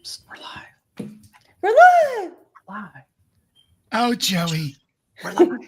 We're live. We're live. We're live. Oh, Joey. We're live.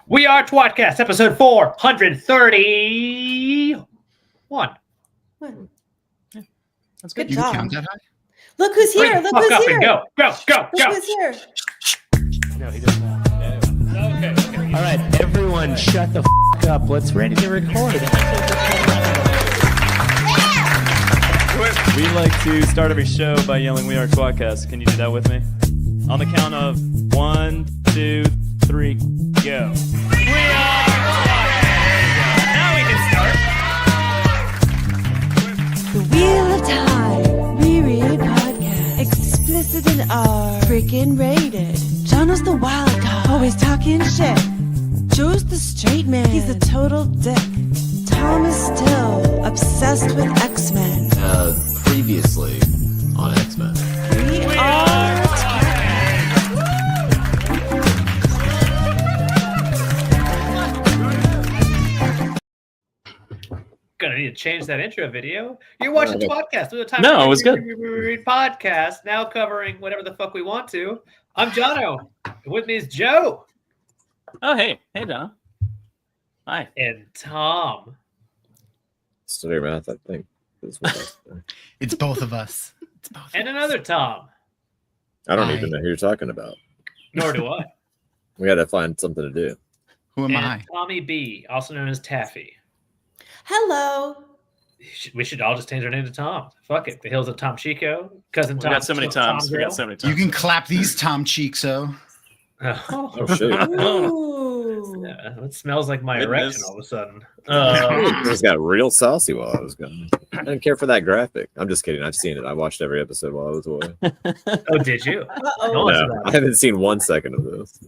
We are tWoTcast, episode 431. That's Good good. You job. count that high? Look who's here. Bring Look the fuck who's up here. and go. Look who's here. No, he doesn't. Okay. All right, everyone, shut the up. Let's ready to record. We like to start every show by yelling, "We are tWoTcast." Can you do that with me? On the count of 1, 2, 3, go. We are tWoTcast. Now we can start. The Wheel of Time, reread podcast, explicit and R, freaking rated. Jono's the wild card, always talking shit. Joe's the straight man, he's a total dick. Tom is still obsessed with X-Men. Previously on X-Men. We are Gonna need to change that intro video. You're watching tWoTcast. No, it was good. Podcast now covering whatever the fuck we want to. I'm Jono. With me is Joe Oh, hey, Donna. Hi. and Tom. Study math, I think. Is what It's both of us. It's both. And of us. another Tom. I don't Hi. even know who you're talking about. Nor do I. We got to find something to do. Who am And I? Tommy B, also known as Taffy. Hello. We should all just change our name to Tom. Fuck it. The Hills of Tom Chico. Cousin We Tom. got so many Tom times. We Grill. got so many times. You can clap these Tom Cheekso. Oh, Oh, shit. Ooh. yeah, it smells like my Goodness. erection all of a sudden. It just got real saucy while I was gone. I didn't care for that graphic. I'm just kidding. I've seen it. I watched every episode while I was away. Oh, did you? Uh-oh. No, it's No, I haven't seen 1 second of this.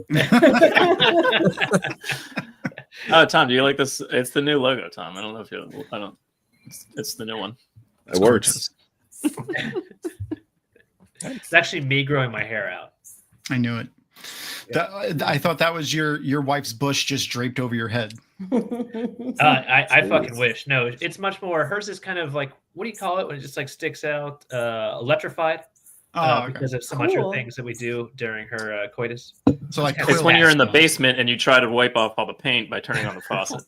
Oh, Tom, do you like this? It's the new logo, Tom. I don't know if you. I don't. It's the new one. It works. It's actually me growing my hair out. I knew it. I thought that was your wife's bush just draped over your head. I fucking wish. No, it's much more. Hers is kind of like, what do you call it when it just like sticks out? Electrified. Okay. Because of so much of Cool. the things that we do during her coitus. So like It's It's when you're in the Absolutely. basement and you try to wipe off all the paint by turning on the faucet.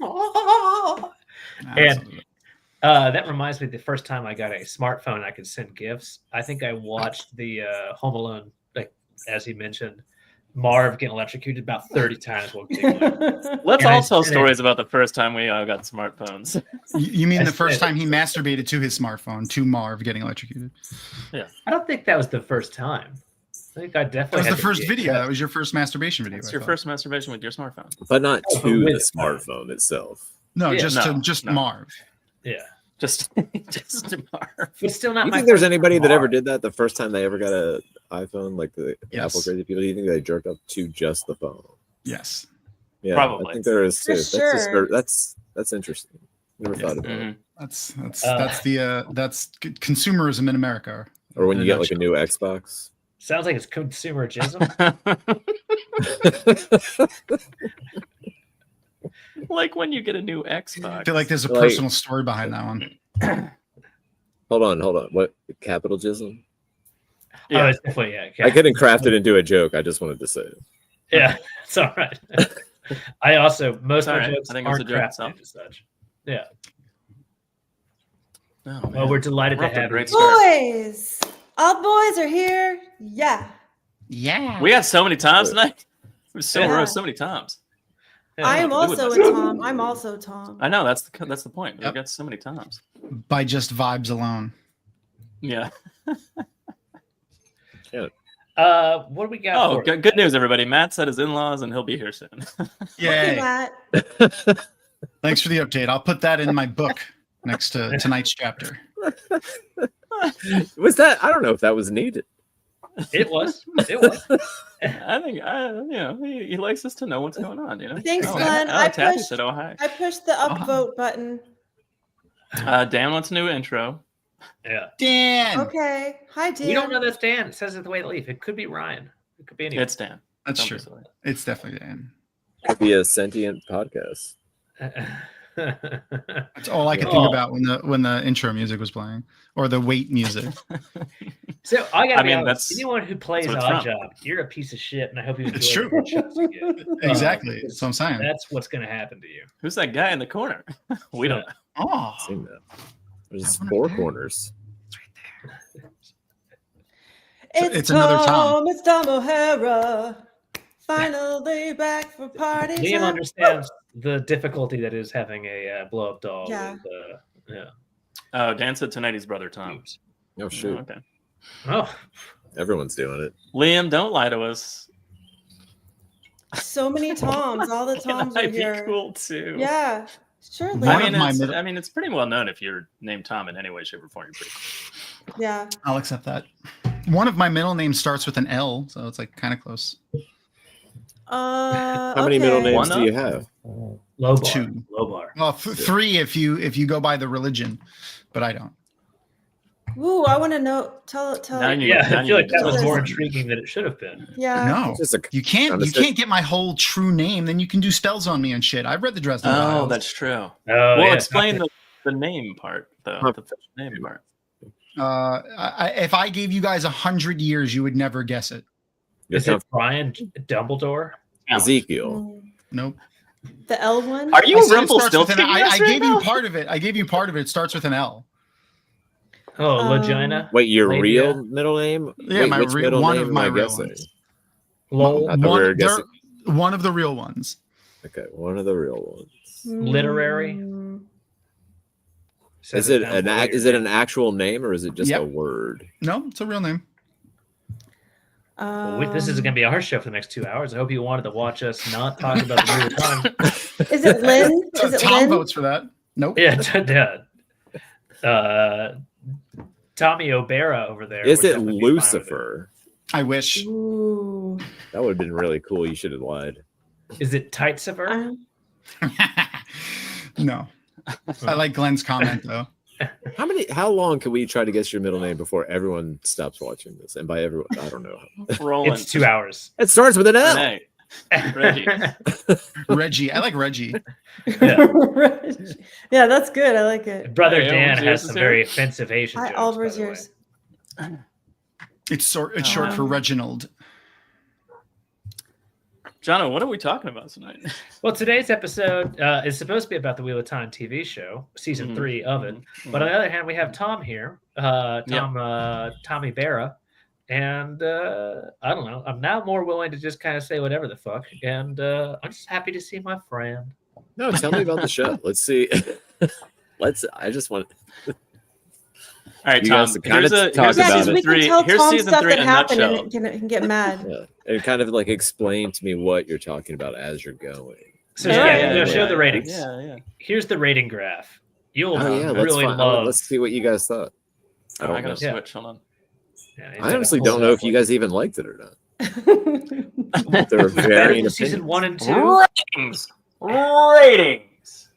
And that reminds me, the first time I got a smartphone, I could send gifts. I think I watched the Home Alone, like as he mentioned, Marv getting electrocuted about 30 times while giggling. Let's And I all tell said it- stories about the first time we all got smartphones. You mean the I first said- time he masturbated to his smartphone to Marv getting electrocuted? I don't think that was the first time. I think I definitely. That was had the to first be- video. That was your first masturbation video. It's I your thought. first masturbation with your smartphone. But not Oh, to with the it. smartphone itself. No, Yeah, just no. Marv. Yeah, Just tomorrow. but still not. You my think there's first anybody that Marv. ever did that the first time they ever got a iPhone, like the Yes. Apple crazy people? Do you think they jerked up to just the phone? Yes. Yeah, Probably. I think there is For too. That's sure. that's interesting. Never thought about it. Mhm. That's consumerism in America. Or when In you a get like a new Xbox. Sounds like it's consumerism. Like when you get a new I Xbox. feel like there's a Like- personal story behind that one. Hold on. What capital jism? Oh, Yeah. it's definitely yeah. I couldn't craft it into a joke. I just wanted to say it. Yeah, it's all right. I also most of All my right. jokes I think it was aren't a joke crafted itself. into such. Yeah. Oh, Well, man. we're delighted We're to off to a have great you. start. Boys, all boys are here. Yeah. Yeah. We got so many times tonight. We're so Yeah. roast so many times. Yeah. I am what to do with also a myself. Tom. I'm also Tom. I know that's the point. Yep. We got so many times. By just vibes alone. Yeah. What do we got? Oh, for good news, everybody. Matt said his in-laws, and he'll be here soon. Okay, Yay. Matt. Thanks for the update. I'll put that in my book next to tonight's chapter. Was that? I don't know if that was needed. It was. It was. I think he likes us to know what's going on. Thanks, Oh, Glenn. Oh, I Taffy pushed, said, "Oh hi." I pushed the upvote button. Dan wants a new intro. Yeah. Dan. Okay. Hi, Dan. We don't know that's Dan. It says it the way it leaf. It could be Ryan. It could be anyone. It's Dan. That's Don't true. be silly. It's definitely Dan. Could be a sentient podcast. That's all I could Oh. think about when the intro music was playing, or the wait music. So I gotta I be mean, honest. that's- Anyone who plays that's what Odd it's from. Job, you're a piece of shit, and I hope you enjoy It's true. the shows you get. Exactly. That's what I'm saying. That's what's gonna happen to you. Who's that guy in the corner? We don't know. Oh, Seen that. There's That one 4 up there. corners. It's another Tom. It's Tom O'Hara. Finally back for party Liam time. understands the difficulty that is having a blow up doll. Yeah. With, yeah. Oh, Dan said tonight he's brother Tom. Oh Oh, shoot! okay. Oh, Everyone's doing it. Liam, don't lie to us. So many Toms. All the Toms are That'd be here. cool too. Yeah. Sure, One Liam. of my It's pretty well known if you're named Tom in any way, shape, or form. You're pretty cool. Yeah. I'll accept that. One of my middle names starts with an L, so it's like kind of close. How many middle okay. names One do you up? have? low bar. 2. Low bar. Well, 3 if you go by the religion, but I don't. Ooh, I want to know. Tell. Now you- Yeah, I you feel like need to that was tell more us. intriguing than it should have been. Yeah. No, It's just a you can't Understood. get my whole true name. Then you can do spells on me and shit. I've read the Dresden Oh, Files. that's true. Oh, Well, yeah, explain the name part, though. Huh. The official name part. If I gave you guys 100 years, you would never guess it. Is it Brian Dumbledore? Ezekiel. Mm. Nope. The L one. Are you I said it starts with Rumpelstiltskin? an- I gave you part of it. I gave you part of it. It starts with an L. Oh, Um, Legina. Wait, your Labia. real middle name? Yeah, Wait, my which real- middle one name of am my I real guessing? ones. Lowell. I thought we were One, guessing. one of the real ones. Okay, one of the real ones. Literary? Mm. Says Is it down below is your it an actual name or is it just Yep. a word? No, it's a real name. Well, this is going to be our show for the next 2 hours. I hope you wanted to watch us not talk about the New York Times. Is it Lynn? Is it Tom Lynn? votes for that. Nope. Yeah, Tommy O'Bara over there. Is would it definitely be fine with Lucifer? I wish. Ooh. That would have been really cool. You should have lied. Is it Tightsever? No. I like Glenn's comment though. How long can we try to guess your middle name before everyone stops watching this? And by everyone, I don't know. Rolling. It's 2 hours. It starts with an L. Renee, Reggie. Reggie. I like Reggie. Yeah. Yeah, that's good. I like it. Brother Hey, Dan Oliver's has yours some is very here? offensive Asian Hi, jokes. Oliver's by the way. yours. It's short for Reginald. Jono, what are we talking about tonight? Well, today's episode is supposed to be about the Wheel of Time TV show, season 3 of it. But on the other hand, we have Tom here, Tommy Barra, and I don't know. I'm now more willing to just kind of say whatever the fuck, and I'm just happy to see my friend. No, tell me about the show. Let's see. I just want. All right, You Tom. guys can kind Here's of talk about season it. We three. can tell Here's Tom season stuff 3 that in a happened nutshell. and it can get mad. Yeah, and kind of like explain to me what you're talking about as you're going. So Yeah, show the ratings. Yeah. Here's the rating graph. You'll Let's really love. Let's see what you guys thought. I I don't know. gotta switch. Hold on. Yeah, I honestly don't know if you guys even liked it or not. There were better varying than season opinions. 1 and 2. Ratings.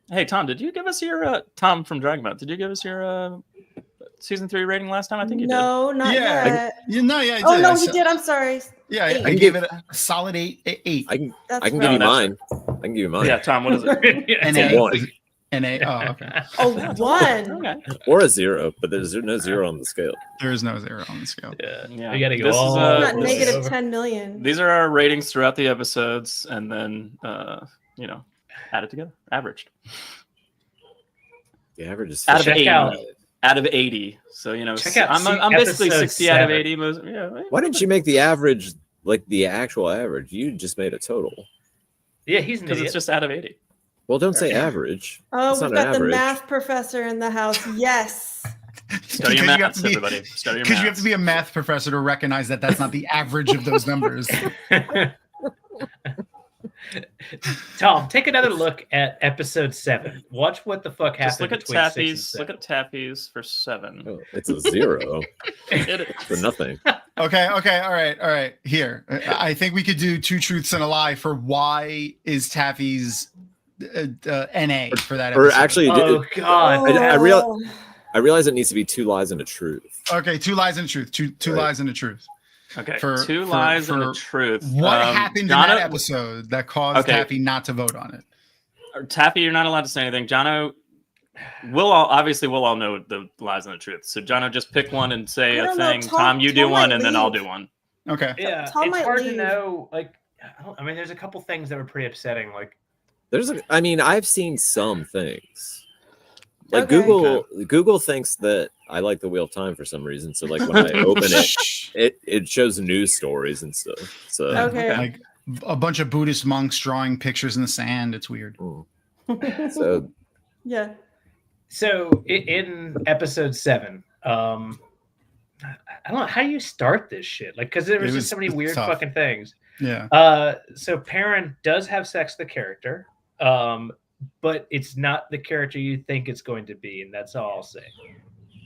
Hey, Tom, did you give us your Tom from Dragonbound? Did you give us your season 3 rating last time? I think you No, not Yeah. yet. I Oh did. no, he did. I'm sorry. Yeah, Eight. I gave it a solid 8. I can That's give right. you mine. I can give you did. mine. Yeah, Tom, what is it? And It's a a one. NA. Oh, okay. Oh, one. Okay. Or a 0, but there's no 0 on the scale. There is no 0 on the scale. Yeah. Yeah. You got to go This is, all uh, Not the way this is- negative over. 10 million. These are our ratings throughout the episodes, and then added together, averaged The average is out of Check 80. out- Out of 80. So Check out I'm basically episode 60 out of 7. 80. Why didn't you make the average like the actual average? You just made a total. Yeah, he's an Because idiot. it's just out of 80. Well, don't say average. Oh, It's we've not an got the average. math professor in the house. Yes. Study your Because you have maths, to be- everybody. Study your Because you have maths. to be a math professor to recognize that that's not the average of those numbers. Tom, take another look at episode 7. Watch what the fuck happened Just look at between 6 and Taffy's. 7. Look at Taffy's for 7. Oh, it's a 0 It for is. nothing. Okay, all right. Here, I think we could do 2 truths and a lie for why is Taffy's NA for that Or episode. actually, Oh God! I realize it needs to be 2 lies and a truth. Okay, 2 lies and a truth. Two Right. lies and a truth. Okay, For- 2 for- lies and for a truth. What happened in that Jono- episode that caused Okay. Taffy not to vote on it? Taffy, you're not allowed to say anything. Jono, we'll all know the lies and the truth. So Jono, just pick one and say I a don't know. thing. Tom- Tom, you do Tom one, might and then I'll leave. do one. Okay. Yeah, Tom it's might hard leave. to know. Like, I mean, there's a couple things that were pretty upsetting. Like, I've seen some things. Like Okay. Google thinks that I like the Wheel of Time for some reason. So like when I open it shows news stories and stuff. So Okay. Like a bunch of Buddhist monks drawing pictures in the sand. It's weird. so Yeah. so in episode 7, I don't know how do you start this shit. Like, because there was just so many weird tough. fucking things. Yeah. So Perrin does have sex with the character, but it's not the character you think it's going to be, and that's all I'll say.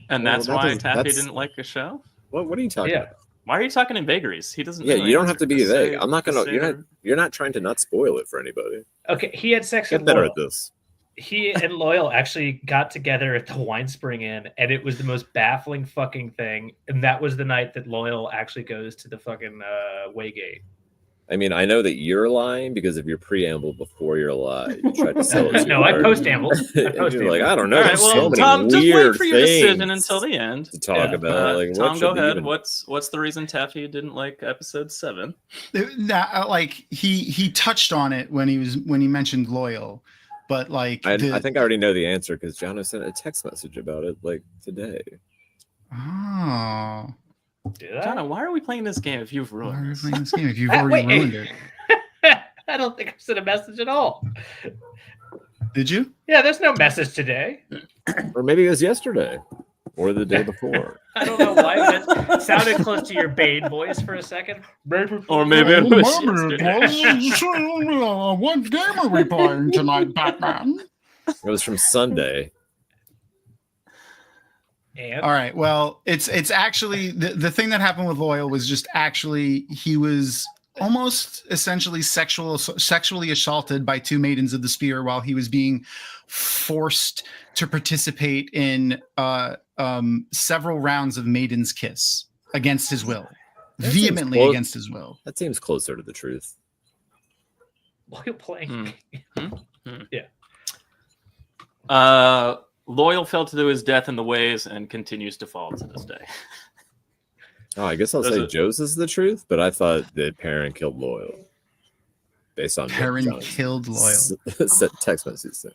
And Well, that's that why doesn't- Taffy that's- didn't like the show. what are you talking Yeah. about? Why are you talking in vagaries? He doesn't. Yeah, know you don't the have to answer. be Just vague. say- I'm not gonna. just You're say not. You're not trying to not spoil it for anybody. Okay, he had sex Get with better Loial. at this. He and Loial actually got together at the Wine Spring Inn, and it was the most baffling fucking thing. And that was the night that Loial actually goes to the fucking Waygate. I mean, I know that you're lying because of your preamble before your lie. You tried to sell it. No, I post-ambled. You're like, I don't know. All right, There's well, so many Tom, just wait weird for your decision things until the end. to talk Yeah. about. Like, Tom, what go should ahead. even- What's the reason Taffy didn't like episode 7? Like he touched on it when he mentioned Loial, but like I think I already know the answer because Jono sent a text message about it like today. Oh, Did I? Jono, why are we playing this game if you've why are ruined we this? playing this game if you've already Wait. ruined it? I don't think I sent a message at all. Did you? Yeah, there's no message today. Or maybe it was yesterday or the day before. I don't know why that sounded close to your Bane voice for a second. Or maybe it was What game are we playing tonight, Batman? It was from Sunday. And All right. Well, it's actually the thing that happened with Loial was just actually he was almost essentially sexually assaulted by 2 maidens of the spear while he was being forced to participate in several rounds of Maiden's Kiss against his will. vehemently close. against his will. That seems closer to the truth. Loial playing. Yeah. Loial fell to his death in the ways and continues to fall to this day. Oh, I guess I'll say Joe's is the truth, but I thought that Perrin killed Loial. Based on Perrin killed Loial. Text message.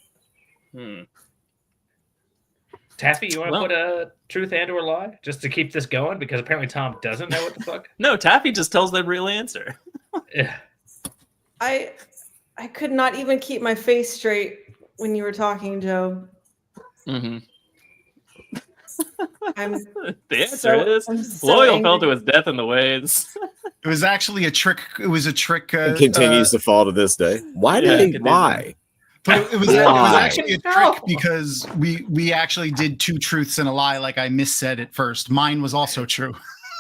Taffy, you want to put a truth and or lie just to keep this going? Because apparently Tom doesn't know what the fuck. No, Taffy just tells the real answer. Yeah. I could not even keep my face straight when you were talking, Joe. Mm-hmm. The answer is Loial fell to his death in the ways. It was actually a trick. It was a trick. It continues to fall to this day. Why did he lie? But it was actually a trick because we actually did two truths and a lie. Like I missaid it first. Mine was also true.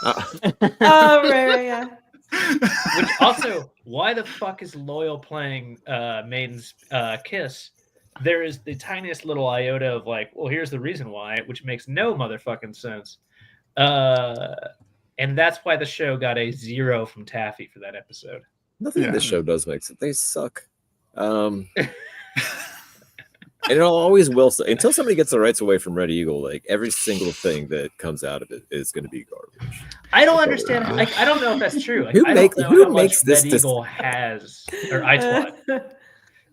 Oh, right, yeah. Which also, why the fuck is Loial playing Maiden's Kiss? There is the tiniest little iota of like, well, here's the reason why, which makes no motherfucking sense. And that's why the show got a 0 from Taffy for that episode. Nothing in this show does make sense. They suck. And it always will. Until somebody gets the rights away from Red Eagle, like every single thing that comes out of it is going to be garbage. I don't understand. I don't know if that's true. Like, Who I don't know how makes much this Red Eagle has, or iTwat.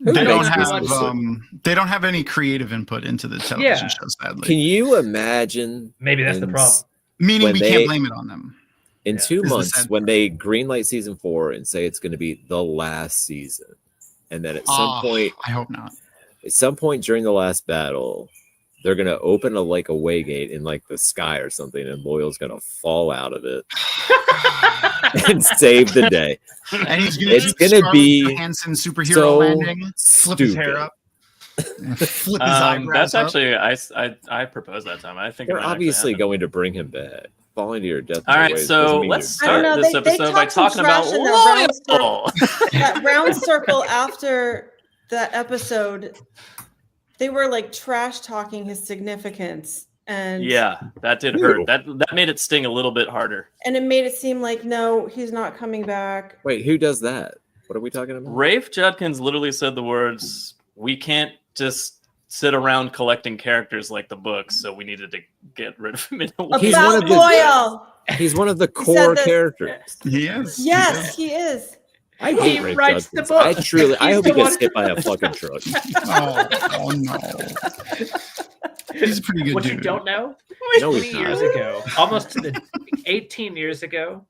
They don't have any creative input into the television show, sadly. Can you imagine? Maybe that's the problem. Meaning we can't blame it on them. In 2 months, when they greenlight season 4 and say it's going to be the last season, and then at some point, I hope not. At some point during the last battle, they're going to open a way gate in like the sky or something, and Loial's going to fall out of it and save the day. And he's it's going to be Hansen superhero so landing, flip his hair up, flip his eyebrows. That's actually I proposed that time. I think they're obviously going to bring him back. Falling to your death. All right, so let's start this episode by talking about Loial. That round circle after that episode, they were like trash talking his significance, and that did hurt. That made it sting a little bit harder, and it made it seem like no, he's not coming back. Wait, who does that? What are we talking about? Rafe Judkins literally said the words, "We can't just sit around collecting characters like the books, so we needed to get rid of him." He's one of the core characters. He is. Yes, he is. I hate Rafe writes Judkins. the book. I hope he gets hit by a fucking truck. Oh no. He's a pretty good What dude. you don't know? No, 20 years ago, almost to the 18 years ago,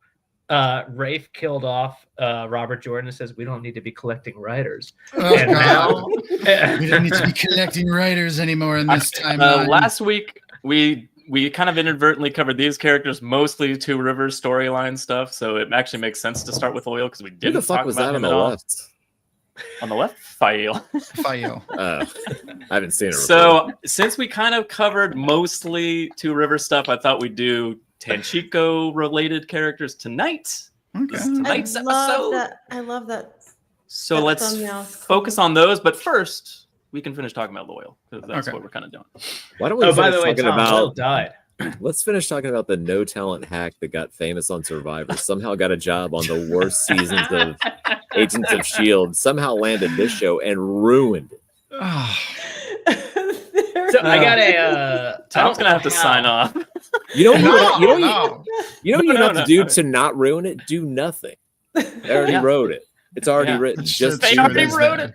Rafe killed off Robert Jordan and says, "We don't need to be collecting writers." And now we don't need to be collecting writers anymore in this time. Last week we kind of inadvertently covered these characters, mostly Two Rivers storyline stuff. So it actually makes sense to start with Loial because we didn't. Who the fuck talk was about that him on the at all. left? On the left, Fail. I haven't seen it. So since we kind of covered mostly Two Rivers stuff, I thought we'd do Tanchico related characters tonight. Okay. Tonight's episode. I love that. So that let's thumbnail's cool. focus on those. But first, we can finish talking about Loial because that's what we're kind of doing. Why don't we by finish the way, talking Tom Loial about? died. Let's finish talking about the no talent hack that got famous on Survivor. Somehow got a job on the worst seasons of Agents of S.H.I.E.L.D. Somehow landed this show and ruined it. So I got a. Tom's gonna have to sign off. You know what you have to do to not ruin it? Do nothing. They already wrote it. It's already written. Just they do already this. wrote it.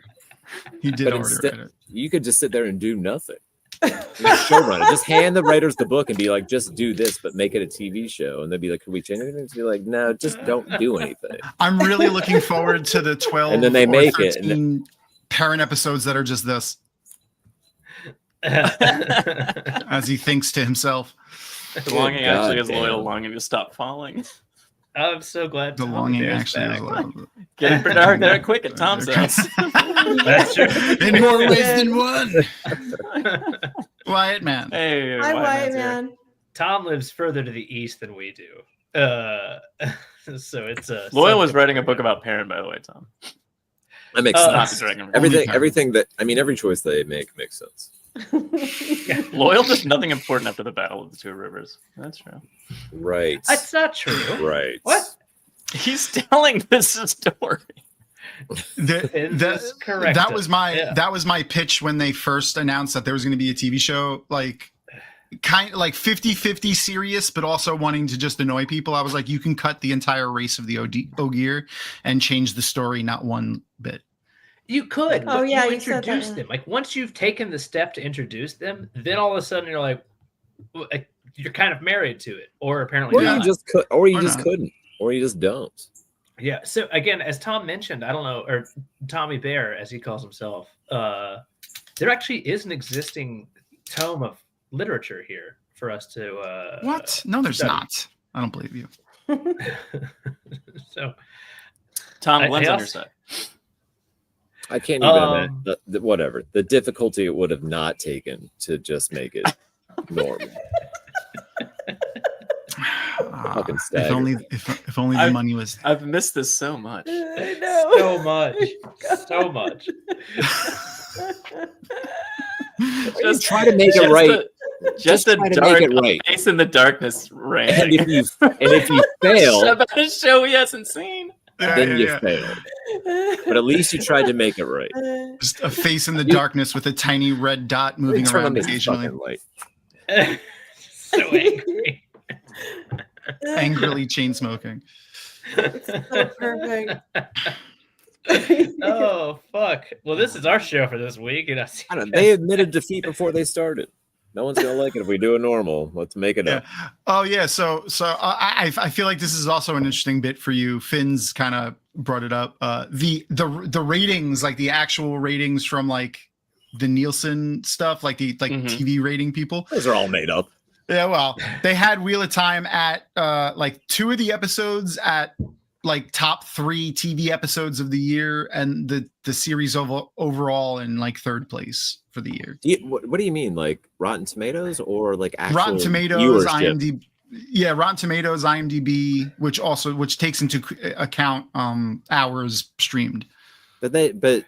He did But already instead, write it. you could just sit there and do nothing. Showrunner, just hand the writers the book and be like, just do this, but make it a TV show. And they'd be like, "Can we change anything?" To be like, "No, just don't do anything." I'm really looking forward to the 12 And then they or make it, 13 parent episodes that are just this, as he thinks to himself. The longing God actually is damn. Loial longing to stop falling. I'm so glad The Tom longing is actually back. is a lot of it. Getting pretty dark there quick at Tom's house. That's true. In more ways than one. Wyatt Man. Hey, Hi, Wyatt Man's here. man. Tom lives further to the east than we do. So it's a Loial was writing a book about Perrin, by the way, Tom. That makes Not the sense. Dragon. Everything that every choice they make makes sense. Loial does nothing important after the Battle of the Two Rivers. That's true. Right. That's not true. Right. What? He's telling this story. Is correct? That was my pitch when they first announced that there was going to be a TV show, like kind of like 50-50 serious, but also wanting to just annoy people. I was like, you can cut the entire race of the Ogier and change the story, not one bit. You could. Oh, but yeah, you you said that, introduce yeah. them. Like once you've taken the step to introduce them, then all of a sudden you're like, you're kind of married to it, or apparently Or not. you just could, or you Or just not. couldn't, or you just don't. Yeah. So again, as Tom mentioned, I don't know, or Tommy Bear, as he calls himself, there actually is an existing tome of literature here for us to. What? No, there's study. not. I don't believe you. So, Tom, Glenn's on else? your side. I can't even imagine whatever the difficulty it would have not taken to just make it normal. Fucking If stagger. only, if only the money was. I've missed this so much. I know. so much, so much. Just try to make it right. Just a try to dark make it right. face in the darkness And ranting. if you fail, about a show he hasn't seen. then you failed. But at least you tried to make it right. Just a face in the darkness with a tiny red dot moving Turn on around this occasionally, fucking light. So angry. angrily chain smoking. So perfect. Oh fuck! Well, this is our show for this week, and I don't know, they admitted defeat before they started. No one's gonna like it if we do it normal. Let's make it up. Oh yeah. So I feel like this is also an interesting bit for you. Finn's kind of brought it up. The ratings, like the actual ratings from like the Nielsen stuff, like the TV rating people. Those are all made up. Yeah, well, they had Wheel of Time at like 2 of the episodes at like top 3 TV episodes of the year, and the series overall in like 3rd place for the year. What do you mean, like Rotten Tomatoes or like actual Rotten Tomatoes, viewership? IMDb, yeah, Rotten Tomatoes, IMDb, which takes into account hours streamed. But the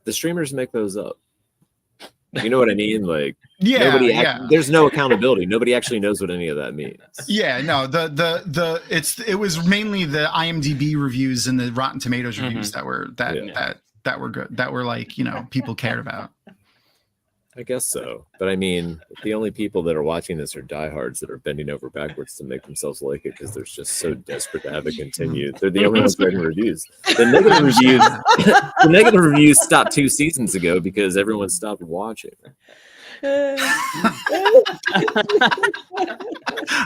streamers make those up. You know what I mean? Like Yeah, there's no accountability. Nobody actually knows what any of that means. Yeah, no, it was mainly the IMDb reviews and the Rotten Tomatoes reviews that were good, that were like, you know, people cared about. I guess so. But I mean, the only people that are watching this are diehards that are bending over backwards to make themselves like it because they're just so desperate to have it continue. They're the only ones writing reviews. The negative reviews stopped 2 seasons ago because everyone stopped watching.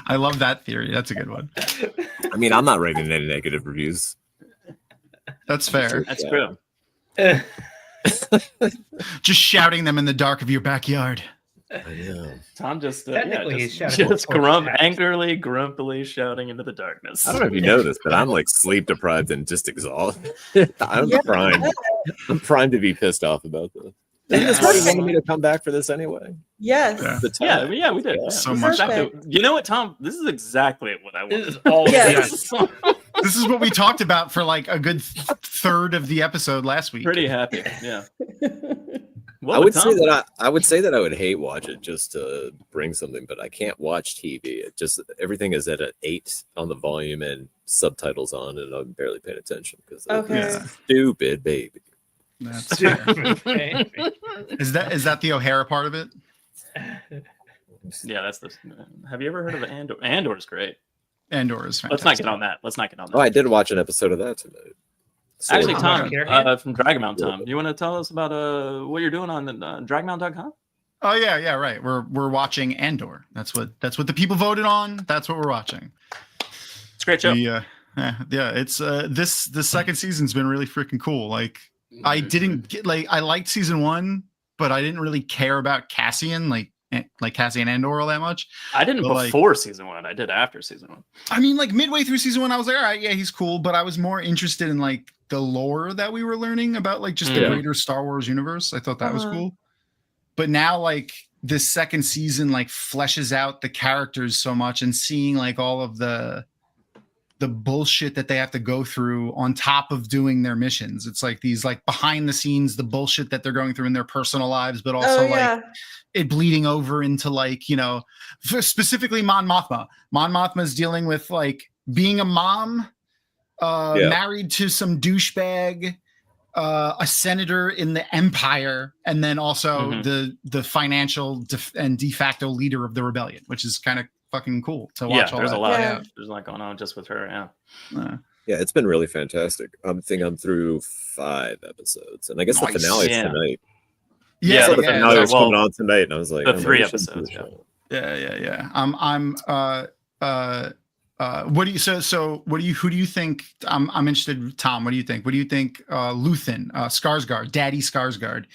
I love that theory. That's a good one. I mean, I'm not writing any negative reviews. That's fair. That's true. Just shouting them in the dark of your backyard. I know. Tom just Technically, he's shouting just at angrily, grumpily shouting into the darkness. I don't know if you know this, but I'm like sleep deprived and just exhausted. I'm primed. I'm primed to be pissed off about this. Isn't this why you wanted me to come back for this anyway? Yes. Yeah. The Yeah, time. we did. Yeah. So This is much. exactly- you know what, Tom? This is exactly what I This wanted. is all. Yes. This is what we talked about for like a good third of the episode last week. Pretty happy. Yeah. What I would Tom say do? that I would say that I would hate watch it just to bring something, but I can't watch TV. It just everything is at an 8 on the volume and subtitles on, and I'm barely paying attention because Okay. Yeah. stupid baby. That's fair. Okay. Is that the O'Hara part of it? Yeah, that's the. Have you ever heard of Andor? Andor's great. Andor is fantastic. Let's not get on that. Let's not get on that. Oh, I did watch an episode of that tonight. Actually, Oh, Tom, okay. from Dragonmount, Tom, you want to tell us about what you're doing on Dragonmount.com? Oh yeah, right. We're watching Andor. That's what the people voted on. That's what we're watching. It's a great show. Yeah, it's this second season's been really freaking cool. Like I didn't get I liked season 1, but I didn't really care about Cassian like Cassian Andor all that much. I didn't But, before season 1. I did after season 1. I mean, like midway through season 1, I was like, all right, yeah, he's cool. But I was more interested in like the lore that we were learning about, like just the greater Star Wars universe. I thought that was cool. But now, like this second season, like fleshes out the characters so much, and seeing like all of the the bullshit that they have to go through on top of doing their missions. It's like these like behind the scenes, the bullshit that they're going through in their personal lives, but also like it bleeding over into like, you know, specifically Mon Mothma. Mon Mothma is dealing with like being a mom, married to some douchebag, a senator in the Empire, and then also the financial and de facto leader of the rebellion, which is kind of fucking cool to watch. There's all a lot. that. There's a lot going on just with her. Yeah, it's been really fantastic. I'm through 5 episodes, and I guess the finale is tonight. Yeah, so the finale was coming on tonight, and I was like, the 3 episodes. What do you who do you think? I'm interested, Tom. What do you think? What do you think? Luthen, Skarsgård, Daddy Skarsgård.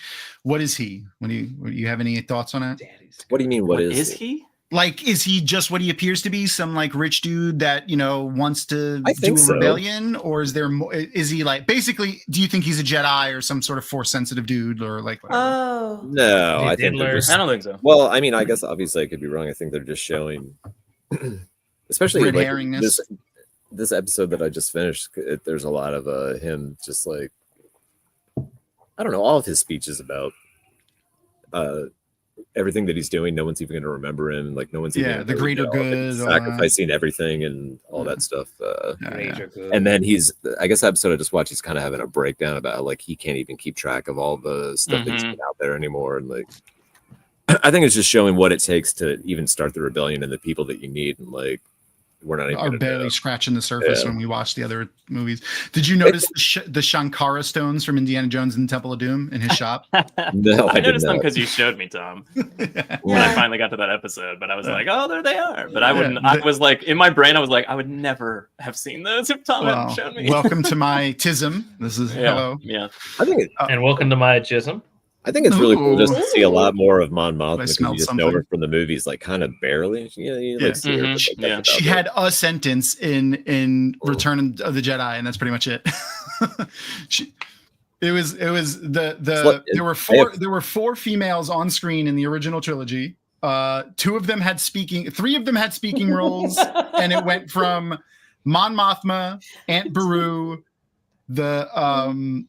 What is he? Do you have any thoughts on it? What do you mean? What is he? Like, is he just what he appears to be? Some like rich dude that, you know, wants to do a rebellion, or is there more? Is he like basically? Do you think he's a Jedi or some sort of force sensitive dude, or like? Whatever? Oh no, I think I don't think so. Well, I mean, I guess obviously I could be wrong. I think they're just showing, especially like this episode that I just finished. There's a lot of him just like, I don't know, all of his speeches about everything that he's doing. No one's even going to remember him. Like no one's even the greater good, sacrificing everything and all that stuff. Greater good. And then I guess the episode I just watched, he's kind of having a breakdown about how, like, he can't even keep track of all the stuff that's out there anymore. And like, I think it's just showing what it takes to even start the rebellion and the people that you need. And like, we're not even barely scratching the surface when we watch the other movies. Did you notice the Shankara stones from Indiana Jones and the Temple of Doom in his shop? No, I noticed them because you showed me, Tom. When I finally got to that episode, but I was like, oh, there they are. But I wouldn't. I was like, in my brain, I was like, I would never have seen those if Tom hadn't shown me. Welcome to my tism. This is hello. Yeah, I think and welcome to my jism. I think it's really cool just to see a lot more of Mon Mothma because you just know her from the movies, like kind of barely. You like see her, she had a sentence in Return of the Jedi, and that's pretty much it. There were 4 females on screen in the original trilogy. 3 of them had speaking roles, and it went from Mon Mothma, Aunt Beru, the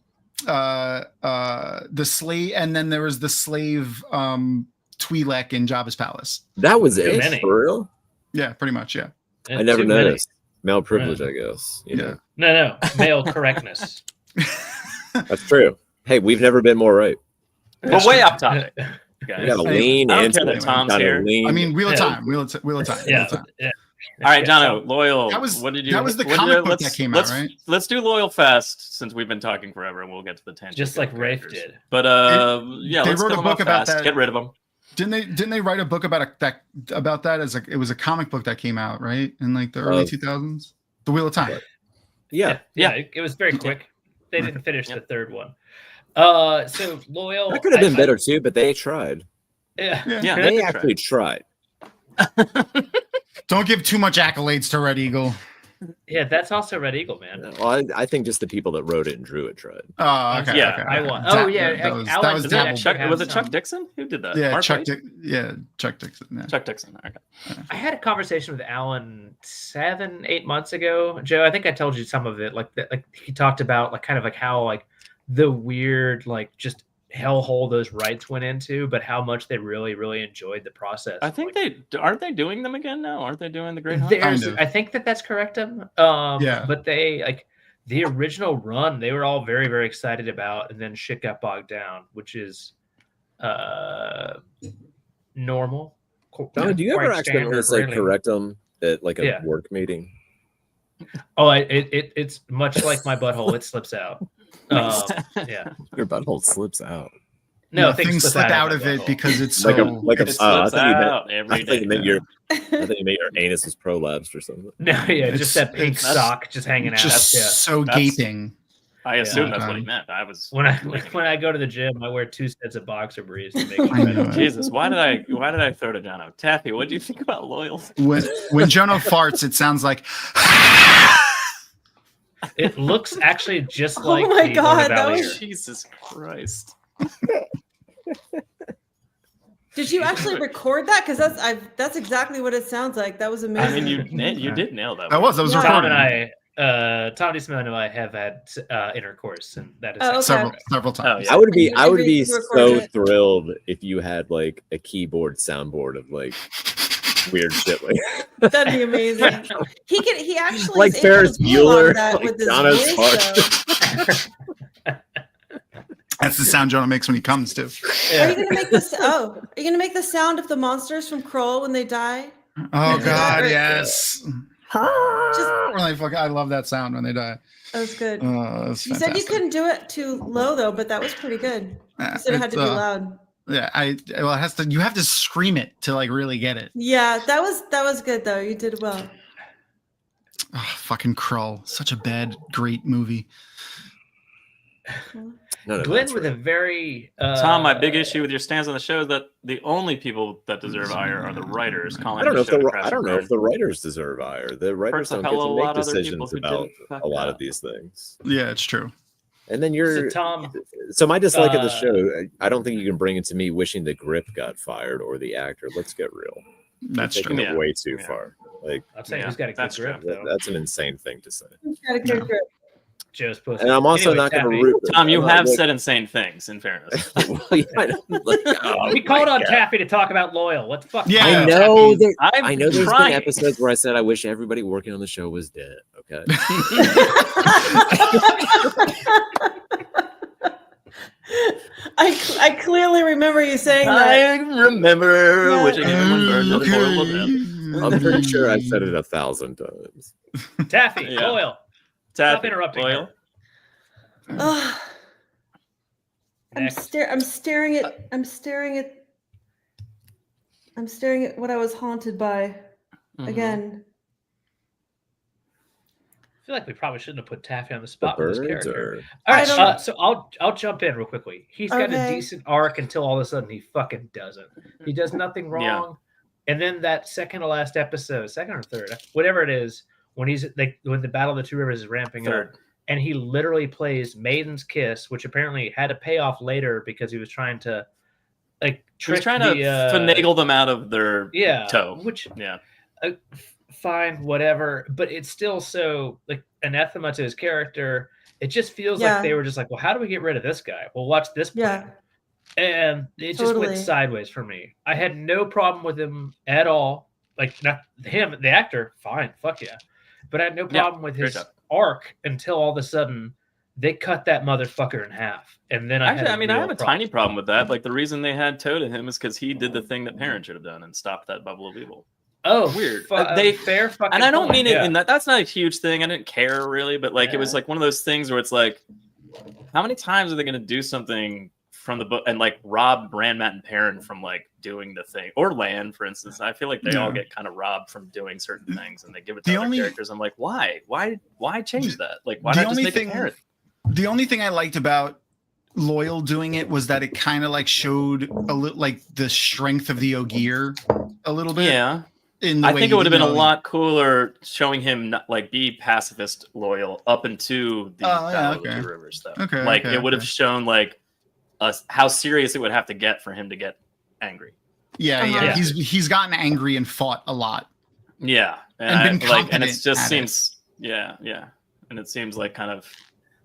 slave, and then there was the slave Twi'lek in Jabba's palace. That was it for real? Yeah, pretty much. Yeah, I never noticed. Male privilege, I guess. You know. No, male correctness. That's true. Hey, we've never been more right. But way off topic. Guys. We got to lean I don't into care that Tom's here. I mean, Wheel of Time. Yeah. All right, Jono, Loial. What did you? That was the comic book that came out, right? Let's do Loial fast since we've been talking forever, and we'll get to the tangent. Just like Rafe did. But they let's wrote a book about that. Get rid of them. Didn't they write a book about that as like it was a comic book that came out right in like the early 2000s? The Wheel of Time. Yeah. It was very quick. They didn't finish the 3rd one. So Loial. That could have been better too, but they tried. Yeah, they actually tried. Don't give too much accolades to Red Eagle. Yeah, that's also Red Eagle, man. Well, I think just the people that wrote it and drew it tried. Oh, okay. Yeah, okay. I won. Oh, yeah. That was was it Chuck Dixon? Who did that? Yeah, Chuck Dixon. Yeah. Chuck Dixon. Okay. I had a conversation with Alan 7-8 months ago. Joe, I think I told you some of it. Like he talked about like kind of like how like the weird like just hellhole those rights went into, but how much they really, really enjoyed the process. I think aren't they doing them again now? Aren't they doing the Great Hunt? I think that's correct. But they like the original run, they were all very, very excited about, and then shit got bogged down, which is normal. Do you ever accidentally like correct them at like a work meeting? Oh, it's much like my butthole; it slips out. Yeah, your butthole slips out. No, things slip out of it because it's so I thought you meant your anus is prolapsed or something. No, just that pink sock just hanging out. Just gaping. I assume that's what he meant. I was when I go to the gym, I wear 2 sets of boxer briefs to make sure. Jesus, why did I throw to Jono? Taffy, what do you think about Loial? When Jono farts, it sounds like. It looks actually just like. Oh my god! That was Jesus Christ. Did you actually record that? Because that's exactly what it sounds like. That was amazing. I mean, you did nail that. That was Yeah. Tom recorded and I, Tom DeSimone and I have had intercourse, and that is Oh, okay. several times. yeah. I would be You so recorded it. thrilled if you had like a keyboard soundboard of like weird shit like That'd be amazing. He actually Like is able Ferris to pull on Bueller, that like with his Donna's voice, heart. though. That's the sound Jonah makes when he comes too. Are you gonna make this? Oh, are you gonna make the sound of the monsters from Kroll when they die? Oh do that, God, or- yes. When they fuck, I love that sound when they die. That was good. That's You said you fantastic. couldn't do it too low though, but that was pretty good. Yeah, You said it had to be it's, loud. Yeah, well, it has to. You have to scream it to like really get it. Yeah, that was good though. You did well. Oh, fucking Krull, such a bad, great movie. No, Glenn that's with right. a very Tom, my big issue with your stance on the show is that the only people that deserve ire are the writers. Calling I don't know if the show the to crash I don't and know burn. if the writers deserve ire. The writers Hurts a don't hell get of a to make lot of other people decisions who about didn't fuck a lot up. of these things. Yeah, it's true. And then you're So Tom, so my dislike of the show. I don't think you can bring it to me wishing the grip got fired or the actor. Let's get real. That's Taking true. it Yeah. way too Yeah. far. Like I'm saying Yeah, he's got a good that's grip true. though. that's an insane thing to say. Got a good grip. Joe's pussy. And I'm also Anyway, not going to Taffy. root. for Tom, you I'm have not- said insane things. In fairness, Well, yeah, I know. Like, oh We my called on God. Taffy to talk about Loial. What the fuck? Yeah. I know. I'm I know. There's trying. been episodes where I said I wish everybody working on the show was dead. Okay. I clearly remember you saying that. I remember Yeah. wishing everyone burned at a horrible death. I'm pretty sure I've said it 1,000 times. Taffy, Yeah. Loial. Taffy, interrupting Loial. her. Ugh. I'm Next. staring at what I was haunted by Mhm. again. I feel like we probably shouldn't have put Taffy on the The spot with this birds character. or All right, I don't- so I'll jump in real quickly. He's got a Okay. decent arc until all of a sudden he fucking doesn't. He does nothing wrong, and then that second to last episode, second or third, whatever it is, when he's like when the Battle of the Two Rivers is ramping up, Third. and he literally plays Maiden's Kiss, which apparently had a payoff later because he was trying to like She was trick trying to the, finagle them out of their yeah, toe. which Yeah. fine, whatever, but it's still so like anathema to his character. It just feels Yeah. like they were just like, well, how do we get rid of this guy? Well, watch this plan. Yeah. And it just Totally. went sideways for me. I had no problem with him at all. Like not him, the actor, fine, fuck yeah. But I had no Yeah, problem with great his job. arc until all of a sudden they cut that motherfucker in half. And then Actually, I had mean, I real have a tiny problem with that. Like the reason they had toe to him is because he did the thing that Perrin should have done and stopped that bubble of evil. Oh, Weird. They fair fucking. And I don't point, mean yeah. it in that. That's not a huge thing. I didn't care really, but like it was Yeah. like one of those things where it's like, how many times are they going to do something from the book and like rob Ranmat and Perrin from like doing the thing, or Lan, for instance? I feel like they all Yeah. get kind of robbed from doing certain things, and they give it to The other only- characters. I'm like, why change that? Like, why the not just only make thing- it Perrin? The only thing I liked about Loial doing it was that it kind of like showed a little like the strength of the Ogier a little bit. Yeah. In the I way think he it would have been a did, lot cooler showing him not, like be pacifist loyal up into the Oh, yeah, Battle of okay. the Two Rivers stuff. Okay, Like okay, it would have okay. shown like how serious it would have to get for him to get angry. Yeah, Uh-huh. yeah. Yeah. He's gotten angry and fought a lot. Yeah, And been and it confident just at it. seems yeah, and it seems like kind of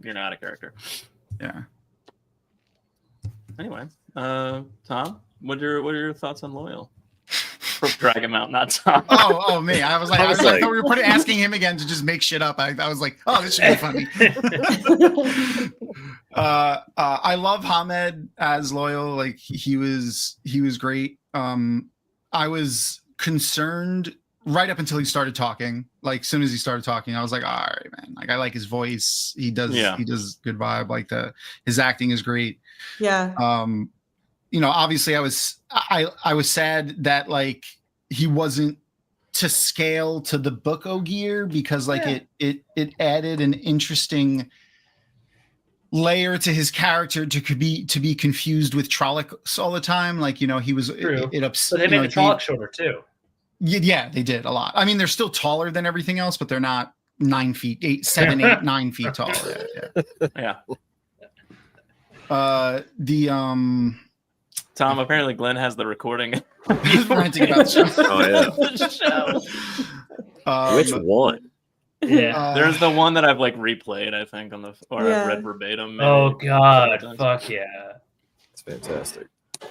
you're not a character. Yeah. Anyway, Tom, what are your thoughts on Loial? Drag him out, not Tom. Oh, me. I was like, I I, was thought like- we were asking him again to just make shit up. I was like, oh, this should be funny. I love Hamed as Loial. Like he was great. I was concerned right up until he started talking. Like as soon as he started talking, I was like, all right, man. Like I like his voice. He does good vibe. Like his acting is great. Yeah. Obviously I was sad that like he wasn't to scale to the book Ogier because like it added an interesting layer to his character to be confused with Trollocs all the time. Like, he was True. it So upset. they made the Trolloc shorter too. Yeah, they did a lot. I mean, they're still taller than everything else, but they're not 9 feet, 8, 7, 8, 9 feet tall. Yeah. Yeah. The Tom, apparently Glenn has the recording. Ranting about the show. Oh yeah. The show. Which one? Yeah. There's the one that I've like replayed, I think, on the I've Yeah. read verbatim. maybe Oh a couple God, times. fuck yeah. It's fantastic.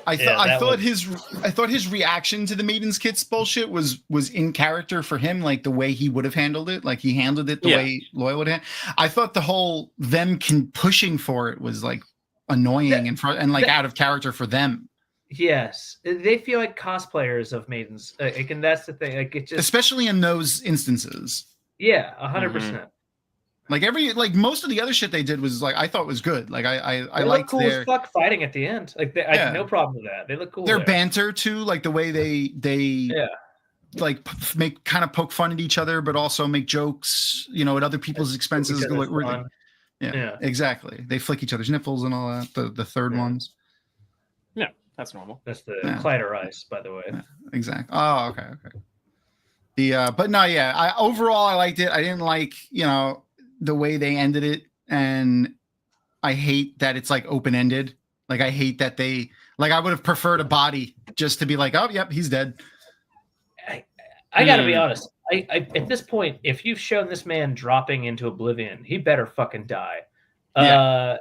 I Yeah, thought that his reaction to the Maiden's Kits bullshit was in character for him, like the way he would have handled it. Like he handled it the Yeah. way Loial would have. I thought the whole pushing for it was like annoying and like out of character for them. Yes, they feel like cosplayers of Maidens, and that's the thing. Like it just, Especially in those instances. yeah, 100%. Like most of the other shit they did was like I thought was good. Like I They look liked cool their as fuck fighting at the end. Like I Yeah. have no problem with that. They look cool. their there. banter too, like the way they like make kind of poke fun at each other, but also make jokes, at other people's expenses. Each other's Really- fun. Yeah. Exactly. They flick each other's nipples and all that. The third Yeah. ones. That's normal. That's the Yeah. Clyde Rice, by the way. Yeah. Exactly. Oh, okay. But no, yeah. Overall I liked it. I didn't like, the way they ended it, and I hate that it's like open ended. Like I hate that I would have preferred a body just to be like, oh, yep, he's dead. I got to be honest. I at this point, if you've shown this man dropping into oblivion, he better fucking die. Yeah.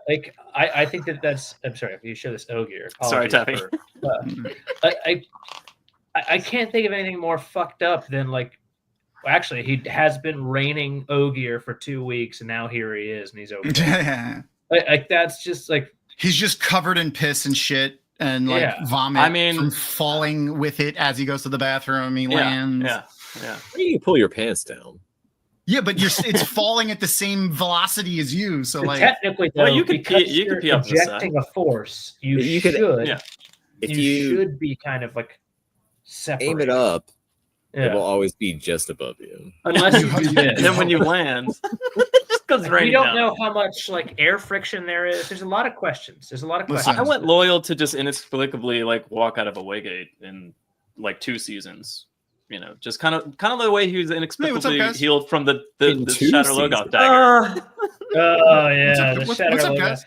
I think that's. I'm sorry if you show this Ogier. Sorry, apologies Taffy. for- I can't think of anything more fucked up than like. Actually, he has been reigning Ogier for 2 weeks, and now here he is, and he's okay. Yeah. Like that's just like He's just covered in piss and shit and like Yeah. vomit. I mean- from falling with it as he goes to the bathroom. He Yeah, lands. yeah. You can pull your pants down. Yeah, but it's falling at the same velocity as you. So like, technically, though, Well, you could because pee- you could you're pee up the side. projecting a force, you, You could- should. yeah. If you you should be kind of like separate. aim it up, it Yeah. will always be just above you. Unless you do And this. then when you land, just goes We raining don't down. know how much like air friction there is. There's a lot of questions. There's a lot of Listen, questions. I went loyal to just inexplicably like walk out of a Waygate in like 2 seasons. Just kind of the way he was inexplicably guys? healed from the In 2 Shadow Logoth seasons. dagger. Oh yeah, the What's Shadow up, Logoth. guys?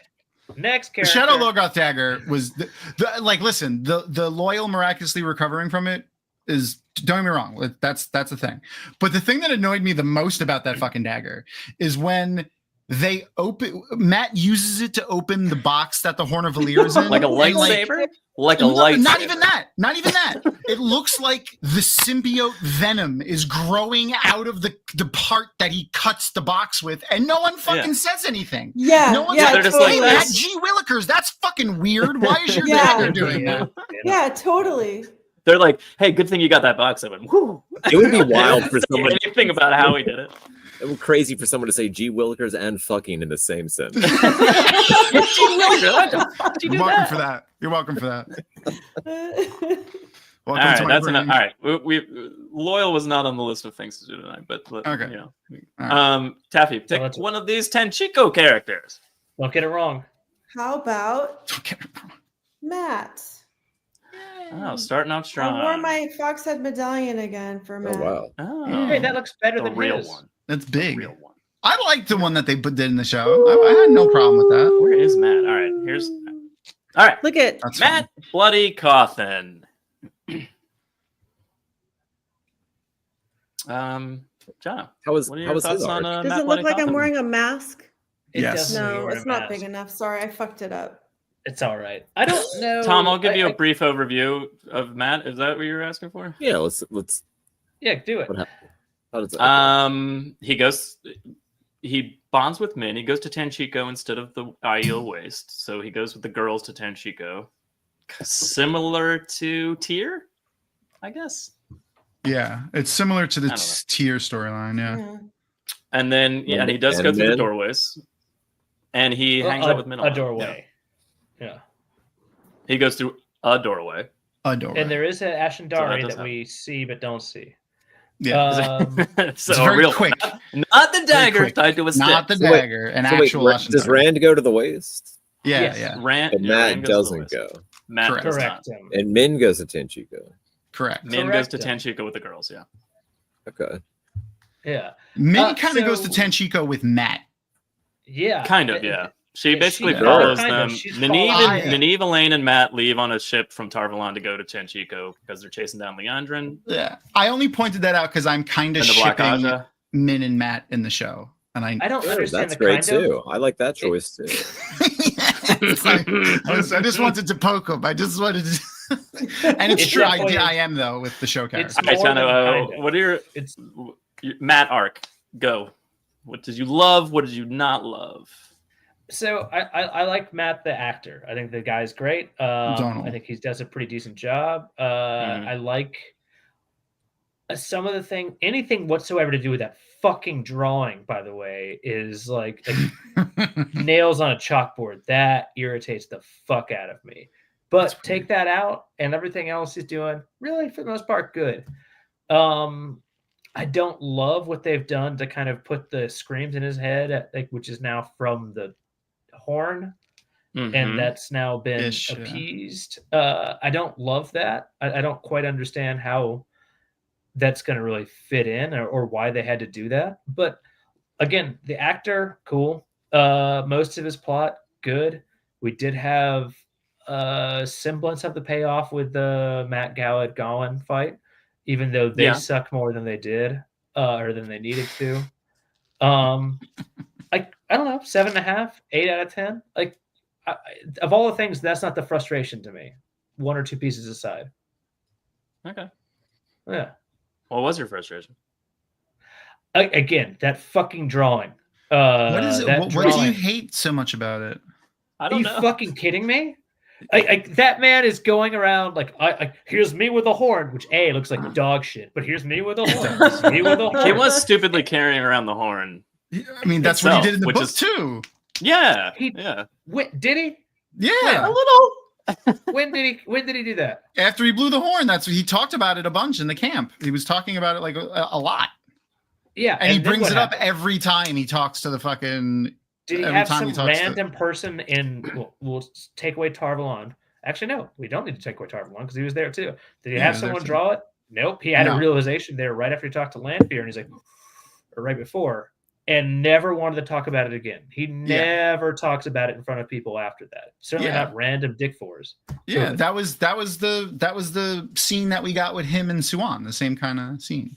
Next the character. Shadow Logoth dagger was listen, the Loial miraculously recovering from it is, don't get me wrong, that's a thing. But the thing that annoyed me the most about that fucking dagger is when Matt uses it to open the box that the Horn of Valir is in. Like a and, lightsaber? Like a No, lightsaber. not even that. Not even that. It looks like the symbiote venom is growing out of the part that he cuts the box with, and no one fucking says anything. Yeah, No one's yeah, like, they're just totally. like, Matt G. Willikers, that's fucking weird. Why is your Yeah. dagger doing that? Yeah, totally. They're like, hey, good thing you got that box open. Woo. It would be wild for someone. Anything about how he did it. It would be crazy for someone to say G. Willikers and fucking in the same sentence. Did you do You're welcome that? for that. You're welcome for that. All Welcome right, to my that's brain. enough. All right, we Loyal was not on the list of things to do tonight, but Okay. All right. Taffy, pick let's- one of these Tenchico characters. Don't get it wrong. How about Okay. Matt? Oh, starting off I strong. wore my fox head medallion again for Oh Matt. wow. Oh, Hey, that looks better the than real his. one. That's The big. real one. I liked the one that they did in the show. I had no problem with that. Where is Matt? All right, here's. All right, Look at That's Matt Bloody Cauthon. John, How was what are your how was thoughts his on arc? Does Matt it Bloody look like I'm Cauthon? wearing a mask? It Yes. does look like No, you're it's wearing a not big mask. enough. Sorry, I fucked it up. It's all right. I don't know. Tom, I'll give you I- a brief overview of Matt. Is that what you were asking for? Yeah, let's. Yeah, do it. What happened? How does that? He bonds with Min. He goes to Tenchico instead of the Aiel Waste. So he goes with the girls to Tenchico. Similar to Tyr, I guess. Yeah, it's similar to the I don't know. tier storyline. Yeah. Yeah. And then and he does And go through the Min? doorways. And he hangs a, out with Min. a lot. doorway. Yeah. He goes through a doorway. Adore. And there is an Ashendari does that we see but don't see. yeah. So it's a very real quick. not the dagger quick. tied to a stick. Not the So wait- dagger, an So wait, actual does Ashendari. Rand go to the waist? Yeah, Yes. yeah. Rand, But yeah, Matt Rand goes to the doesn't waist. go. Matt Correct. does Correct not. him. And Min goes to Tenchico. Correct. Min goes Correct to him. Tenchico with the girls. Yeah. Okay. Yeah. Min kind of goes to so- Tenchico with Matt. Yeah. Kind of, yeah. She Yeah, basically she- follows kind of. them. She's Nynaeve, Elayne, and Matt leave on a ship from Tarvalon to go to Tenchiko because they're chasing down Leandrin Yeah, I only pointed that out because I'm kind of and the Black shipping Aja. Min and Matt in the show, and I I don't Sure, understand that's the great kind of. too. I like that choice too. I just wanted to poke him. I just wanted to. And it's It's true. definitely- I am though with the show It's character. All right, more than Chano, kinda. what are your It's Matt arc? Go. What did you love? What did you not love? so I like Matt the actor. I think the guy's great. Donald. I think he does a pretty decent job. I like some of the anything whatsoever to do with that fucking drawing. By the way, is like nails on a chalkboard. That irritates the fuck out of me. But That's take weird. that out, and everything else he's doing really, for the most part, good. I don't love what they've done to kind of put the screams in his head, which is now from the horn, and that's now been Ish, yeah. appeased. I don't love that. I don't quite understand how that's going to really fit in or why they had to do that. But again, the actor, cool. Most of his plot, good. We did have a semblance of the payoff with the Matt Gallad Gowan fight, even though they suck more than they did or than they needed to. I don't know, 7.5, 8 out of 10. Like, of all the things, that's not the frustration to me. One or two pieces aside. Okay. Yeah. What was your frustration? Again, that fucking drawing. What is it? That What do you drawing. hate so much about it? I Are don't you know. fucking kidding me? That man is going around like, here's me with a horn, which looks like dog shit, but here's me with a horn. Here's me with a horn. He was stupidly carrying around the horn. I mean, that's what he did in the Which book is- too. Yeah. He- Yeah. Did he? Yeah. little. When did he do that? After he blew the horn, that's what he talked about it a bunch in the camp. He was talking about it like a lot, Yeah, and he then brings what it up happened? every time he talks to the fucking. Did he every have time some he talks to- random person in? We'll take away Tarvalon. Actually, no, we don't need to take away Tarvalon because he was there too. Did he Yeah, have he was there someone too. draw it? Nope. He had No. a realization there right after he talked to Lanfear, and he's like, or right before, and never wanted to talk about it again. He never talks about it in front of people after that. Certainly Yeah. not random dick fours. Yeah, Good. that was the scene that we got with him and Suan, the same kind of scene.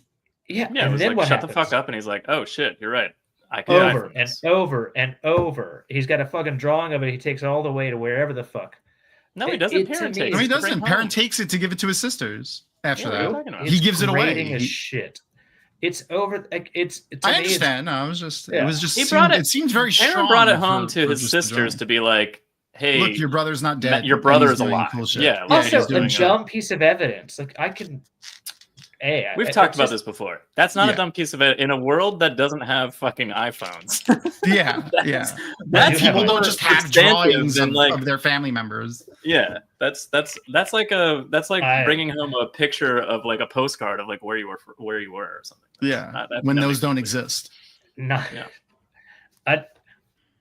Yeah, Yeah. It and was then like, what shut the happens? fuck up. And he's like, oh shit, you're right. I can Over and over and over. He's got a fucking drawing of it. He takes it all the way to wherever the fuck. No, he It- doesn't. it- to Parent me- takes No, he it to bring doesn't. home. Parent takes it to give it to his sisters after Yeah, what are you that. talking about? He gives it away. Grating as He- shit. It's over. Like, it's. To I me, understand. No, I was just. Yeah. It was just. He brought it- It seems very strong. Aaron brought it home for to his just the sisters drawing. to be like, hey, Look, your brother's not dead. your and brother he's is doing alive. cool shit. Yeah, Also, he's a doing dumb piece of evidence. Like I can. Hey, We've I- talked it's about just- this before. That's not Yeah. a dumb piece of it in a world that doesn't have fucking iPhones. Yeah, yeah. That's have People more don't just have substantive drawings than, of their family members. Yeah, that's like I- bringing home a picture of like a postcard of like where you were or something. Yeah, That when makes those don't me- exist. Not. Yeah.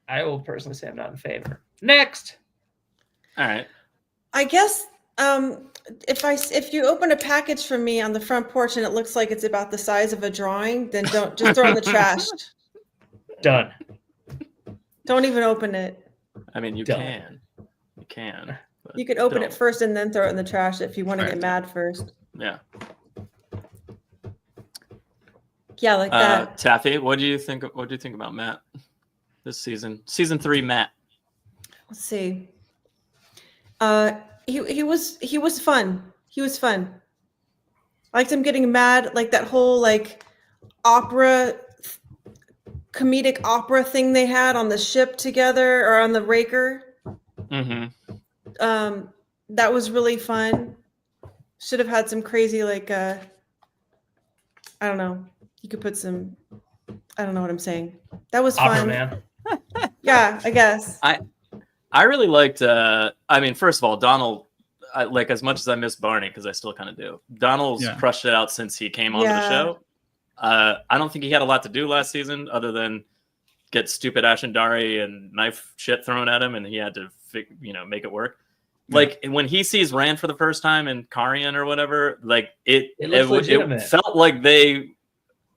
I will personally say I'm not in favor. Next. All right. I guess if you open a package from me on the front porch and it looks like it's about the size of a drawing, then don't just throw it in the trash. Done. Don't even open it. I mean, you Done. can. You can. but You could open don't. it first and then throw it in the trash if you want to Right. get mad first. Yeah. Yeah, like that. Taffy, what do you think about Matt this season? Season 3, Matt. Let's see. He was fun. He was fun. I liked him getting mad, like that whole like comedic opera thing they had on the ship together or on the Raker. Mm-hmm. That was really fun. Should have had some crazy like I don't know. You could put some. I don't know what I'm saying. That was Opera fun. man. Yeah, I guess. I really liked. I mean, first of all, Donald. Like as much as I miss Barney, because I still kind of do. Donald's Yeah. crushed it out since he came onto the Yeah. show. I don't think he had a lot to do last season, other than get stupid Ashendari and knife shit thrown at him, and he had to, make it work. Yeah. Like when he sees Rand for the first time in Karian or whatever, like It looks legitimate. it felt like they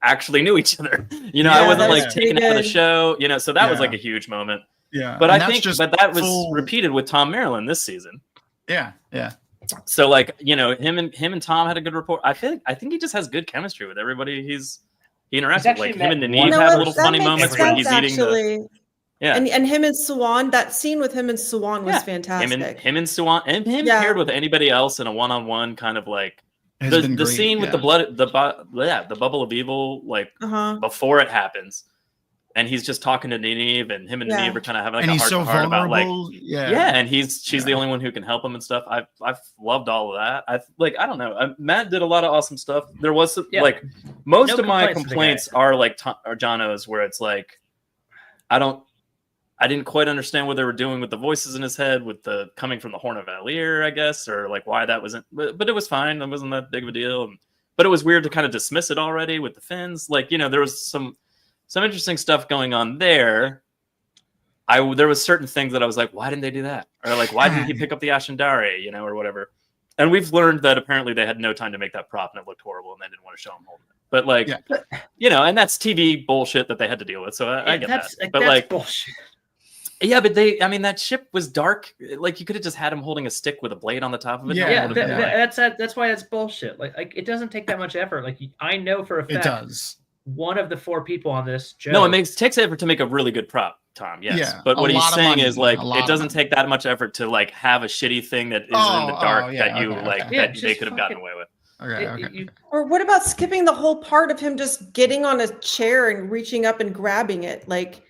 actually knew each other. I Yeah, wasn't that like was taken pretty out of the good. show. So that was Yeah. like a huge moment. Yeah, But and I that's think, just but that was full- repeated with Tom Maryland this season. Yeah. So like, you know, him and Tom had a good rapport. I think he just has good chemistry with everybody he interacts with. actually Like him and met Nynaeve one have person little that funny makes moments when he's sense, eating the actually. And him and Swan, that scene with him and Swan was fantastic. him and Swan and him paired with anybody else in a one-on-one kind of like Has the been great, scene with the blood, the bubble of evil, like before it happens. And he's just talking to Nynaeve, and him and Nynaeve are kind of having like and a he's heart so to heart about like, yeah, and she's the only one who can help him and stuff. I've loved all of that. I don't know. Matt did a lot of awesome stuff. There was some, like most of my complaints are like Jono's, where it's like I didn't quite understand what they were doing with the voices in his head, with the coming from the Horn of Valir, I guess, or like why that wasn't. But it was fine. It wasn't that big of a deal. But it was weird to kind of dismiss it already with the Finns. Like, you know, there was some interesting stuff going on there. There was certain things that I was like, why didn't they do that? Or like, why didn't he pick up the Ashendare, you know, or whatever. And we've learned that apparently they had no time to make that prop and it looked horrible and they didn't want to show him holding it. But like, you know, and that's TV bullshit that they had to deal with. So I get that. But that's like, bullshit. yeah, but that ship was dark. Like you could have just had him holding a stick with a blade on the top of it. That's why that's bullshit. Like it doesn't take that much effort. Like I know for a fact it does. One of the 4 people on this show. No, it takes effort to make a really good prop, Tom. Yes, Yeah, but what he's saying is like a lot it doesn't take that much effort to like have a shitty thing that is in the dark that you that they could have gotten away with. Okay. Or what about skipping the whole part of him just getting on a chair and reaching up and grabbing it? Like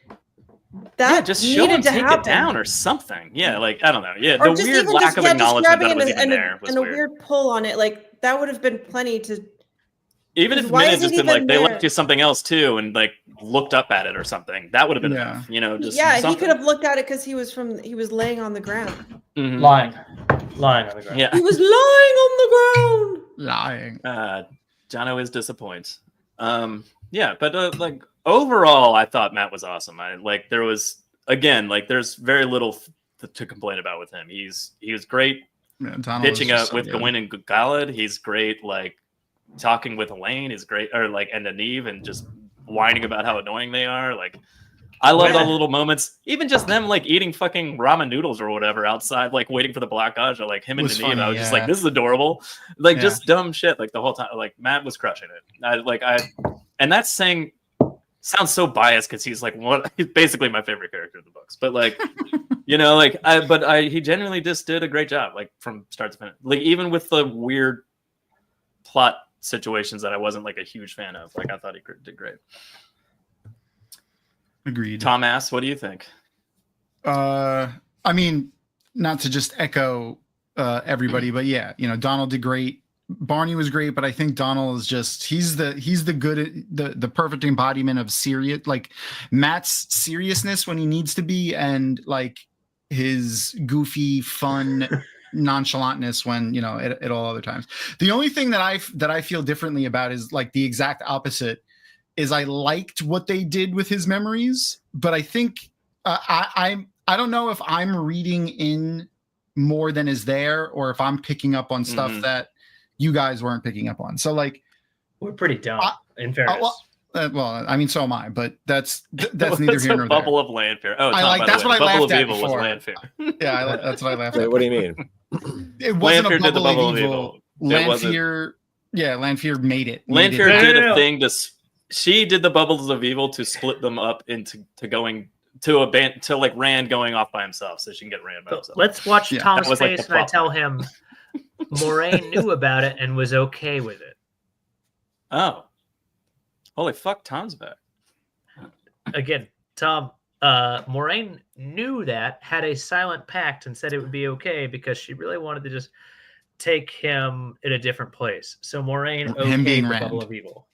that just show him needed to take happen. it down or something. Yeah, like I don't know. Yeah, Or the just weird even lack of acknowledgement that was even there was and weird. a weird pull on it. Like that would have been plenty to. Even if Min had just been like, they went to something else too, and like looked up at it or something, that would have been enough. You know, just he could have looked at it because he was laying on the ground. Mm-hmm. Lying on the ground. Yeah, he was lying on the ground. Lying. Jono is disappointed. But like overall, I thought Matt was awesome. There was again, like there's very little to complain about with him. He was great pitching up with Gawain and Galad. He's great, like talking with Elayne is great, or like and Nynaeve, and just whining about how annoying they are. Like I loved all the little moments, even just them like eating fucking ramen noodles or whatever outside, like waiting for the Black Aja. Like him and Nynaeve, I was just like, this is adorable. Like just dumb shit. Like the whole time, like Matt was crushing it. And that's saying sounds so biased because he's he's basically my favorite character in the books. But like, you know, like he genuinely just did a great job, like from start to finish. Like even with the weird plot situations that I wasn't like a huge fan of, like I thought he did great. Agreed. Tom asks, what do you think? I mean, not to just echo everybody, but yeah, you know, Donald did great. Barney was great, but I think Donald is just he's the perfect embodiment of serious, like Matt's seriousness when he needs to be, and like his goofy, fun nonchalantness when, you know, at all other times. The only thing that I feel differently about is like the exact opposite. Is I liked what they did with his memories, but I think I don't know if I'm reading in more than is there, or if I'm picking up on stuff that you guys weren't picking up on. So like, we're pretty dumb in fairness. Well, I mean, so am I, but that's neither here nor there. Bubble of Lanfear. Oh, Tom, that's what I laughed at Evil before. Was Lanfear. Yeah, that's what I laughed at. What do you mean? It wasn't Lanfear a did the bubble of evil. Lanfear, Lanfear made it. Lanfear did a thing to. She did the bubbles of evil to split them up into going to a band to like Rand going off by himself, so she can get Rand by himself. Let's watch Tom's face like and I tell him Moraine knew about it and was okay with it. Oh, holy fuck! Tom's back again. Tom, Moraine knew that, had a silent pact, and said it would be okay because she really wanted to just take him in a different place. So Moraine okayed the Rand. bubble of evil.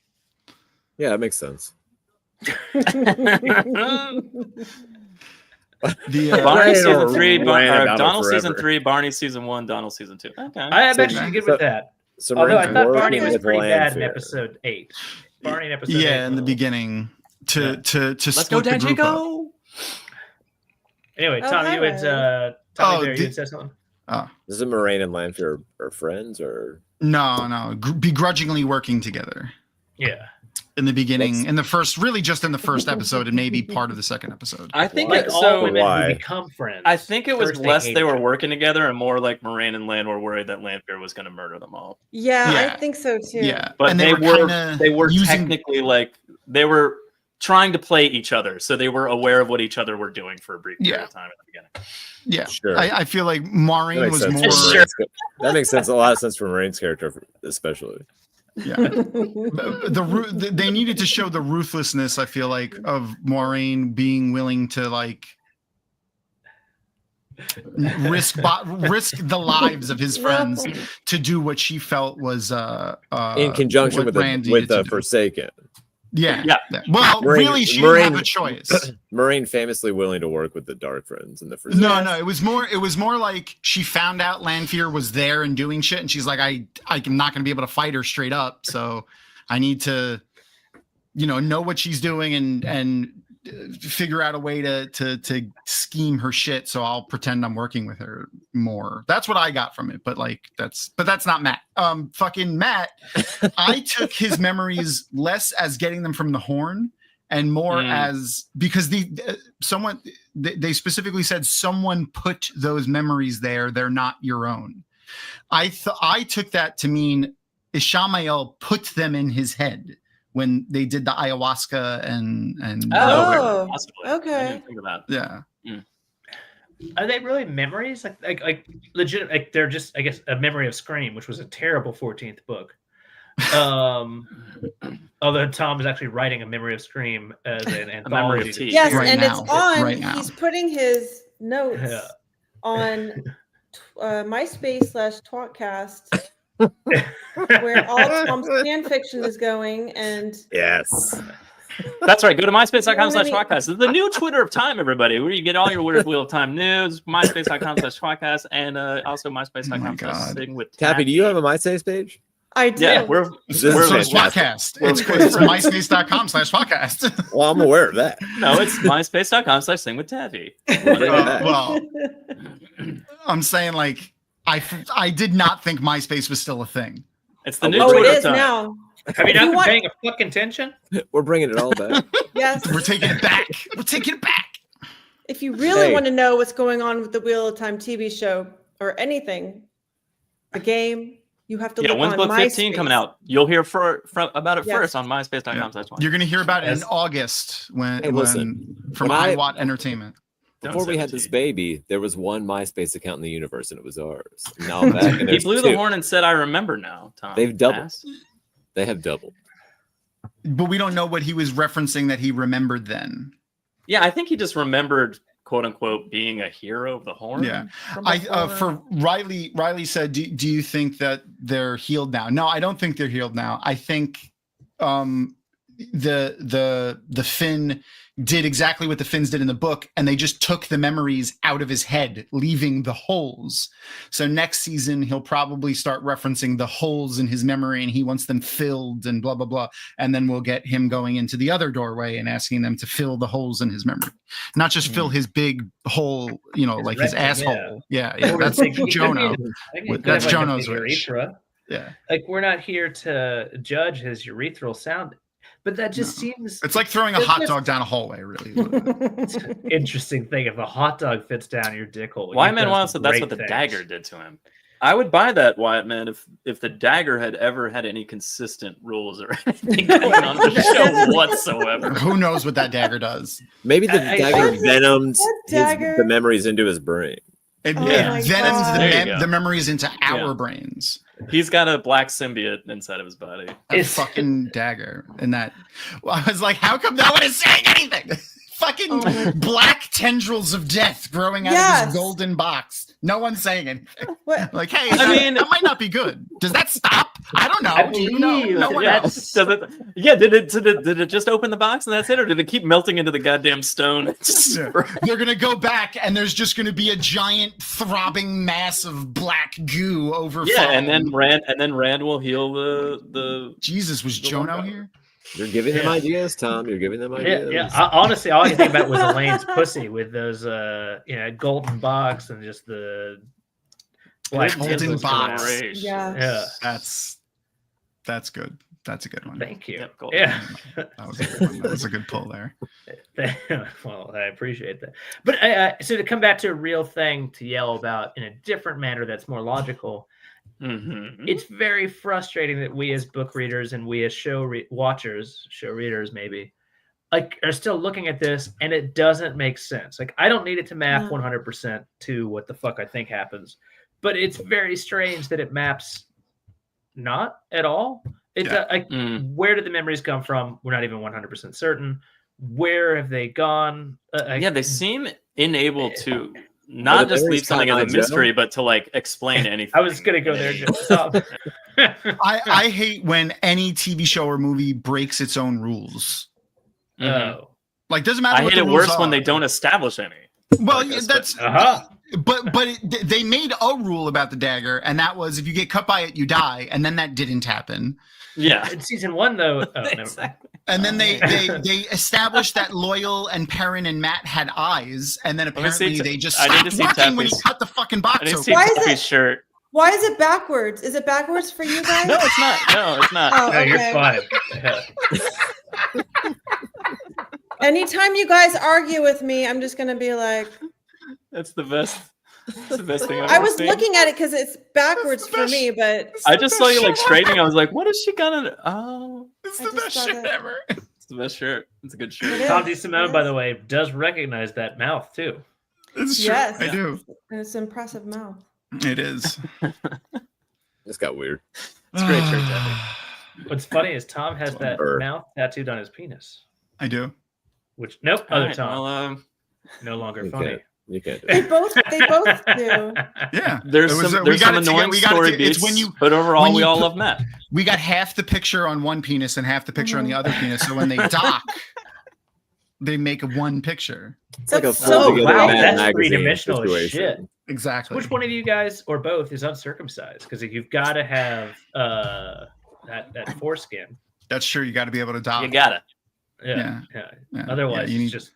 Yeah, that makes sense. Barney season 3, Donald season 3, Barney season 1, Donald season 2. Okay, I'm actually good with that. So although I thought Barney working was with pretty bad in Lanfear. episode 8. Barney in episode 8. In the beginning to Let's go, split the group up. go. Anyway, Oh, Tom, hi, you had you had said something. Is it Moraine and Lanfear are friends or? No, begrudgingly working together. Yeah. in the beginning, in the first episode, and maybe part of the second episode. I think Like it's all so. women Why? who become friends. I think it was first less hate they were each other. working together and more like Moraine and Lan were worried that Lanfear was going to murder them all. Yeah, Yeah. I think so too. Yeah, But and they were using- technically like they were trying to play each other, so they were aware of what each other were doing for a brief period of time at the beginning. Yeah, Sure. I feel like Maureen That makes was sense more. for Sure. Morain's- That makes sense. A lot of sense for Morain's character, especially. Yeah, they needed to show the ruthlessness. I feel like of Maureen being willing to like risk the lives of his friends to do what she felt was In conjunction what with Rand the needed to do. Forsaken. Yeah. Yeah. Well, Moraine- really, she Moraine- didn't have a choice. Moraine famously willing to work with the Dark Friends in the first. No, it was more like she found out Lanfear was there and doing shit, and she's like, I'm not gonna be able to fight her straight up, so I need to, know what she's doing and figure out a way to scheme her shit. So I'll pretend I'm working with her more. That's what I got from it. But that's not Matt. Fucking Matt. I took his memories less as getting them from the Horn and more as because they specifically said someone put those memories there. They're not your own. I took that to mean Ishamael put them in his head when they did the ayahuasca and Oh, possibly. I okay. didn't think of that. yeah. Are they really memories? Like legit? Like they're just, I guess, a memory of Scream, which was a terrible 14th book. Although Tom is actually writing a memory of Scream as an memory of anthology. tea. Yes, Right and now. it's on. Right now. He's putting his notes Yeah. on MySpace/tWoTcast, where all Tom's fan fiction is going, and Yes. That's right. Go to Really? myspace.com/podcast. It's the new Twitter of Time, everybody, where you get all your Weird Wheel of Time news. myspace.com/podcast and also Oh my myspace.com/sing God. with Taffy, do you have a MySpace page? I do. Yeah, we're This is So we're it's fantastic. podcast. It's myspace.com/podcast. Well, I'm aware of that. no, it's myspace.com/sing with Taffy. We'll bring it back. Well, I'm saying like I did not think MySpace was still a thing. It's the new Oh, it Twitter of is Time. now. Have you If not you been want- paying a fucking attention? We're bringing it all back. Yes. We're taking it back. We're taking it back. If you really Hey. want to know what's going on with the Wheel of Time TV show or anything, the game, you have to Yeah, look when's on book 15 MySpace. coming out? You'll hear about it Yes. first on myspace.com/watch. You're gonna hear about it in Yes. August Hey, listen, from when I- iWatt Entertainment. Before we had this baby, there was one MySpace account in the universe, and it was ours. And now I'm back, and He there's blew two. the horn and said, "I remember now." Tom, They've doubled. Ass. They have doubled. But we don't know what he was referencing that he remembered then. Yeah, I think he just remembered, quote unquote, being a hero of the horn. Yeah. from I before. for Riley said, do you think that they're healed now? No, I don't think they're healed now. I think the Finn did exactly what the Finns did in the book, and they just took the memories out of his head, leaving the holes. So next season he'll probably start referencing the holes in his memory, and he wants them filled and blah blah blah. And then we'll get him going into the other doorway and asking them to fill the holes in his memory, not just fill his big hole, His like his rectum, asshole. Yeah, Or that's it could be- Jono. I think it could That's have, like, a Jono's big wish. urethra. Yeah, Like, we're not here to judge his urethral sound, but that just seems it's like throwing a It's hot just- dog down a hallway. Really, it's an interesting thing. If a hot dog fits down your dick hole, Wyatt you've Man done Wild some said that's great what the things. dagger did to him. I would buy that, Wyatt Man, if the dagger had ever had any consistent rules or anything going on the show whatsoever. who knows what that dagger does? Maybe the I- dagger What? venomed What dagger? the memories into his brain. It, Oh it my venoms God. There you go. the memories into our Yeah. brains. He's got a black symbiote inside of his body. A It's- fucking dagger. And that, well, I was like, how come no one is saying anything? Fucking Oh my- black tendrils of death growing out of Yes. this golden box. No one's saying anything. What? Like, hey, I mean- that might not be good. Does that stop? I don't know. I Do you know? believe No one yeah. knows. Does it, yeah, did it just open the box and that's it, or did it keep melting into the goddamn stone? It's just- Yeah. They're gonna go back, and there's just gonna be a giant throbbing mass of black goo over. Yeah, and Fain. then Rand will heal the Jesus, was the one Jono guy. here? You're giving them Yeah. ideas, Tom. You're giving them Yeah, ideas. yeah. Honestly, all I can think about was Elaine's pussy with those, golden box and just the black Golden tendrils box. coming out. Yeah. Yeah. That's good. That's a good one. Thank you. Yep, cool. Yeah. That was a good one. That was a good pull there. Well, I appreciate that. But so to come back to a real thing to yell about in a different manner that's more logical, it's very frustrating that we as book readers and we as show readers maybe, like are still looking at this and it doesn't make sense. Like I don't need it to map 100% to what the fuck I think happens, but it's very strange that it maps not at all. It's where did the memories come from? We're not even 100% certain. Where have they gone? They seem unable to not just leave something as a mystery, but to like explain anything. I was gonna go there. I hate when any TV show or movie breaks its own rules. Like doesn't matter. I hate it worse when they don't establish any. Well, that's but they made a rule about the dagger, and that was if you get cut by it, you die, and then that didn't happen. Yeah, in season 1 though. Exactly. And then they established that Loial and Perrin and Matt had eyes, and then apparently they just stopped working when he cut the fucking box open. Why is it backwards? Is it backwards for you guys? No, it's not. No, it's not. Oh, no, okay. You're fine. Anytime you guys argue with me, I'm just gonna be like, "That's the best. That's the best thing I've I ever was seen." looking at it because it's backwards for me, but I just saw you like straightening. I was like, "What is she gonna?" Oh, it's the best shit ever. It's the best shirt. It's a good shirt. Tom DeSimone, by the way, does recognize that mouth too. It's true. Yes, I do. And it's an impressive mouth. It is. This got weird. It's a great shirt, Debbie. What's funny is Tom has that mouth tattooed on his penis. I do. Which other right, Tom. Well, You no longer funny. You can't do They it. both do. Yeah. There's some annoying story beats, but overall, we all love Matt. We got half the picture on one penis and half the picture on the other penis. So when they dock, they make one picture. It's like a so wow, Mad that's Magazine three-dimensional situation. shit. Exactly. Which one of you guys or both is uncircumcised? Because you've got to have that foreskin. That's true. You got to be able to dock. You got it. Yeah. Yeah. Otherwise, you need it's just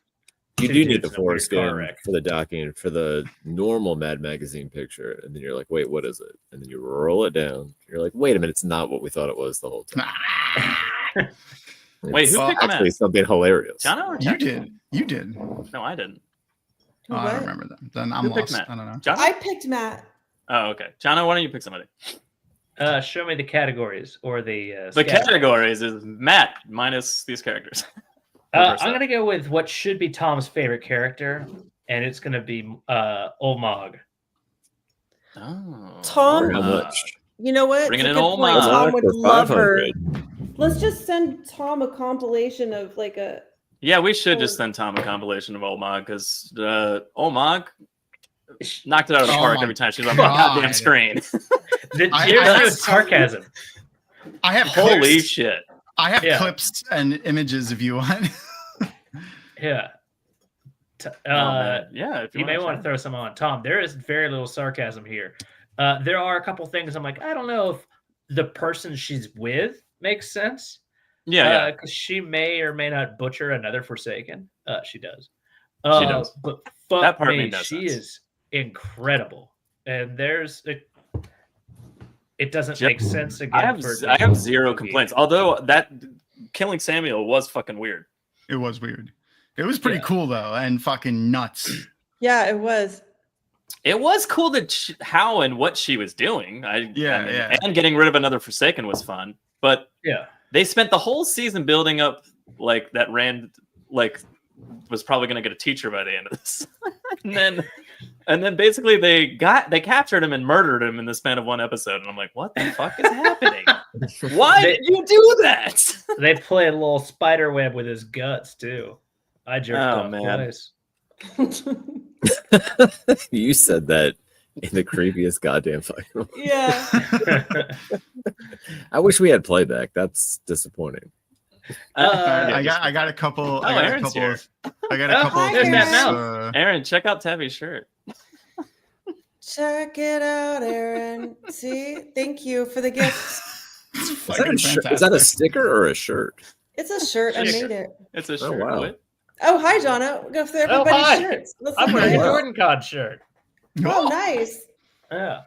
You two do need dudes the in a weird car foreskin wreck. for the docking for the normal Mad Magazine picture, and then you're like, "Wait, what is it?" And then you roll it down. You're like, "Wait a minute, it's not what we thought it was the whole time." Wait, who picked actually Matt? something hilarious? Jono or You Jack? did. You did. No, I didn't. Oh, I What? don't remember that. Then I'm Who picked lost. Matt? I don't know. Jono? I picked Matt. Oh, okay. Jono, why don't you pick somebody? show me the categories or the The scatter. categories is Matt minus these characters. I'm gonna go with what should be Tom's favorite character, and it's gonna be Olmog. Oh. Tom, How much? you know what? Bringing It's a in good old point. Mog. Tom would For love her. 500. Let's just send Tom a compilation of like a. Yeah, we should just send Tom a compilation of Olmog because Olmog knocked it out of the Oh park my every time she's on the goddamn God. screen. There's I no have- sarcasm. I have Holy clips. shit. I have Yeah. clips and images if you want. Yeah. Man. Yeah, if You may want to throw some on. Tom, there is very little sarcasm here. There are a couple things I'm like, I don't know if the person she's with makes sense. Yeah, Because she may or may not butcher another Forsaken. She does. She does. But fuck That part me, made no she sense. is incredible. And it doesn't Yep. make sense again. I have zero complaints. Although that killing Samuel was fucking weird. It was weird. It was pretty Yeah. cool though, and fucking nuts. Yeah, it was. It was cool that how and what she was doing. Yeah. And getting rid of another Forsaken was fun. But Yeah. they spent the whole season building up like that Rand was probably going to get a teacher by the end of this. and then basically they captured him and murdered him in the span of one episode. And I'm like, what the fuck is happening? Why did you do that? They played a little spider web with his guts too. I jerked off man. twice. You said that in the creepiest goddamn final. Yeah. I wish we had playback. That's disappointing. I got a couple. I got a Aaron's couple. here. I got a couple. hi, There's that things, mouth. Aaron, check out Tabby's shirt. Check it out, Aaron. See, thank you for the gift. It's Is that, fucking a shirt? fantastic. Is that a sticker or a shirt? It's a shirt. I made it. It's a shirt. wow. What? Oh, hi, Jono. Go through Oh, everybody's hi. shirts. Let's I'm look wearing at a it. Jordan Cod shirt. Oh, nice. Yeah.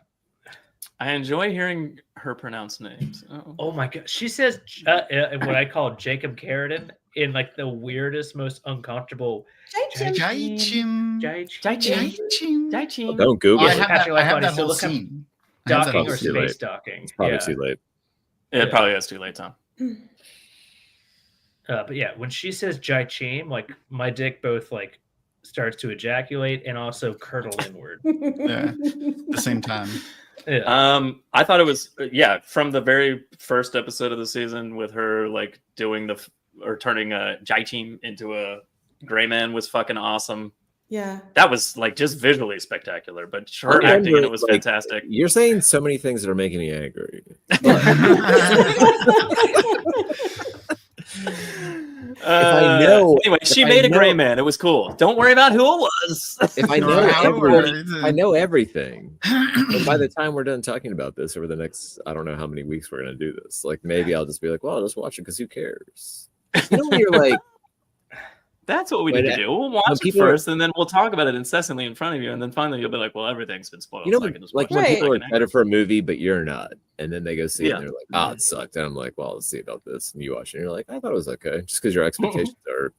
I enjoy hearing her pronounce names. Oh my god, she says what I call Jacob Carradine in like the weirdest, most uncomfortable. Jaichim. Jaichim. Don't Google I it. have Patrick that, I have Lifebody, that so whole look up scene. I have that Docking whole or scene. space Too late. docking. It's probably Yeah. too late. It probably is too late, Tom. But yeah, when she says Jaichim, like my dick both like starts to ejaculate and also curdle inward. Yeah, at the same time. Yeah. I thought it was from the very first episode of the season with her like doing turning a Jaichim into a gray man was fucking awesome. Yeah. That was like just visually spectacular, but her acting in it was fantastic. You're saying so many things that are making me angry. I know. Anyway, she made a gray man. It was cool. Don't worry about who it was. If I know everything, and by the time we're done talking about this over the next, I don't know how many weeks we're gonna do this. Like maybe I'll just be like, well, I'll just watch it because who cares? You know, when you're like, that's what we need to do. We'll watch it first, and then we'll talk about it incessantly in front of you, and then finally you'll be like, well, everything's been spoiled. You know, so I can just like watch when it. people are excited for a movie, but you're not, and then they go see it, Yeah. and they're like, "Oh, it sucked," and I'm like, "Well, let's see about this." And you watch it, and you're like, "I thought it was okay," just because your expectations are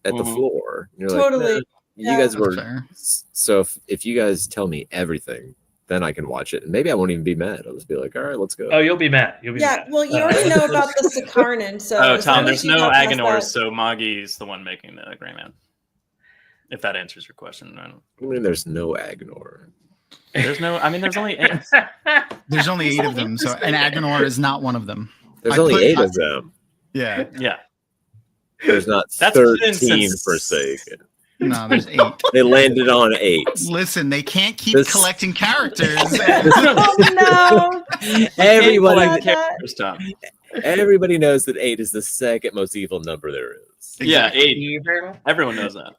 at the floor. And you're Totally. like, Yeah. you guys That's were fair. so. If you guys tell me everything, then I can watch it, and maybe I won't even be mad. I'll just be like, "All right, let's go." Oh, you'll be mad. You'll be Yeah, mad. well, you already know about the Sakarnan, so Oh, as Tom, soon there's as you no got past Agonors, that- so Moghedien the one making the gray man. If that answers your question, I don't. I mean, there's no Agonor. There's no. I mean, there's only 8. There's only 8 of them, so an Agonor is not one of them. There's I only put- 8 of them. Yeah, Yeah. There's not That's been 13 since- for sake. no, there's 8. They landed on 8. Listen, they can't keep This- collecting characters. Oh no! Everybody, Like that. Characters, Tom. everybody knows that 8 is the second most evil number there is. Yeah, 8. Everyone knows that.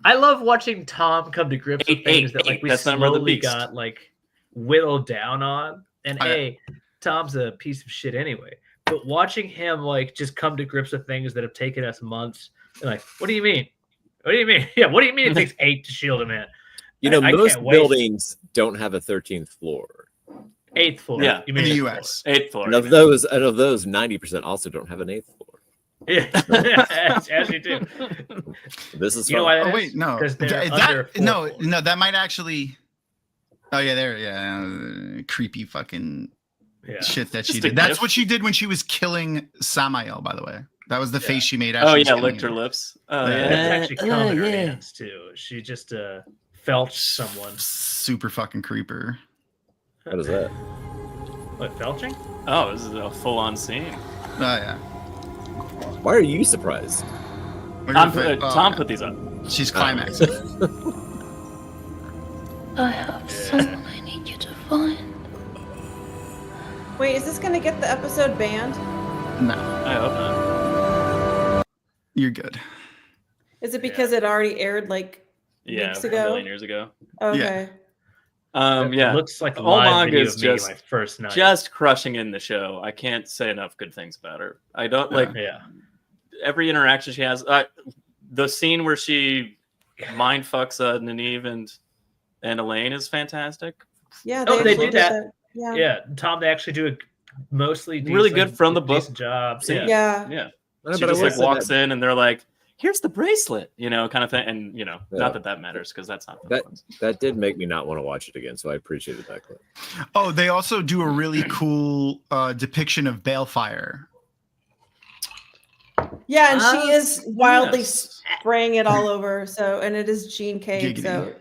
I love watching Tom come to grips with Eight, things eight, that like eight. we That's the number of the slowly beast. got like whittled down on. And I- Tom's a piece of shit anyway. But watching him like just come to grips with things that have taken us months, and like, what do you mean? What do you mean? Yeah, what do you mean it takes 8 to shield a man? You know, I most can't wait. buildings don't have a 13th floor. 8th floor. Yeah, you in mean the 8th floor. US. 8th floor. And of those, 90% also don't have an 8th floor. Yeah, as you do. This is You know fun. why? Oh wait, no, because they're Th- under that no, 4 floors. no, that might actually. Oh yeah, creepy fucking Yeah. shit that she Just a did. That's gift. what she did when she was killing Samael. By the way, that was the face she made. As Oh she was yeah, killing licked her him. lips. Oh Yeah. yeah. That's actually cum in her hands too. She just felched someone. Super fucking creeper. What is that? What, felching? Oh, this is a full-on scene. Oh yeah. Why are you surprised? Look Tom, at her face. Oh, Tom yeah. put these up. She's climaxing. I have someone I need you to find. Wait, is this gonna get the episode banned? No, I hope not. you're good. Is it because it already aired like Yeah, weeks a ago? million years ago. Okay. Yeah. It looks like a Omag live video is of me just- my first night. Just crushing in the show. I can't say enough good things about her. I don't like yeah. every interaction she has. The scene where she mind fucks Nynaeve and Elayne is fantastic. Yeah, Oh, they actually did did that. Yeah. Yeah, Tom, they actually do a mostly Really decent- good from the book. decent job. See? Yeah. Yeah. Yeah. No, She but I just will like say walks that- in and they're like, here's the bracelet, kind of thing. And Yeah. not that matters because that's not the ones. That did make me not want to watch it again, so I appreciated that clip. Oh, they also do a really cool depiction of Balefire. Yeah, and she is wildly yes. spraying it all over. So, and it is Jean Cade. Giggity. So,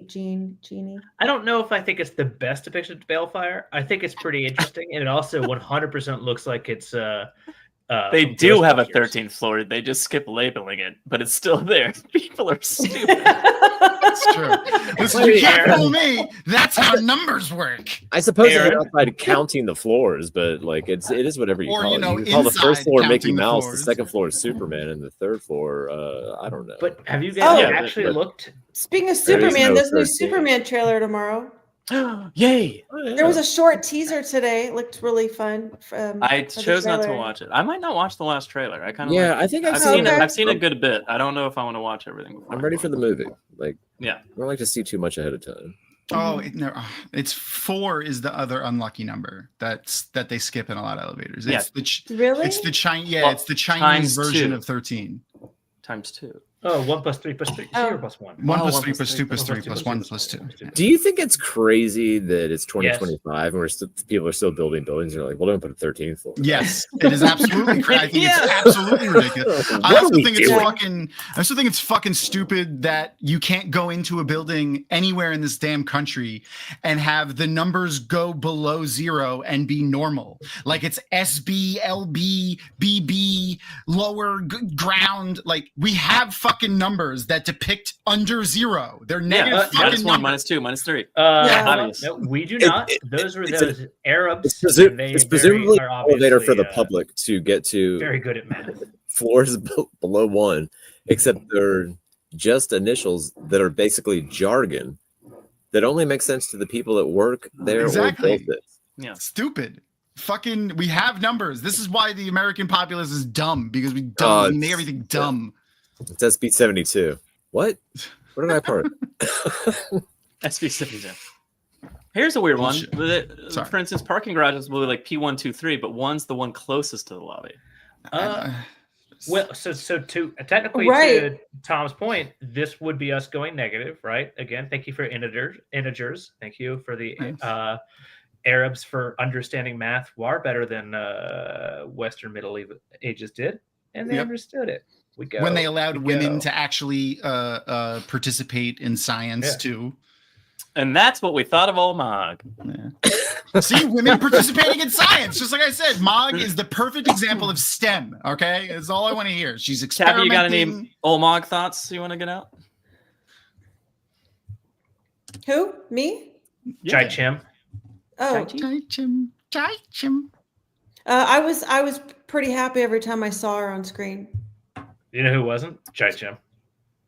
Jeannie. I don't know if I think it's the best depiction of Balefire. I think it's pretty interesting, and it also 100% looks like it's They from do have a Ghostbusters. 13th floor. They just skip labeling it, but it's still there. People are stupid. That's true. Listen, you can't fool me. That's how numbers work. I suppose Aaron? it's outside counting the floors, but like it is whatever you Or, call you it. know, You can call the inside first floor Mickey counting the Mouse, floors. the second floor is Superman, and the third floor, I don't know. But have you Oh. guys Yeah, actually but- looked? Speaking of There is Superman, no there's a new 13. Superman trailer tomorrow. Yay! There was a short teaser today. It looked really fun. I for the chose not to trailer. watch it. I might not watch the last trailer. I kind of Yeah, I think I've I've seen seen Okay. it. I've seen a good bit. I don't know if I want to watch everything. Before I'm ready for the movie. Like, Yeah. I don't like to see too much ahead of time. Oh, it's 4 is the other unlucky number that they skip in a lot of elevators. Yeah. Really? It's the Chinese. Yeah, Well, it's the Chinese times version 2. of 13. Times 2. Oh, 1 plus 3 plus 3 Oh. 0 plus 1. 1 Oh, plus 1 3 plus plus 2 plus 3 3 plus 1 plus 2. Do you think it's crazy that it's 2025 and people are still building buildings? They're like, well, don't put a 13th floor. Yes, it is absolutely crazy. I think Yeah. it's absolutely ridiculous. What I are also we think it's doing? fucking. I also think it's fucking stupid that you can't go into a building anywhere in this damn country and have the numbers go below 0 and be normal. Like it's SB, LB, BB, lower ground. Like we have fucking numbers that depict under 0. They're negative fucking minus 1, numbers. minus 2, minus 3. Yeah. Obvious. No, we do not. Those were it's those Arabs. It's, and it's they presumably are an elevator for the obviously, public to get to Very good at math. floors below 1, except they're just initials that are basically jargon that only make sense to the people that work there Exactly. or built it. Yeah. Stupid. Fucking, we have numbers. This is why the American populace is dumb, because we Oh, make everything dumb. It's SB 72. What? What did I part? SB72. Here's a weird one. Sorry. For instance, parking garages will be like P123, but 1's the one closest to the lobby. Well, so to technically Right. to Tom's point, this would be us going negative, right? Again, thank you for integers. Thank you for the Nice. Arabs for understanding math far better than Western Middle Ages did, and they Yep. understood it. We go When they allowed we women go. to actually participate in science Yeah. too. And that's what we thought of Olmog. Yeah. See, women participating in science. Just like I said, Mog is the perfect example of STEM. Okay, that's all I want to hear. She's Tabby, you got experimenting. any Olmog thoughts you want to get out? Who? Me? Chai Chim. Oh, Chai-chim, chai-chim. I was pretty happy every time I saw her on screen. You know who wasn't? Chai Chim.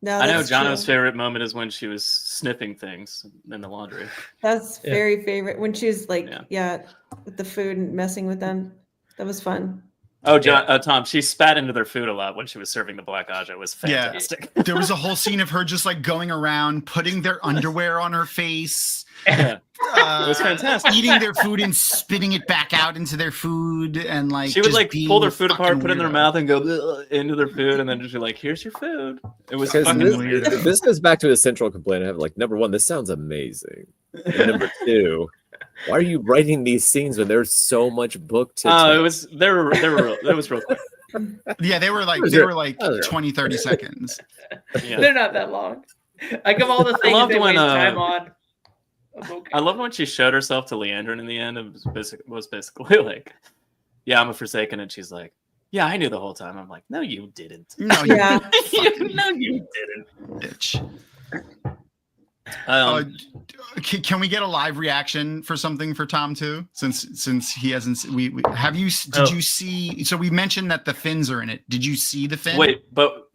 No, I know that's Jono's true. favorite moment is when she was sniffing things in the laundry. That's Yeah. very favorite when she was like, Yeah. yeah, with the food and messing with them. That was fun. Oh, Tom, she spat into their food a lot when she was serving the black aja. It was Yeah. fantastic. There was a whole scene of her just like going around, putting their underwear on her face. Yeah. It was fantastic. Eating their food and spitting it back out into their food, and like She would just like being pull their food apart, fucking put it in their weirdo. mouth, and go "Ugh," into their food, and then just be like, "Here's your food." It was Because fucking this- weird. this goes back to a central complaint I have. Like, number one, this sounds amazing. And number two, why are you writing these scenes when there's so much book to Oh, tell? it was it was real quick. Yeah, they were like Was there- 20, 30 seconds. Yeah. They're not that long. I give all the things loved they when, waste time on. I'm okay. I loved when she showed herself to Leandrin in the end. It was basically like, "Yeah, I'm a Forsaken," and she's like, "Yeah, I knew the whole time." I'm like, "No, you didn't." No, you Yeah. No, you didn't. bitch. Um, Can we get a live reaction for something for Tom too? Since he hasn't, we have you? Did Oh. you see? So we mentioned that the fins are in it. Did you see the fin? wait, but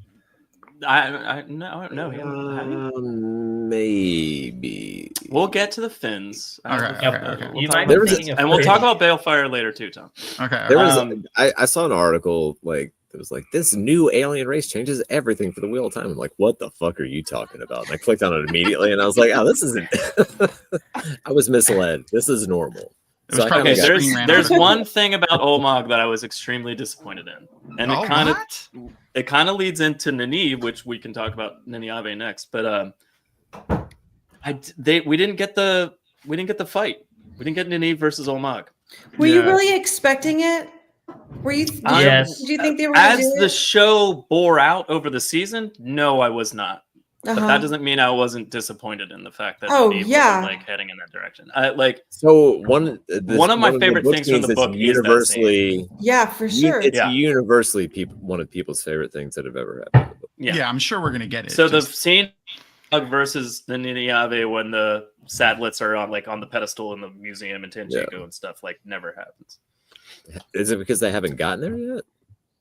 I no, he hasn't. Maybe. We'll get to the fins. Okay. You talk might about- be There was a- thinking of and we'll Fain. talk about Balefire later too, Tom. Okay. There was Um, I saw an article like it was like this new alien race changes everything for the Wheel of Time. I'm like, what the fuck are you talking about? And I clicked on it immediately, and I was like, oh, this isn't. I was misled. This is normal. It was I probably Okay, kinda got- Screen Rant there's article. one thing about Olmog that I was extremely disappointed in, and Oh, it kind of leads into Nynaeve, which we can talk about Nynaeve next. But we didn't get the fight. We didn't get Nynaeve versus Olmog. Were you Yeah. really expecting it? Were you? Did, Yes. Do you think they were gonna As do the it? show bore out over the season, no, I was not. But Uh-huh. that doesn't mean I wasn't disappointed in the fact that Oh, Nynaeve yeah. wasn't like heading in that direction. Like So one of my favorite things from the that's book is that universally Yeah, for sure. It's Yeah. universally one of people's favorite things that have ever happened. Yeah. I'm sure we're gonna get it. So the Just- scene versus the Nynaeve when the Sadlets are on the pedestal in the museum in Tenjiku and stuff Never happens. Is it because they haven't gotten there yet?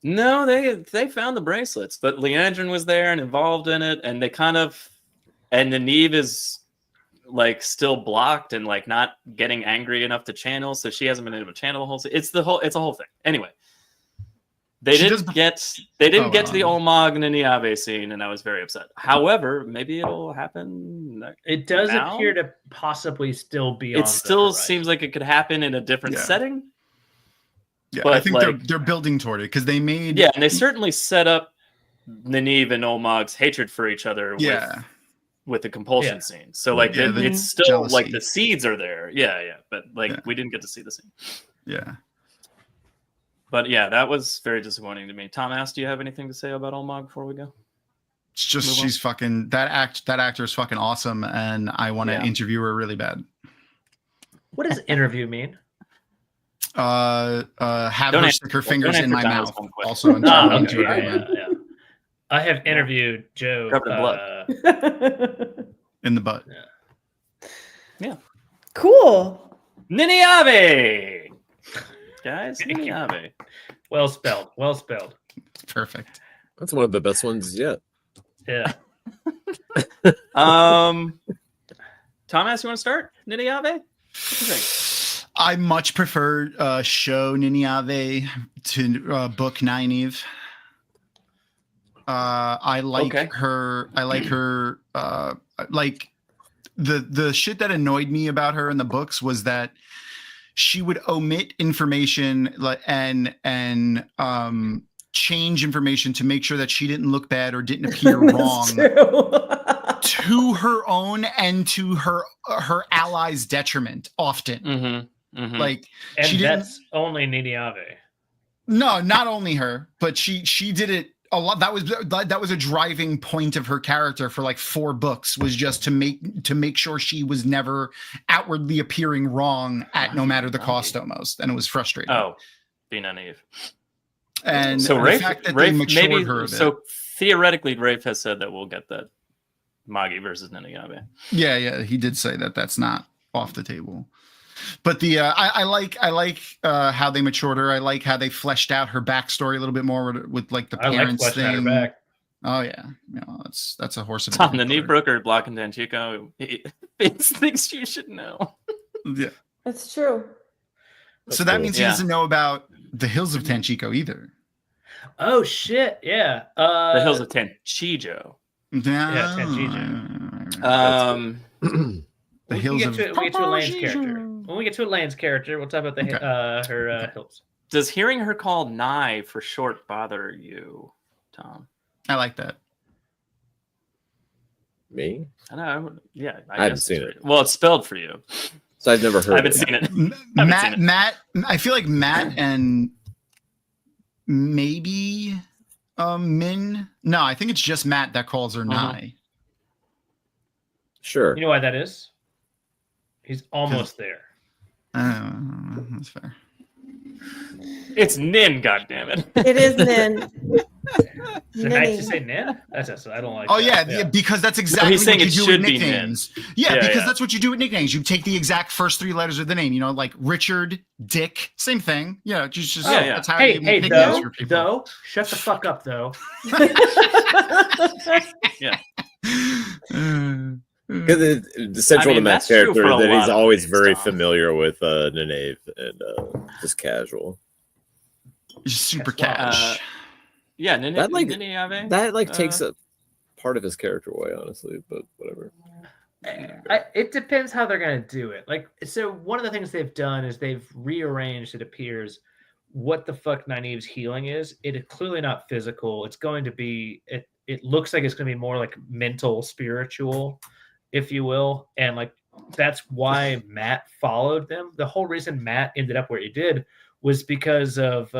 No, they found the bracelets, but Leandrin was there and involved in it, and and Nynaeve is like still blocked and like not getting angry enough to channel, so she hasn't been able to channel the whole. It's a whole thing. Anyway, They She didn't does- get to the Oh, Omog Nynaeve scene, and I was very upset. However, maybe it'll happen. It does Now? appear to possibly still be on It the still horizon. seems like it could happen in a different Yeah. setting. Yeah, But, I think like- they're building toward it because they made. Yeah, and they certainly set up Nynaeve and Omog's hatred for each other Yeah. with the compulsion Yeah. scene. So like Yeah, the it's still like jealousy. the seeds are there. Yeah. But like Yeah. we didn't get to see the scene. Yeah. But yeah, that was very disappointing to me. Tom asked, do you have anything to say about Omog before we go? It's just Move on. she's fucking that actor is fucking awesome, and I want to Yeah. interview her really bad. What does interview mean? Have Don't her answer- stick her don't fingers in answer my Donald's mouth. one question. Also, Oh, okay, into yeah, her, yeah, man. yeah. I have interviewed Joe Covered in blood. In the butt. Cool. Nynaeve! Guys, Nynaeve. Well spelled. Well spelled. Perfect. That's one of the best ones yet. Yeah. Thomas, you want to start? Nynaeve? What do you think? I much prefer show Nynaeve to book Nynaeve. I like Okay. her. I like her. Like the shit that annoyed me about her in the books was that she would omit information and change information to make sure that she didn't look bad or didn't appear wrong to her own and to her allies' detriment. Often, Mm-hmm. like And she didn't. that's only Nynaeve. No, not only her, but she did it a lot. That was a driving point of her character for like 4 books, was just to make sure she was never outwardly appearing wrong at no matter the cost almost, and it was frustrating. Oh, be Nynaeve. And So the Rafe, fact that they matured maybe her a bit. so theoretically, Rafe has said that we'll get that Moghedien versus Nynaeve. Yeah, he did say that that's not off the table. But the I like how they matured her. I like how they fleshed out her backstory a little bit more with like the I like parents fleshing out her thing. back. Oh yeah, that's a horse. of a Tom, different Nynaeve color. Brooker blocking Danchico. It's things you should know. Yeah. That's true. So that cool. means he Yeah. doesn't know about the hills of Tanchico either. Oh shit! Yeah. The Hills of Tanchijo. Yeah, Um, the hills of we get to Elayne's character. When we get to Elayne's character, we'll talk about the Okay. her hills. does hearing her called Nye for short bother you, Tom? I like that. Me? I know. Yeah, I haven't guess seen it's it. Well, it's spelled for you. So I've never heard. I haven't it. seen it. M- Haven't Matt, seen it. Matt, I feel like Matt and maybe Min. No, I think it's just Matt that calls her Nye. Sure. You know why that is? He's almost there. That's fair. It's Nin, goddammit. It is Nin. Is it nice Ninny. to say Nin? That's I don't like. Oh that. yeah, because that's exactly he's saying what you it do with should be Nin. nicknames. Yeah, Yeah, because yeah. that's what you do with nicknames. You take the exact first 3 letters of the name. You know, like Richard, Dick, same thing. Yeah, just Yeah, yeah. that's how Hey, you make hey, nicknames though, for people. though, shut the fuck up, though. Because it's central I mean, to Matt's that's true character for a that he's lot of always things, very Tom. familiar with Nynaeve and just casual. Super That's why, cash. Yeah, That, like, Nynaeve. That takes a part of his character away, honestly. But whatever. It depends how they're going to do it. Like, so one of the things they've done is they've rearranged, it appears, what the fuck Nynaeve's healing is. It is clearly not physical. It's going to be, it looks like it's going to be more like mental, spiritual, if you will. And like, that's why Matt followed them. The whole reason Matt ended up where he did was because of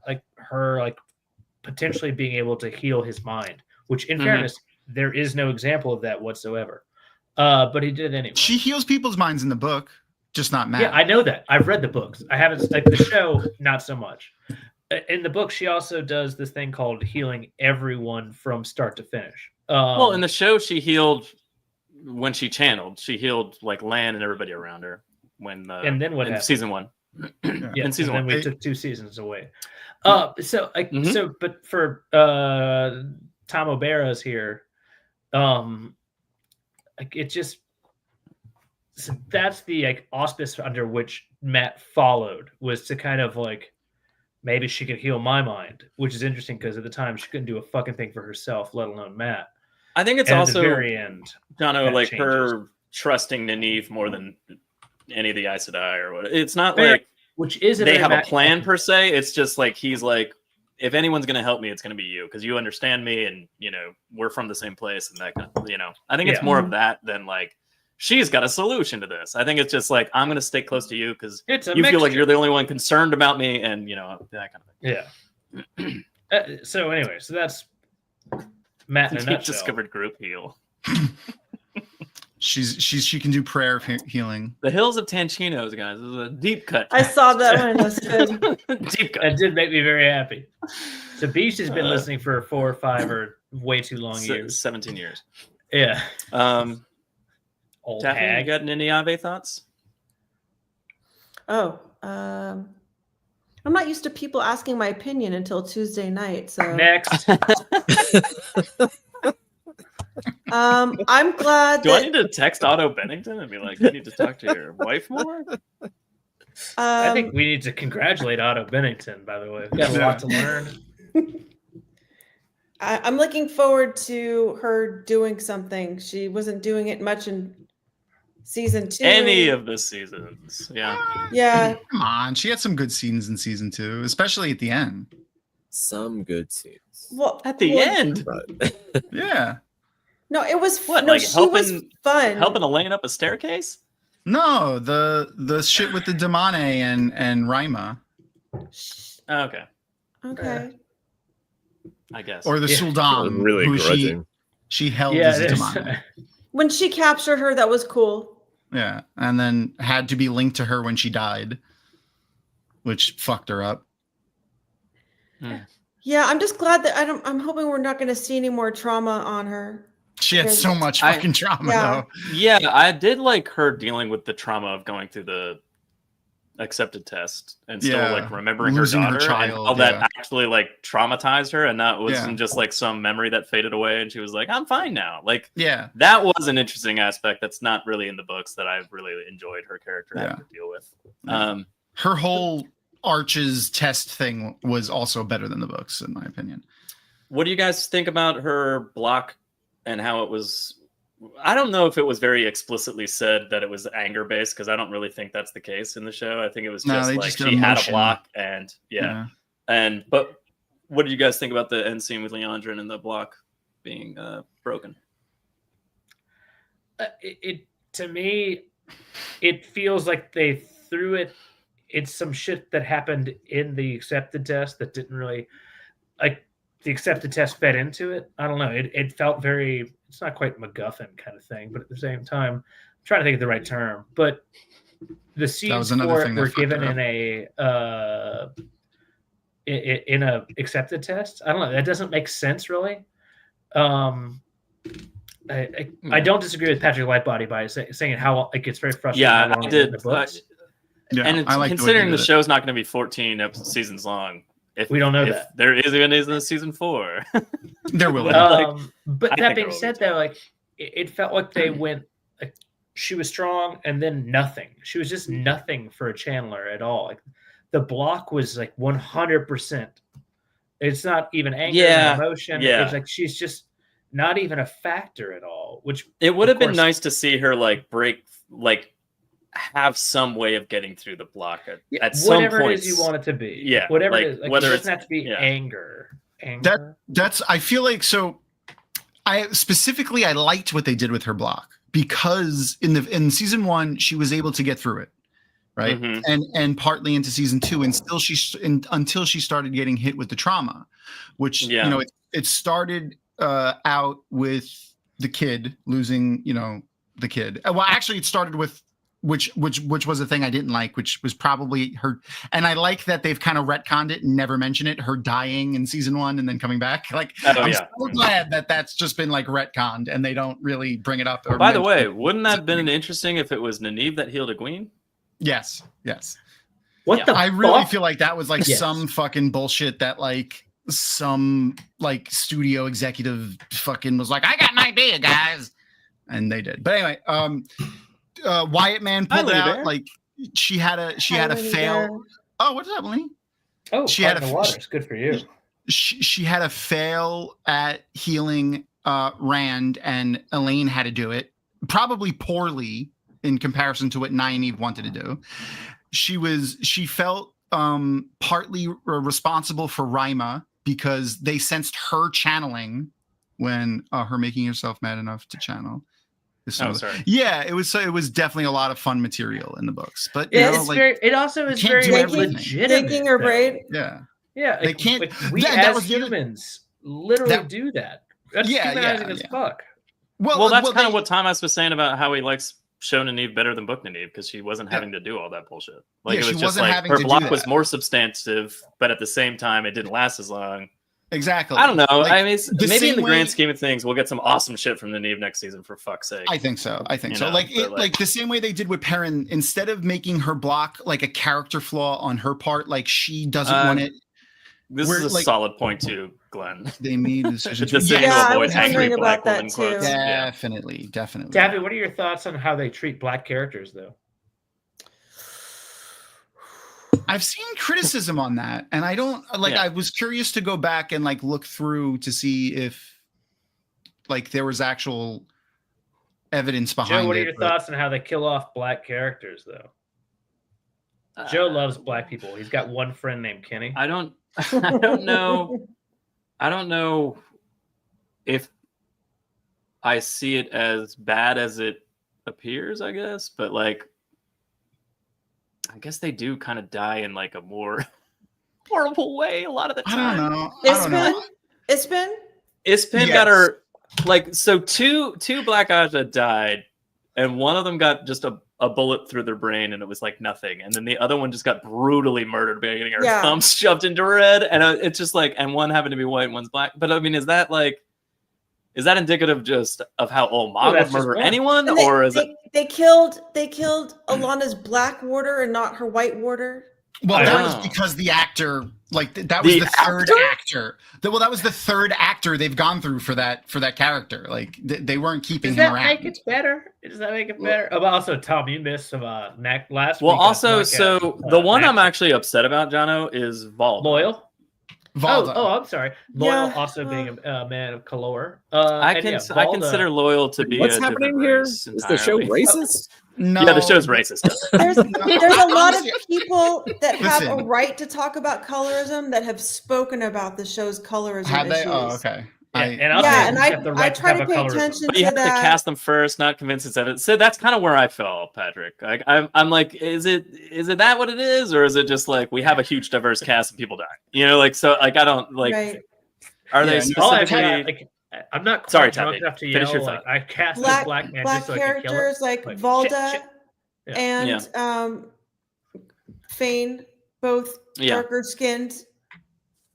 like her like potentially being able to heal his mind, which in fairness, there is no example of that whatsoever. But he did it anyway. She heals people's minds in the book, just not Matt. Yeah, I know that. I've read the books. I haven't, like the show, not so much. In the book, she also does this thing called healing everyone from start to finish. Well, in the show, she healed when she channeled. She healed like Lan and everybody around her when and then what in happened? season 1. Yeah, in season and then one. we took 2 seasons away. So but for Tom O'Bara's here, like it just that's the like auspice under which Matt followed, was to kind of like maybe she could heal my mind, which is interesting because at the time she couldn't do a fucking thing for herself, let alone Matt. I think it's And also at the very end, Jono, that like changes. her trusting Nynaeve more than any of the Aes Sedai or what. It's not Fair. like which is they have a plan per se. It's just like he's like, if anyone's gonna help me, it's gonna be you because you understand me, and you know we're from the same place, and that kind of, you know. I think it's more of that than like she's got a solution to this. I think it's just like I'm gonna stay close to you because you feel like you're the only one concerned about me, and you know that kind of thing. Yeah. So anyway, so that's Matt in a nutshell. Discovered group heal. She can do prayer healing. The Hills of Tanchinos, guys. This is a deep cut. I saw that one. That's good. Deep cut. That did make me very happy. So Beast has been listening for 4 or 5 or way too long years. 17 years. Yeah. Old Daphne, you got Nynaeve thoughts? Oh, I'm not used to people asking my opinion until Tuesday night. So next. I'm glad. Do I need to text Otto Bennington and be like, you need to talk to your wife more? I think we need to congratulate Otto Bennington, by the way. We've got a lot to learn. I'm looking forward to her doing something. She wasn't doing it much in season 2. Any of the seasons. Yeah. Yeah. Come on. She had some good scenes in season 2, especially at the end. Some good scenes. Well, at the end. Yeah. No, it was what? No, like she helping, was fun. Helping Elayne up a staircase? No, the shit with the Damane and Rima. Okay. Okay. I guess. Or the Sultan, really who grudging. she held as a Damane. When she captured her, that was cool. Yeah, and then had to be linked to her when she died, which fucked her up. Yeah, I'm just glad that I'm hoping we're not going to see any more trauma on her. She had so much fucking trauma, though. Yeah, I did like her dealing with the trauma of going through the accepted test and still like remembering losing her daughter child, and how that actually like traumatized her, and that wasn't just like some memory that faded away and she was like, I'm fine now. Like, that was an interesting aspect that's not really in the books that I've really enjoyed her character having to deal with. Her whole Arches test thing was also better than the books, in my opinion. What do you guys think about her block and how it was? I don't know if it was very explicitly said that it was anger based, because I don't really think that's the case in the show. I think it was just like she had a block and but what do you guys think about the end scene with Leandrin and the block being broken? To me, it feels like they threw it. It's some shit that happened in the accepted test that didn't really, like, the accepted test fed into it. I don't know. It felt very, it's not quite MacGuffin kind of thing, but at the same time, I'm trying to think of the right term. But the scenes for it were given in a accepted test. I don't know. That doesn't make sense, really. I don't disagree with Patrick Lightbody by saying how it gets very frustrating. Yeah, I did. The books. And it's, considering the show's not going to be 14 seasons long, if we don't know that there is going to be season 4, there will. But that being said, though, like it felt like they went. Like, she was strong, and then nothing. She was just nothing for a channeler at all. Like the block was like 100%. It's not even anger or emotion. Yeah. It's like she's just not even a factor at all. Which it would have been nice to see her like break, like have some way of getting through the block at some point. Whatever it is you want it to be. Yeah. Whatever like, it is. Like, whether it doesn't have to be anger. That's I feel like so. I liked what they did with her block, because in season 1 she was able to get through it, right? Mm-hmm. And partly into season 2, and still until she started getting hit with the trauma, which you know it started out with the kid losing, the kid. Well, actually, it started with which was a thing I didn't like, which was probably her. And I like that they've kind of retconned it and never mention it. Her dying in season 1 and then coming back. Like, I'm so glad that that's just been like retconned and they don't really bring it up. Or by the way, wouldn't that have been interesting if it was Nynaeve that healed Egwene? Yes. What the I really feel like that was like some fucking bullshit that like some like studio executive fucking was like, I got an idea, guys. And they did. But anyway, Wyatt Man pulled out, like she had a fail. Oh, what's up, Lenny? Oh, She she had had a the f- waters. Good for you. she had a fail at healing Rand, and Elayne had to do it, probably poorly in comparison to what Nynaeve wanted to do. She felt partly responsible for Rima because they sensed her channeling when her making herself mad enough to channel. Oh, sorry. Yeah, it was definitely a lot of fun material in the books, but you Yeah, know, it's like, very. It also is can't very do everything. legitimate. Yanking her though. braid. yeah. Yeah, They can't- Like we that as was the other- humans literally that- do that. That's Yeah, humanizing yeah, as yeah. fuck. Well, that's kind they- of what Thomas was saying about how he likes show Nynaeve better than book Nynaeve because she wasn't having to do all that bullshit. Like Yeah, it she was just wasn't like having her to do block was that. more substantive, but at the same time, it didn't last as long. Exactly. I don't know. Like, I mean, the maybe in same the grand way- scheme of things, we'll get some awesome shit from Nynaeve next season. For fuck's sake. I think so. You So. know, Like but, like the same way they did with Perrin, instead of making her block like a character flaw on her part, like she doesn't want it. This we're, is a like- solid point too, Glenn. They made the decision. The decision Yeah, to I avoid was angry wondering black about that woman quotes. too. Yeah. Definitely. David, what are your thoughts on how they treat black characters, though? I've seen criticism on that, and I don't like. Yeah. I was curious to go back and like look through to see if like there was actual evidence behind Joe, what are it. your but- thoughts on how they kill off black characters, though? Joe loves black people. He's got one friend named Kenny. I don't know. I don't know if I see it as bad as it appears, I guess, but like I guess they do kind of die in like a more horrible way a lot of the I time. don't know. I don't know. Ispin Yes. got her like so two Black Aja died, and one of them got just a bullet through their brain, and it was like nothing, and then the other one just got brutally murdered by getting her Yeah. thumb shoved into her head, and it's just like, and one happened to be white, and one's black. But I mean, is that indicative just of how Olmog that's would just murder one. anyone, And or is it? they killed Alana's black warder and not her white warder? Well, I that don't was know. because the actor, like that was The the third actor. Well, that was the third actor they've gone through for that character. Like they weren't keeping Does him that around. make it better? Does that make it better? But also, Tom, you missed some last Well, week. also, so the one I'm actually upset about, Jono, is Valda. Loyal. Valda. Oh, I'm sorry. Loyal Yeah, also being a man of color. I and yeah, I Valda- consider Loyal to be What's a happening different here? race Is the show entirely. racist? No, Yeah, the show's racist. There's a lot of Honestly, people that have a Listen. right to talk about colorism that have spoken about the show's colorism Had they? issues. Oh, okay. Yeah, I- and I'll Yeah, say and you I have the right try to have a pay colorism. attention But you to have to that. cast them first, not convince it's evidence. So that's kind of where I fell, Patrick. Like I'm like, is it that what it is, or is it just like we have a huge diverse cast and people die? You know, like so like I don't like. Right. Are Yeah, they no, All I've specifically? had, like, I'm not Sorry, drunk Tabby. enough to Finish yell. your Like, thought. I cast Black a black man black just so I can kill it. characters like Like, Valda shit. Yeah. and Fain, both Yeah. darker skinned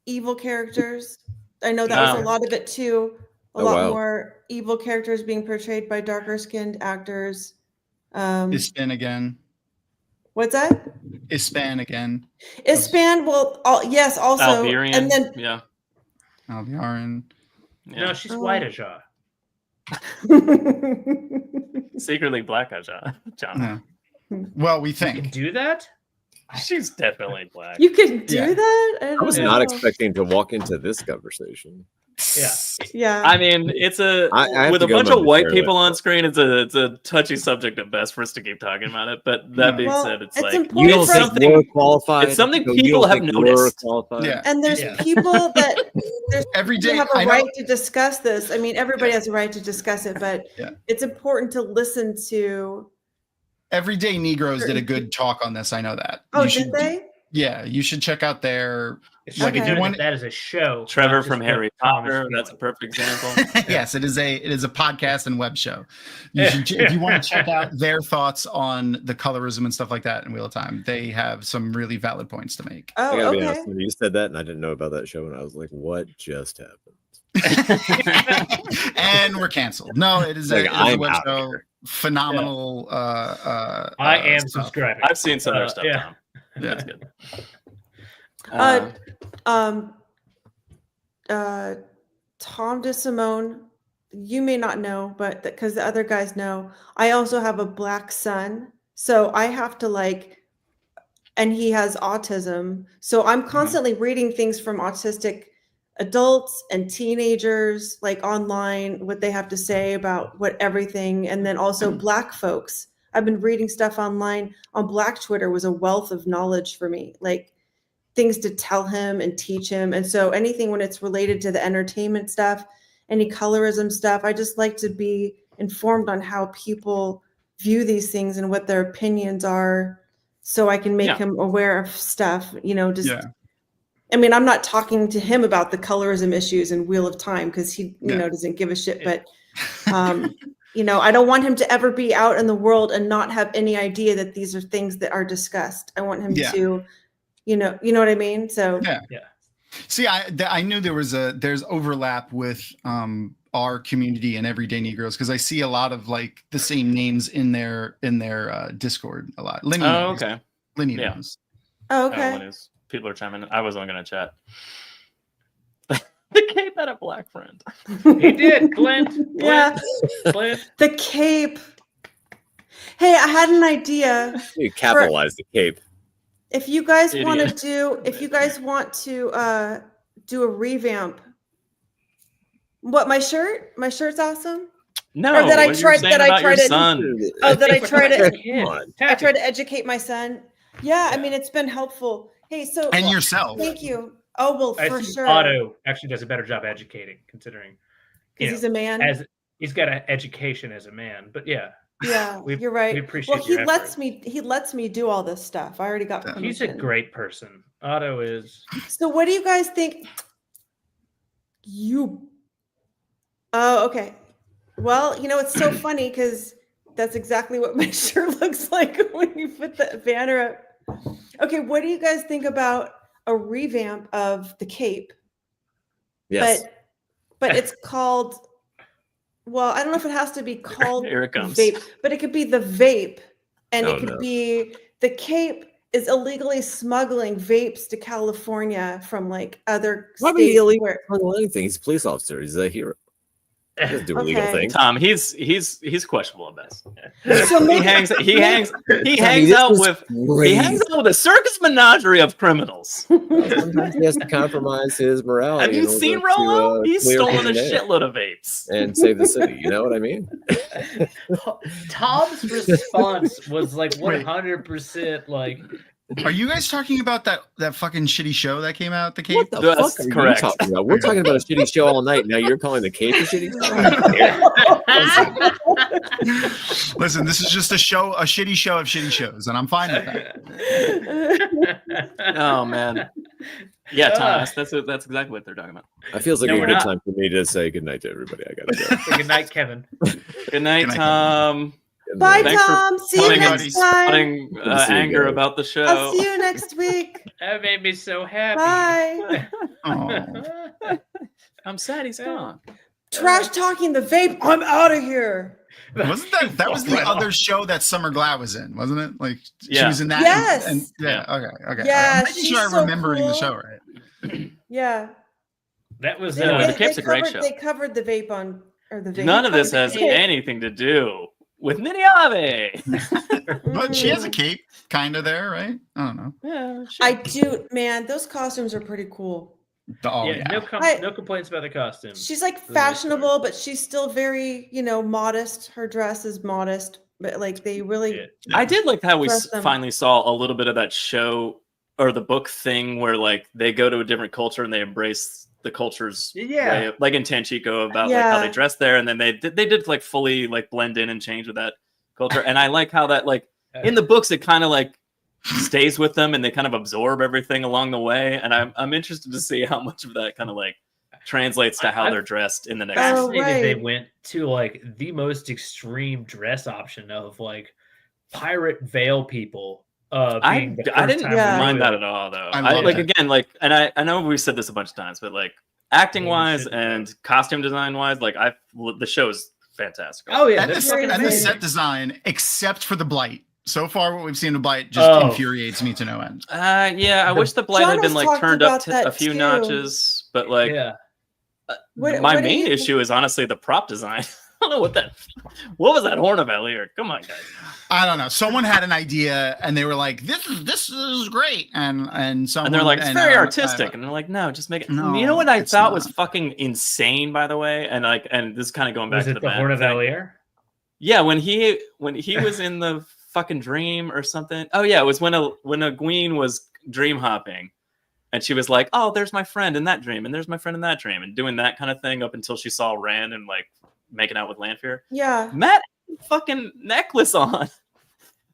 evil characters. I know that was a Wow. lot of it too. A Oh, lot wow. more evil characters being portrayed by darker skinned actors. Ispan again. What's that? Ispan again. Ispan, well, yes, also, Alberian. and then Yeah. Alviarin. No, she's Oh. white as Aja. Secretly black Aja. John. Yeah. Well, we You can think. do that? She's definitely black. you can do Yeah. that. I was don't not know. expecting to walk into this conversation. Yeah. Yeah, I mean, it's I have with to a go bunch to of white the people toilet. on screen. It's a touchy subject at best for us to keep talking about it. But that being Well, said, it's it's like important You don't for it's us- think something. we're qualified? it's something So you people don't have think we're noticed. qualified? Yeah. and there's Yeah. people that there's Every people day, have I a know. right to discuss this. I mean, everybody has a right to discuss it, but Yeah. it's important to listen to. Everyday Negroes did a good talk on this. I know that. Oh, You did should- they? Yeah, you should check out their. It's Like, like if doing you want- that as a show. Trevor not just from what Harry Tom is Potter. That's a feeling. perfect example. Yes, it is a podcast and web show. You should, if you want to check out their thoughts on the colorism and stuff like that in Wheel of Time, they have some really valid points to make. Oh, I gotta be okay. honest. When you said that, and I didn't know about that show, and I was like, "What just happened?" And we're canceled. No, it is Like, a I'm web out show. here. Phenomenal. I am stuff. subscribing. I've seen some of their stuff. yeah. Tom. Yeah. That's good. Tom DeSimone, you may not know, but because the other guys know, I also have a black son, so I have to like and he has autism. So I'm constantly reading things from autistic adults and teenagers, like online, what they have to say about what everything, and then also Black folks. I've been reading stuff online on Black Twitter was a wealth of knowledge for me, like things to tell him and teach him. And so anything when it's related to the entertainment stuff, any colorism stuff, I just like to be informed on how people view these things and what their opinions are, so I can make him aware of stuff, I mean, I'm not talking to him about the colorism issues in Wheel of Time because he, doesn't give a shit. But, I don't want him to ever be out in the world and not have any idea that these are things that are discussed. I want him to, you know what I mean? So See, I knew there's overlap with our community and everyday Negroes because I see a lot of like the same names in their Discord a lot. Lenny knows. Okay. Lenny knows. Oh, okay. People are chiming in. I wasn't going to chat. The Cape had a black friend. He did, Clint. Clint. The Cape. Hey, I had an idea. You capitalize the Cape. If you guys want to do a revamp. What, my shirt? My shirt's awesome? No, or that I tried to educate my son. Yeah, I mean, it's been helpful. Hey, and yourself. Thank you. Oh, well, for sure. Otto actually does a better job educating, considering he's a man. He's got an education as a man. But yeah, you're right. We appreciate. Well, he lets me do all this stuff. I already got permission. He's a great person. Otto is. So, what do you guys think? Oh, okay. Well, it's so funny because that's exactly what my shirt looks like when you put the banner up. Okay, what do you guys think about a revamp of the Cape? Yes. But it's called, well, I don't know if it has to be called Here it comes. vape, but it could be the vape. And it could be the Cape is illegally smuggling vapes to California from like other Why states. would he illegally smuggle anything? He's a police officer. He's a hero. He doesn't do illegal things. Tom, he's questionable at best. So he hangs out with a circus menagerie of criminals. Sometimes he has to compromise his morality. Have you seen Rolo? He's stolen a shitload of vapes and save the city. You know what I mean? Tom's response was like 100% like. Are you guys talking about that fucking shitty show that came out? The Cape. What the fuck are you talking about? We're talking about a shitty show all night. Now you're calling the Cape a shitty show? Listen, this is just a shitty show of shitty shows, and I'm fine with that. Oh man, yeah, Thomas, that's exactly what they're talking about. It feels like a good time for me to say goodnight to everybody. I gotta go. Good night, Kevin. Good night, Tom. Bye, Thanks Tom. See you next time. Anger about the show. I'll see you next week. That made me so happy. Bye. I'm sad he's gone. Trash talking the vape. I'm out of here. Wasn't that was the other show that Summer Glau was in, wasn't it? Like she was in that. Yes. Okay. Yeah, I'm making sure I'm remembering the show right. Yeah. That was the Cape's a great show. They covered the vape on the vape. None of this has anything to do with Nynaeve. But she has a cape kind of there, right? I don't know. Yeah, sure. I do, man. Those costumes are pretty cool. No complaints about the costume. She's like fashionable, but she's still very, modest. Her dress is modest, but like they really. I did like how we finally saw a little bit of that show or the book thing where like they go to a different culture and they embrace the culture's way of, like in Tanchico about like how they dress there, and then they did like fully like blend in and change with that culture. And I like how that like in the books it kind of like stays with them and they kind of absorb everything along the way. And I'm interested to see how much of that kind of like translates to how they're dressed in the next. They went to like the most extreme dress option of like pirate veil people. I didn't mind that at all, though. I know we've said this a bunch of times, but like acting wise and costume design wise, like the show's fantastic. Oh yeah, and the set design, except for the blight. So far, what we've seen of blight just infuriates me to no end. I wish the blight had been like turned up to a few notches, but like my main issue is honestly the prop design. don't know what was that horn about here? Come on, guys. I don't know. Someone had an idea, and they were like, "This is great," and someone And they're like, "It's very artistic," and they're like, "No, just make it." No, you know what I it's thought not. was fucking insane, by the way, and this is kind of going back Was to it the the Matt Horn of thing. Valier? Yeah, when he was in the fucking dream or something. Oh yeah, it was when Egwene was dream hopping, and she was like, "Oh, there's my friend in that dream, and there's my friend in that dream," and doing that kind of thing up until she saw Rand and like making out with Lanfear. Yeah. Matt had a fucking necklace on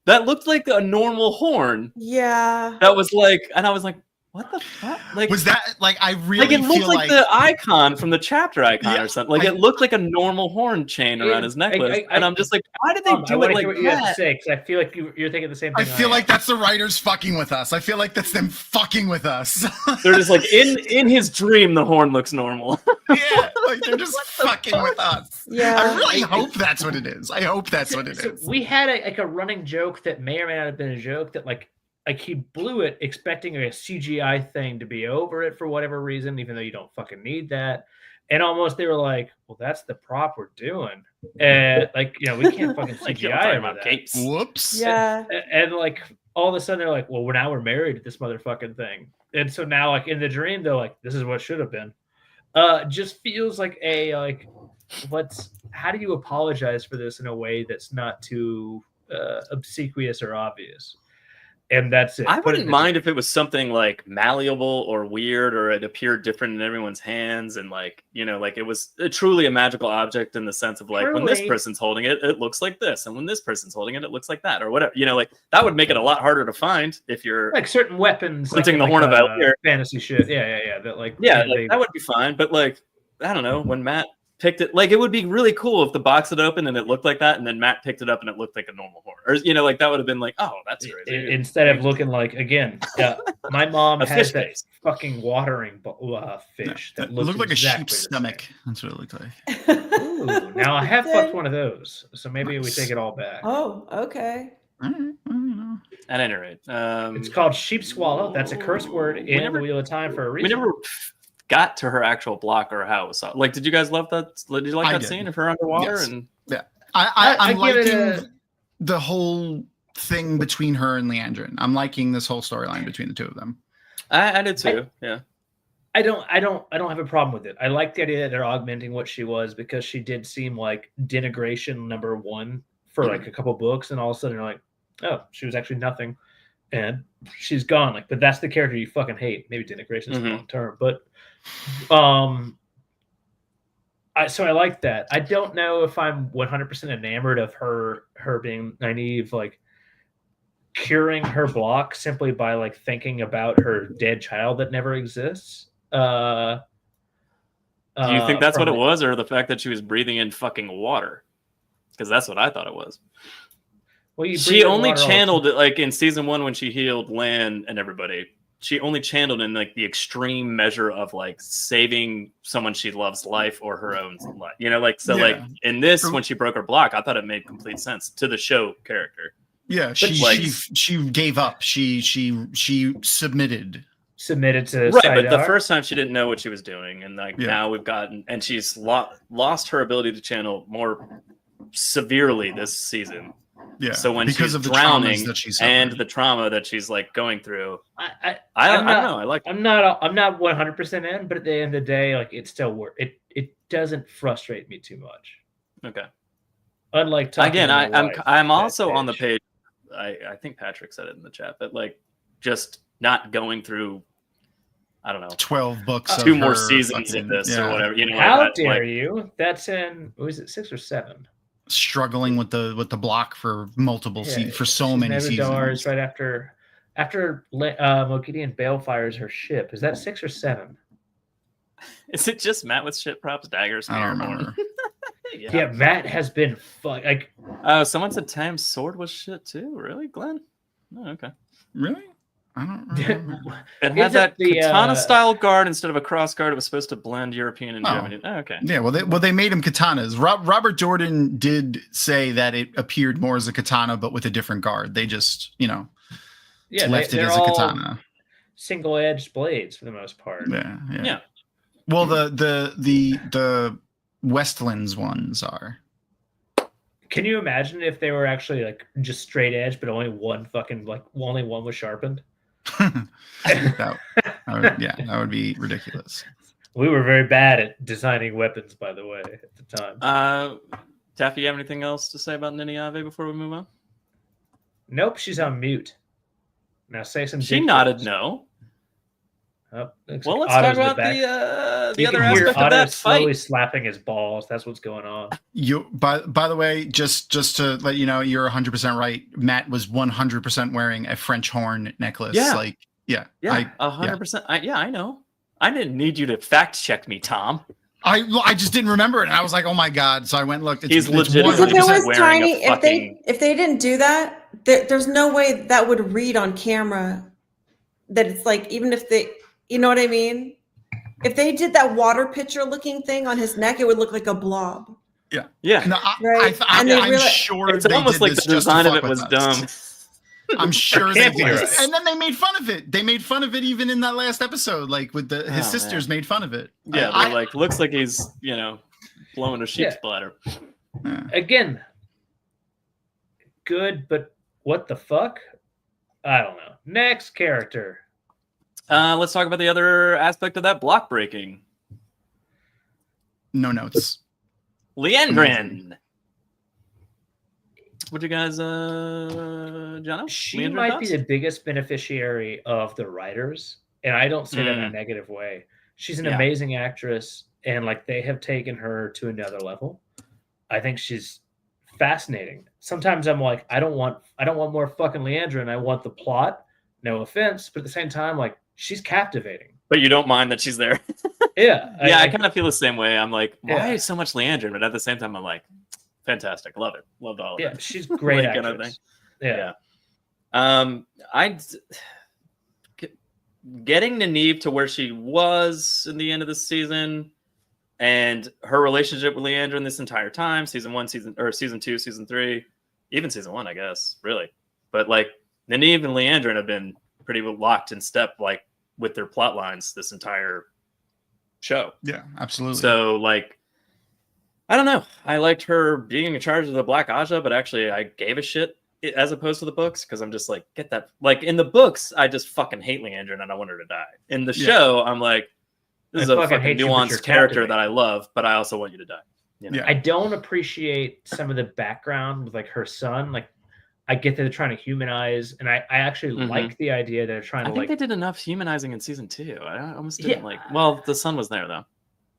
that looked like a normal horn. Yeah. That was like, and I was like, "What the fuck?" Like, Was that like I really like it looked feel like the icon from the chapter icon Yeah, or something. Like it looked like a normal horn chain around his necklace, and I'm just like, why did they I do want it to like hear what you have to that? say because I feel like you're thinking the same I thing. feel am. like that's the writers fucking with us. I feel like that's them fucking with us. They're just like in his dream, the horn looks normal. Yeah, like they're just fucking with us. Yeah. I really hope that's what it is. I hope that's what it So is. we had a running joke that may or may not have been a joke that like he blew it expecting a CGI thing to be over it for whatever reason, even though you don't fucking need that. And almost they were like, "Well, that's the prop we're doing," and like we can't fucking Like, you're CGI talking over about that. capes. Whoops. Yeah. And like all of a sudden they're like, "Well, we're married to this motherfucking thing," and so now like in the dream they're like, "This is what should have been." Just feels like how do you apologize for this in a way that's not too obsequious or obvious? And that's it. I Put it wouldn't in the mind dream. if it was something like malleable or weird, or it appeared different in everyone's hands, and like like it was truly a magical object in the sense of like when this Truly. person's holding it, it looks like this, and when this person's holding it, it looks like that, or whatever. Like that would make it a lot harder to find if you're like certain weapons, Hunting like, the Horn of Valier. fantasy shit. Yeah. That like like, that would be fine. But like I don't know, when Matt picked it, like it would be really cool if the box had opened and it looked like that, and then Matt picked it up and it looked like a normal horn, or like that would have been like, oh, that's crazy. Instead of looking like my mom A has fish that face. fucking watering fish that It looked like a exactly sheep's the stomach. same. That's what it looked like. Ooh, now I have fucked one of those, so maybe we take it all back. Oh, okay. All right, well, At any rate, It's called sheep swallow. That's a curse word in never- the Wheel of Time for a we reason. never got to her actual block or house. Like, did you guys love that? Did you like I that did. scene of her underwater? Yes. And I'm give it liking the whole thing between her and Leandrin. I'm liking this whole storyline between the two of them. I did too. Yeah. I don't have a problem with it. I like the idea that they're augmenting what she was because she did seem like denigration number one for like a couple books, and all of a sudden you're like, oh, she was actually nothing, and she's gone. Like, but that's the character you fucking hate. Maybe denigration is the wrong term, but so I like that. I don't know if I'm 100% enamored of her being Nynaeve, like curing her block simply by like thinking about her dead child that never exists. Do you think that's what it from- was, or the fact that she was breathing in fucking water? Because that's what I thought it was. Well, you She breathe in only water all the channeled it like in season 1 when she healed Lan and everybody. She only channeled in like the extreme measure of like saving someone she loves life or her own life. Like so, like in this when she broke her block, I thought it made complete sense to the show character. Yeah, she gave up. She submitted. submitted to Right, but the Sidar. first time she didn't know what she was doing, and like now we've gotten, and she's lost her ability to channel more severely this season. Yeah, So when because she's of the drowning traumas that she's and the trauma that she's like going through, I don't know. I like. I'm not 100% in, but at the end of the day, like it's still work. It doesn't frustrate me too much. Okay. Unlike talking Again, to my wife, I'm that also on the bitch. page. I think Patrick said it in the chat, but like just not going through. I don't know. 12 books. Two of more her seasons fucking- of this yeah, or whatever. How like, dare you? That's in was it 6 or 7? struggling with the block for multiple for so she's many Nevidar is seasons. right after Moghedien Balefires her ship. Is that 6 or 7? Is it just Matt with shit props, daggers? I don't spear, remember. Yeah, Matt has been like. Oh, someone said Tam's sword was shit too. Really, Glenn? Oh, okay. Really? I don't remember. It had Is that it the, katana style guard instead of a cross guard. It was supposed to blend European and Oh. German. Oh, okay. Yeah, well, they made him katanas. Robert Jordan did say that it appeared more as a katana, but with a different guard. They just, Yeah, left it they're as a all katana. single-edged blades for the most part. Yeah. Well, the Westlands ones are. Can you imagine if they were actually like just straight edge, but only one was sharpened? that would be ridiculous. We were very bad at designing weapons, by the way, at the time. Taffy, you have anything else to say about Nynaeve before we move on? Nope, she's on mute. Now say some. She dick nodded jokes. no. Oh, Well, let's talk about the other aspect of that slowly fight. slapping his balls. That's what's going on. By the way, just to let you know, you're 100% right. Matt was 100% wearing a French horn necklace. Yeah. Yeah, 100%. I know. I didn't need you to fact check me, Tom. I just didn't remember it, and I was like, oh my god! So I went and looked. He's legitimately If it was wearing tiny, a fucking... if they didn't do that, there's no way that would read on camera. That it's like, even if they, you know what I mean? If they did that water pitcher looking thing on his neck, it would look like a blob. Yeah. Yeah. No, Right. I'm sure It's they almost did like this the just to design of fuck it with was us. dumb. I'm sure they Can't be did. right. And then they made fun of it. They made fun of it even in that last episode. Like with his sisters made fun of it. Yeah, they're like, looks like he's, blowing a sheep's bladder. Again, good, but what the fuck? I don't know. Next character. Let's talk about the other aspect of that block breaking. No notes. Leandrin. What you guys, Jono? She Leandrin might thoughts? be the biggest beneficiary of the writers, and I don't say that in a negative way. She's an amazing actress, and like they have taken her to another level. I think she's fascinating. Sometimes I'm like, I don't want more fucking Leandrin. I want the plot. No offense, but at the same time, like she's captivating. But you don't mind that she's there. Yeah, I kind of feel the same way. I'm like, why Yeah. so much Leandrin? But at the same time, I'm like, fantastic, love it, loved all of Yeah, it. she's a great Like, kind of actress. thing. Yeah. Getting Nynaeve to where she was in the end of the season, and her relationship with Leandrin this entire time, season 2, season 3, even season 1, I guess, really. But like Nynaeve and Leandrin have been pretty locked in step, like with their plot lines this entire show. Yeah, absolutely. So like, I don't know. I liked her being in charge of the Black Aja, but actually I gave a shit as opposed to the books, because I'm just like, get that. Like in the books, I just fucking hate Leandrin and I want her to die. In the show, I'm like, this is a fucking hate you, but you're nuanced character captivating. that I love, but I also want you to die. Yeah. I don't appreciate some of the background with like her son. Like, I get that they're trying to humanize, and I actually like the idea that they're trying I to think like. they did enough humanizing in season 2. I almost didn't like. Well, the son was there though.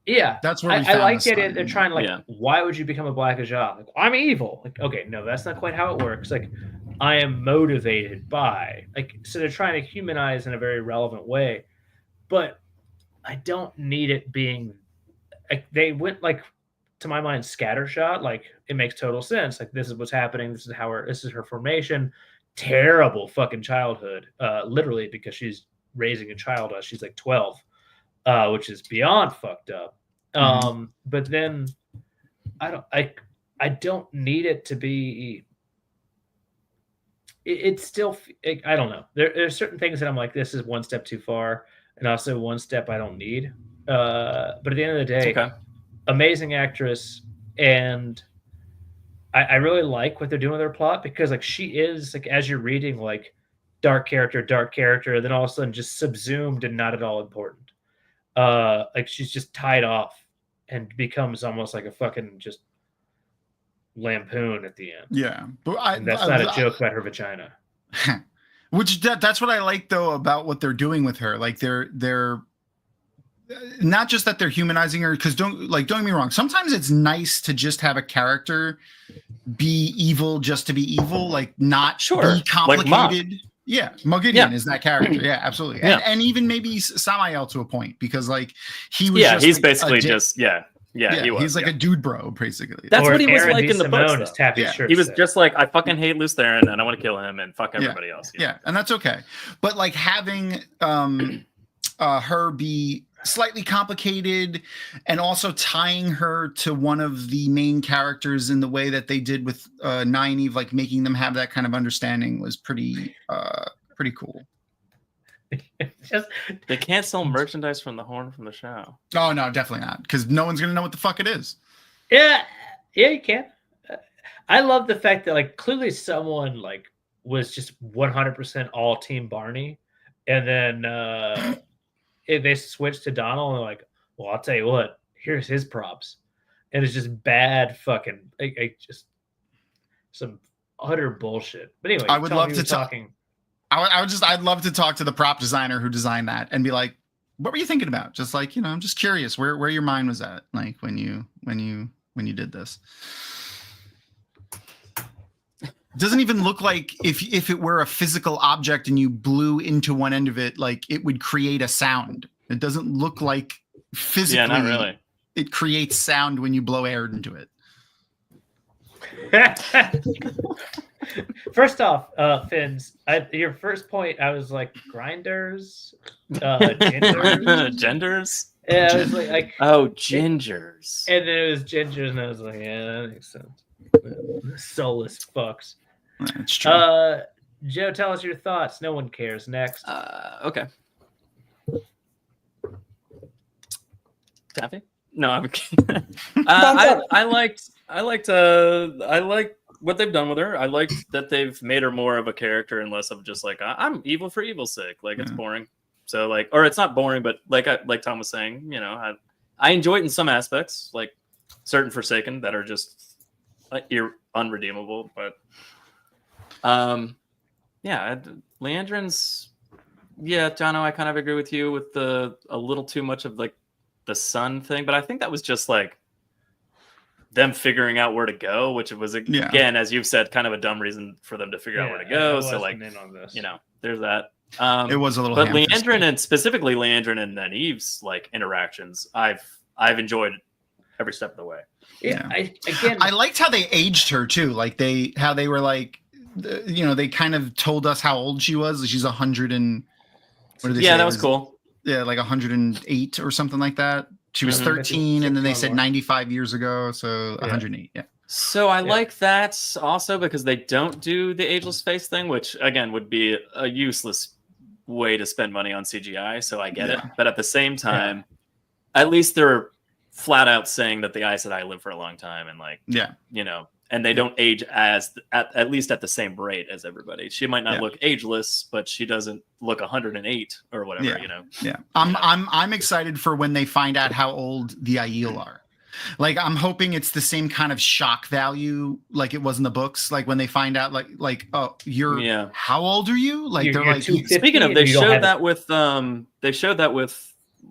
Yeah, That's where I we found like the that son. they're trying to like. Yeah. Why would you become a Black Ajah? Like, I'm evil. Like, okay, no, that's not quite how it works. Like, I am motivated by like. So they're trying to humanize in a very relevant way, but I don't need it being. Like, they went like, to my mind, scattershot. Like, it makes total sense. Like, this is what's happening. This is her formation. Terrible fucking childhood. Literally, because she's raising a child as she's like 12, which is beyond fucked up. But then I don't need it to be. It's still. I don't know. There's certain things that I'm like, this is one step too far, and also one step I don't need. But at the end of the day, Okay. amazing actress, and I really like what they're doing with her plot, because like she is like, as you're reading, like dark character, then all of a sudden just subsumed and not at all important. Like she's just tied off and becomes almost like a fucking just lampoon at the end. Yeah, but And that's not a joke about her vagina. Which that's what I like though about what they're doing with her. Like they're not just that they're humanizing her, because don't get me wrong. Sometimes it's nice to just have a character be evil just to be evil, like not be complicated. Like yeah, Moghedien is that character. Yeah, absolutely. Yeah. And even maybe Samael to a point, because like he was. Yeah, just he's like basically a dick. just he was. He's like a dude bro, basically. That's Or what he was Aaron like in the books. DeSimone, as though. Taffy's Yeah. shirt He was said. just like, I fucking hate Lutheran and I want to kill him and fuck everybody else. you know? Yeah, and that's okay. But like having her be slightly complicated and also tying her to one of the main characters in the way that they did with Nynaeve, like making them have that kind of understanding, was pretty cool. Just, They can't sell merchandise from the horn from the show. Oh no, definitely not, because no one's gonna know what the fuck it is. yeah, you can. I love the fact that like clearly someone like was just 100% all team Barney, and then they switched to Donald and they're like, well, I'll tell you what, here's his props, and it's just bad fucking just some utter bullshit. But anyway, I would love to talking. I'd love to talk to the prop designer who designed that and be like, what were you thinking about? Just like, I'm just curious where your mind was at, like when you did this. Doesn't even look like if it were a physical object and you blew into one end of it, like it would create a sound. It doesn't look like physically. Yeah, not really. It creates sound when you blow air into it. First off, Fins, your first point, I was like grinders, gingers. Genders? Yeah, I was like oh, gingers. And then it was gingers, and I was like, yeah, that makes sense. Soulless fucks. That's true. Joe, tell us your thoughts. No one cares. Next. Okay. Taffy? No, I'm kidding. I liked what they've done with her. I liked that they've made her more of a character and less of just like I'm evil for evil's sake. Like it's boring. So like, or it's not boring, but like Tom was saying, I enjoy it in some aspects, like certain Forsaken that are just unredeemable. But Leandrin's, Jono, I kind of agree with you with a little too much of like the sun thing, but I think that was just like them figuring out where to go, which was again, as you've said, kind of a dumb reason for them to figure out where to go. So like, there's that. It was a little, but Leandrin and specifically Leandrin and Nynaeve's like interactions, I've enjoyed every step of the way. Yeah. I liked how they aged her too. Like how they were like, they kind of told us how old she was. She's 100 and what did they say? That was cool. Yeah, like 108 or something like that. She was 13, and then they said 95 years ago, so 108. Yeah. So I like that also because they don't do the ageless face thing, which again would be a useless way to spend money on CGI. So I get it, but at the same time, at least they're flat out saying that the Aes Sedai live for a long time, and like, and they don't age at least at the same rate as everybody. She might not look ageless, but she doesn't look 108 or whatever. Yeah. I'm excited for when they find out how old the Aiel are. Like I'm hoping it's the same kind of shock value like it was in the books. Like when they find out like oh you're how old are you? Like they're like speaking of they showed that with a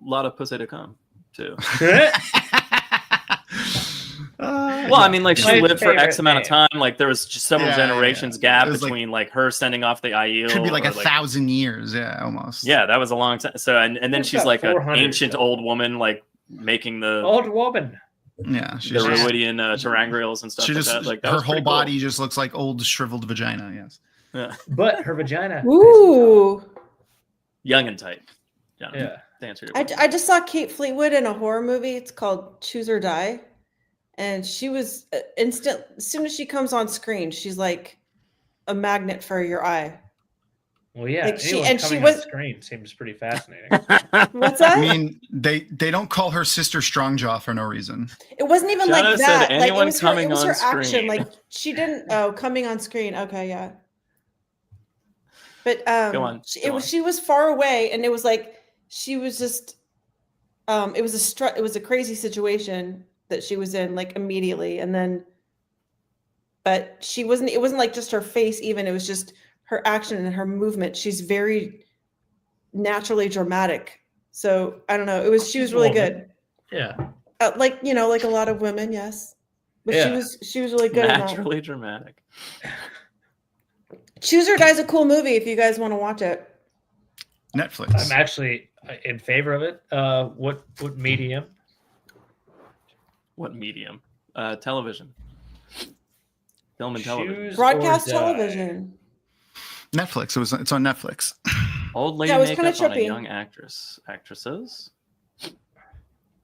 lot of pussy to come too. Well, I mean, like she lived for X amount of time. Like there was just several generations gap between like her sending off the Aiel. Could be like 1,000 years. Yeah, almost. Yeah, that was a long time. So and then she's like an ancient old woman, like making the old woman. Yeah, the Ruidian Terangrials and stuff. She just like that. Like her whole body just looks like old shriveled vagina. Yes. Yeah. But her vagina. Ooh. Young and tight. Yeah. I just saw Kate Fleetwood in a horror movie. It's called Choose or Die. And she was as soon as she comes on screen, she's like a magnet for your eye. Well, yeah. Like she was on screen seems pretty fascinating. What's that? I mean, they don't call her Sister Strongjaw for no reason. It wasn't even Jenna like that. Like it was her screen. action. Like she didn't. Oh, coming on screen. Okay, yeah. But she was far away, and it was like she was just. It was a crazy situation that she was in like immediately, and then. But she wasn't. It wasn't like just her face. Even it was just her action and her movement. She's very naturally dramatic. So I don't know. She was really good. Yeah. Like like a lot of women, yes. But she was really good. Naturally dramatic. Choose or Die is a cool movie if you guys want to watch it. Netflix. I'm actually in favor of it. What medium? What medium? Television. Film and television. Broadcast television. Netflix. It's on Netflix. Old lady makeup on a young actresses.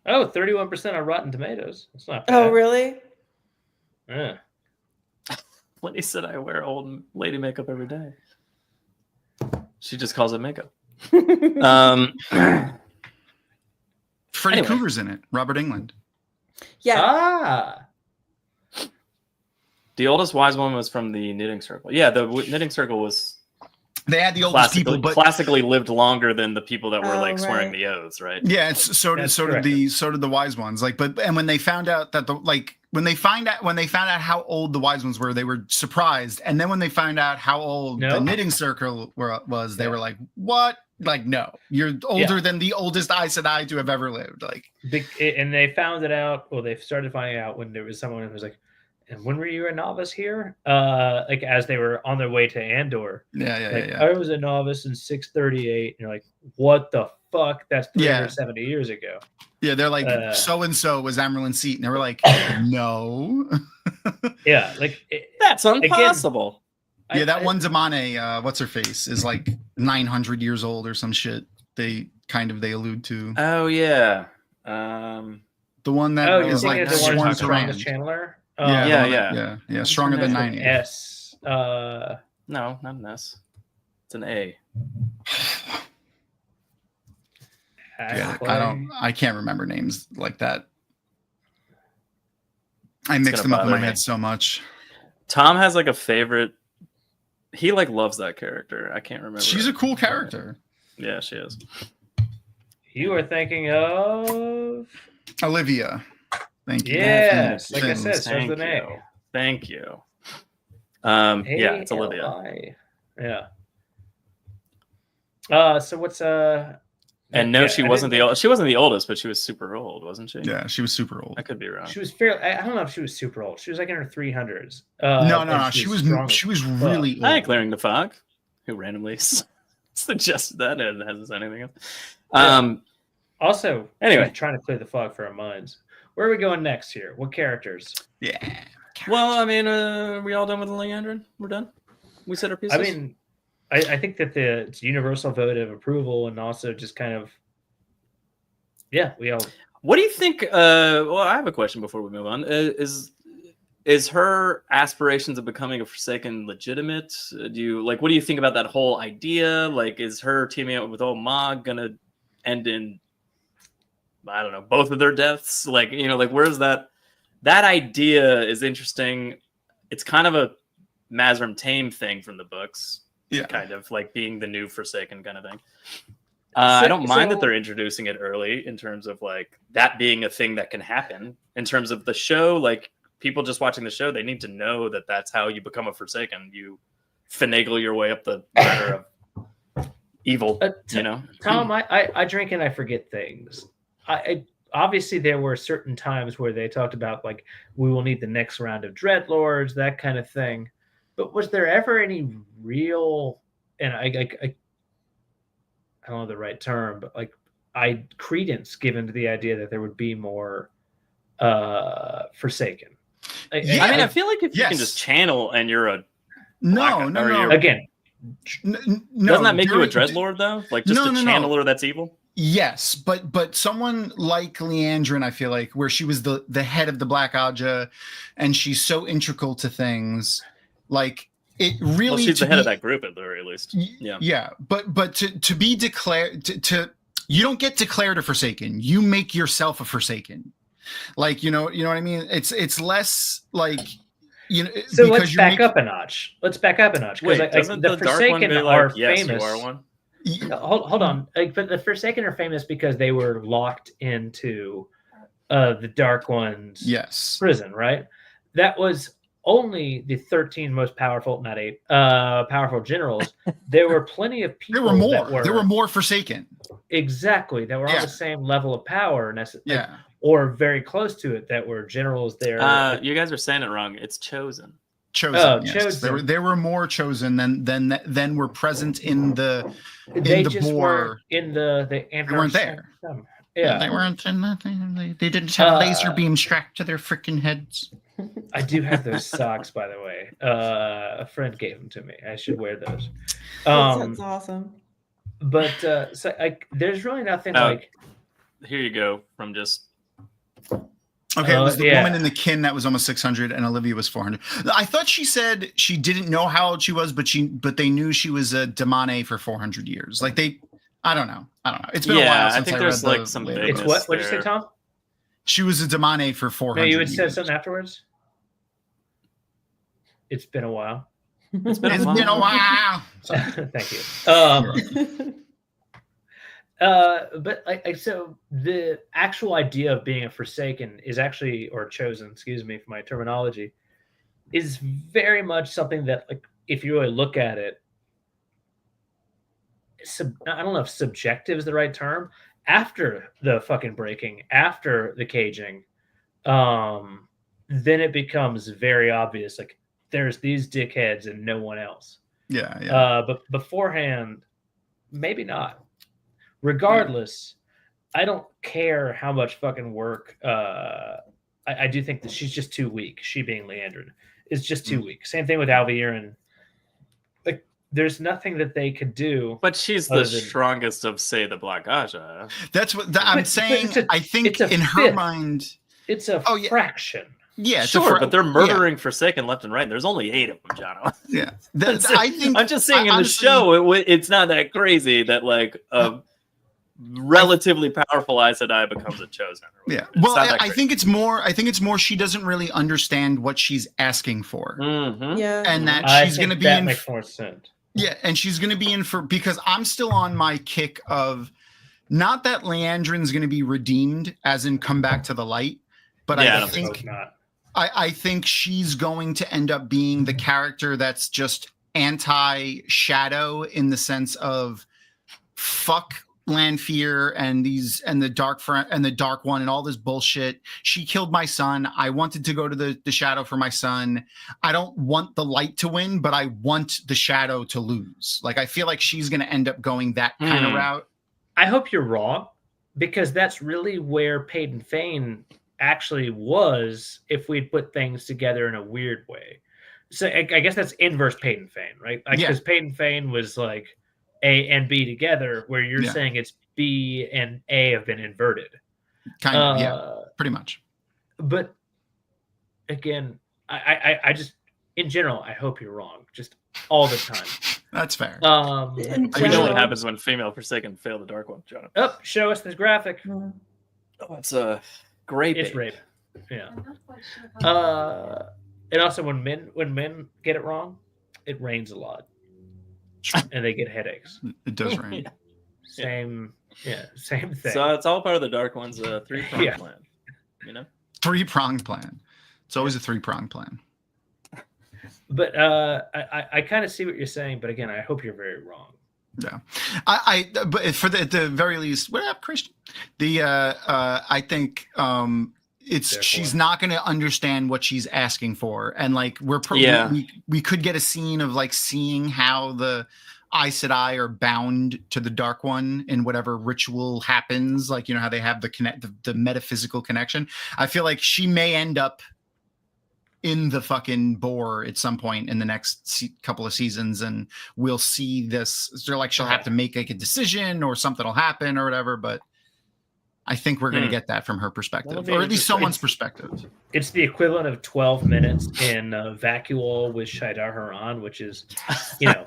Oh, 31% on Rotten Tomatoes. That's not bad. Oh, really? Yeah. Lenny said I wear old lady makeup every day. She just calls it makeup. Freddy Krueger's in it. Robert Englund. Yeah. Ah. The oldest wise one was from the knitting circle. Yeah, the knitting circle was They had the oldest people, but classically lived longer than the people that were like swearing right. the oaths, right? yeah, it's so That's did correct. the wise ones. Like, but and when they found out that when they found out how old the wise ones were, they were surprised. And then when they found out how old the No. knitting circle was, they Yeah. were like, "What? Like, no, you're older than the oldest Aes Sedai to have ever lived." Like, And they found it out. Well, they started finding out when there was someone who was like, "And when were you a novice here?" Like as they were on their way to Andor. yeah. I was a novice in 638. And you're like, "What the fuck? That's Yeah. 370 years ago." Yeah, they're like, so and so was Amerlin Seat, and they were like, no. Yeah, like That's impossible. Yeah, that one Damane, what's her face, is like 900 years old or some shit. They allude to Oh yeah. the one that Oh, you're is thinking like of the one sworn who's to strongest Rand. channeler? Yeah, Yeah, the one that- yeah, stronger than What's her 90. S. No, not an S. It's an A. Yeah, I can't remember names like that. I It's mix gonna them up in bother my me. head so much. Tom has like a favorite. He like loves that character. I can't remember. She's a cool character. Yeah, she is. You are thinking of Olivia. Thank you. yes, like I Finn. said, starts with an A. Thank you. Yeah, it's Olivia. A-L-I. Yeah. So what's And no, yeah, she I wasn't didn't the she wasn't the oldest, but she was super old, wasn't she? Yeah, she was super old. I could be wrong. She was fairly. I don't know if she was super old. She was like in her 300s. No. and She was strong as fuck. really old. Hi, Clearing the Fog, who randomly suggested that and hasn't said anything else. Also, Anyway. trying to clear the fog for our minds. Where are we going next here? What characters? Yeah. Well, I mean, are we all done with the Leandrin? We're done. We said our pieces. I mean, I think that it's universal vote of approval, and also just kind of, yeah, we all. What do you think? Well, I have a question before we move on. Is her aspirations of becoming a Forsaken legitimate? What do you think about that whole idea? Like, is her teaming up with old Mog gonna end in, I don't know, both of their deaths? Like, where's that? That idea is interesting. It's kind of a Mazrim Tame thing from the books. Yeah. Kind of like being the new Forsaken kind of thing. I don't mind that they're introducing it early in terms of like that being a thing that can happen. In terms of the show, like people just watching the show, they need to know that that's how you become a Forsaken. You finagle your way up the ladder of evil. Tom, I drink and I forget things. I obviously there were certain times where they talked about like we will need the next round of Dreadlords, that kind of thing. But was there ever any real, and I don't know the right term, but like credence given to the idea that there would be more Forsaken? I mean, I feel like if you can just channel and you're a no. Again, No, doesn't that make you a Dreadlord though? Like just a channeler that's evil? Yes, but someone like Leandrin, I feel like, where she was the head of the Black Aja, and she's so integral to things, like it really. Well, she's the head of that group at the very least. Yeah. Yeah, but to be declared to you don't get declared a Forsaken. You make yourself a Forsaken. Like you know what I mean. It's less like. So let's back up a notch. Let's back up a notch. Wait, like, doesn't the the Dark One Forsaken be are like, yes, famous. you are one? Hold on. But the Forsaken are famous because they were locked into the Dark One's prison, right? That was only the 13 most powerful, not 8, powerful generals. There were plenty of people. There were more Forsaken. Exactly. That were on the same level of power. Or very close to it, that were generals there. You guys are saying it wrong. It's chosen. Chosen. Oh, yes. chosen. There were more chosen than were present in the weren't in the they weren't there. Yeah, they weren't in that. They didn't have laser beams strapped to their freaking heads. I do have those socks, by the way. A friend gave them to me. I should wear those. That's awesome. But there's really nothing like. Here you go from just. Okay, it was the woman in the kin that was almost 600, and Olivia was 400. I thought she said she didn't know how old she was, but they knew she was a Damane for 400 years. Like I don't know. It's been a while since I read like some. It's what? What did you say, Tom? She was a Damane for 400. No, you had said something afterwards. It's been a while. It's been a while. Thank you. But so the actual idea of being a Forsaken is actually, or chosen, excuse me for my terminology, is very much something that, like, if you really look at it, I don't know if subjective is the right term. After the fucking breaking, after the caging, then it becomes very obvious. Like, there's these dickheads and no one else. Yeah. But beforehand, maybe not. Regardless, I don't care how much fucking work. I do think that she's just too weak. She being Liandrin is just too weak. Same thing with Alviren. Like, there's nothing that they could do. But she's the strongest of, say, the Black Aja. That's what I'm saying. I think in her mind, it's a fraction. Yeah, sure, but they're murdering Forsaken left and right. There's only 8 of them, Jono. Yeah, I think I'm just saying in the show, it's not that crazy that like a relatively powerful Aes Sedai becomes a chosen. Yeah, well, I think it's more. I think it's more. She doesn't really understand what she's asking for. Mm-hmm. Yeah, and that she's going to be in. Makes more sense. Yeah, and she's going to be in for, because I'm still on my kick of not that Liandrin's going to be redeemed, as in come back to the light, but I think not. I think she's going to end up being the character that's just anti-Shadow, in the sense of fuck Lanfear and the Dark One and all this bullshit. She killed my son. I wanted to go to the Shadow for my son. I don't want the light to win, but I want the Shadow to lose. Like, I feel like she's going to end up going that kind of route. I hope you're wrong, because that's really where Padan Fain actually was, if we'd put things together in a weird way. So I guess that's inverse Padan Fain, right? Because Padan Fain was like A and B together, where you're saying it's B and A have been inverted. Kind of, pretty much. But again, I just, in general, I hope you're wrong, just all the time. That's fair. We know what happens when female Forsaken fail the Dark One, John. Oh, show us this graphic. Oh, it's a rape. It's rape. Yeah. And also, when men get it wrong, it rains a lot, and they get headaches. It does rain. Same thing. So it's all part of the Dark One's 3-pronged plan. You know, 3-pronged plan. It's always a 3-pronged plan. But I kind of see what you're saying. But again, I hope you're very wrong. Yeah, but at the very least, what up, Christian? I think she's not going to understand what she's asking for, and like we could get a scene of like seeing how the Aes Sedai are bound to the Dark One in whatever ritual happens, like, you know, how they have the metaphysical connection. I feel like she may end up in the fucking bore at some point in the next couple of seasons, and we'll see this. They're like, she'll have to make like a decision, or something will happen or whatever. But I think we're going to get that from her perspective, or at least someone's perspective. It's the equivalent of 12 minutes in Vacuole with Shaidar Haran, which is, you know,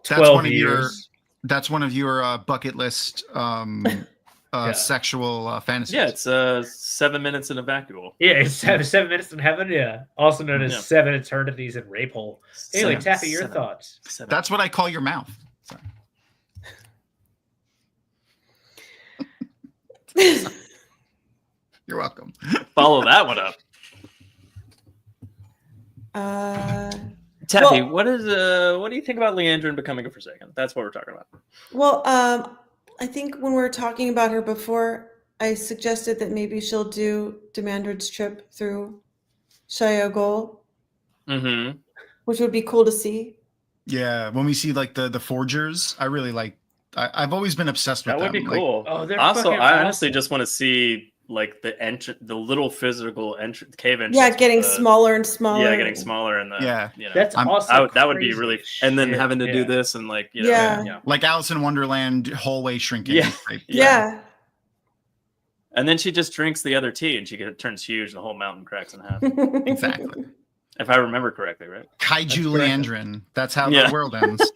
12 years. That's one of your bucket list sexual fantasy. Yeah, it's 7 minutes in a Vacuole. Yeah, it's 7 minutes in heaven. Yeah, also known as 7 eternities in Rape Hole. Anyway, Taffy, your thoughts? That's what I call your mouth. Sorry. You're welcome. Follow that one up. Taffy, what do you think about Liandrin becoming a Forsaken? That's what we're talking about. Well, I think when we were talking about her before, I suggested that maybe she'll do Demandred's trip through Shia Gol, which would be cool to see. Yeah, when we see like the Forgers, I really like. I've always been obsessed with that. That would be cool. Like, they're also, I honestly just want to see like the little physical cave entrance. Yeah, getting smaller and smaller. Yeah, getting smaller, and you know, that's also that would be really. And then having to do this and like, you know, like Alice in Wonderland hallway shrinking. Yeah. And then she just drinks the other tea, and she turns huge, and the whole mountain cracks in half. Exactly. If I remember correctly, right? Kaiju Liandrin. That's how the world ends.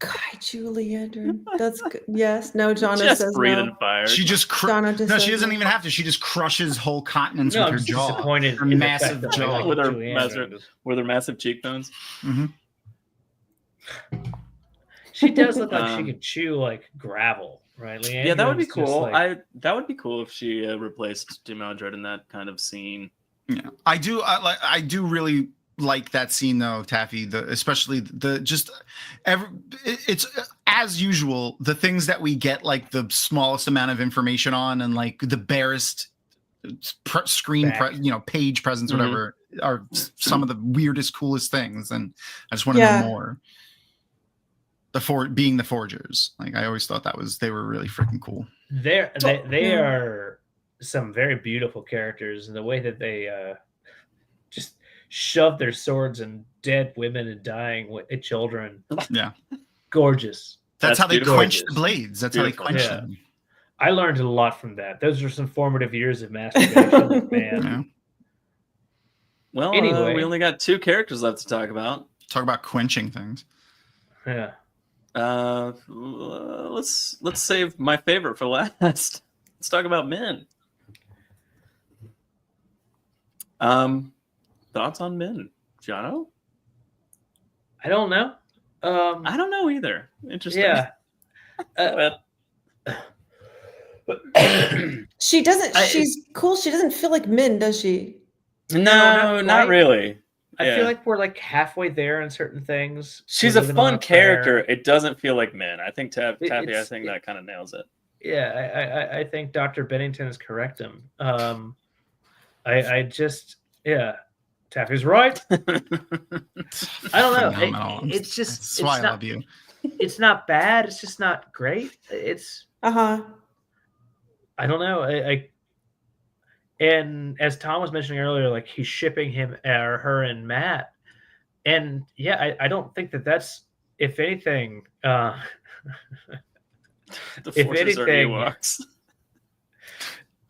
Kaiju Leandrin. That's good. Yes. No, Jono Just says breathing no. fire. She just Jono just no, says she doesn't no. even have to. She just crushes whole continents No, with I'm her just jaw. disappointed Her in the massive fact that jaw. I like With her Julie massive- Andrews. with her massive cheekbones. hmm She does look like she Um, could chew like gravel, right? Yeah, that would be Leandrin's just cool. like- That would be cool if she replaced Demandred in that kind of scene. Yeah, I do really like that scene though, Taffy. Especially it's as usual. The things that we get like the smallest amount of information on, and like the barest page presence, Mhm. whatever, are some of the weirdest, coolest things. And I just want to Yeah. know more. Being the Forgers, like I always thought they were really freaking cool. they Yeah. are some very beautiful characters, and the way that they just shove their swords and dead women and dying children. Yeah, Gorgeous. that's how they beautiful. quench the blades. That's Beautiful. how they quench Yeah. them. I learned a lot from that. Those are some formative years of masturbation, like, man. Yeah. Well, Anyway. we only got 2 characters left to talk about. Talk about quenching things. Yeah. Let's save my favorite for last. Let's talk about men. Thoughts on men, Jono? I don't know. I don't know either. Interesting. Yeah. She doesn't. I- She's cool. She doesn't feel like Min, does she? No, not not quite. really. I Yeah. feel like we're like halfway there in certain things. She's We're a living on fun prayer. character. It doesn't feel like men. I think Taffy, I It's- think that kind of nails it. Yeah, I think Dr. Bennington is correct. I just, yeah, Taffy's right. I don't know. Phenomenal. It's just, That's why I love you. it's not bad. It's just not great. It's, Uh-huh. I don't know. And as Tom was mentioning earlier, like he's shipping him or her and Matt. And yeah, I don't think that's, if anything, The If forces are anything- Ewoks.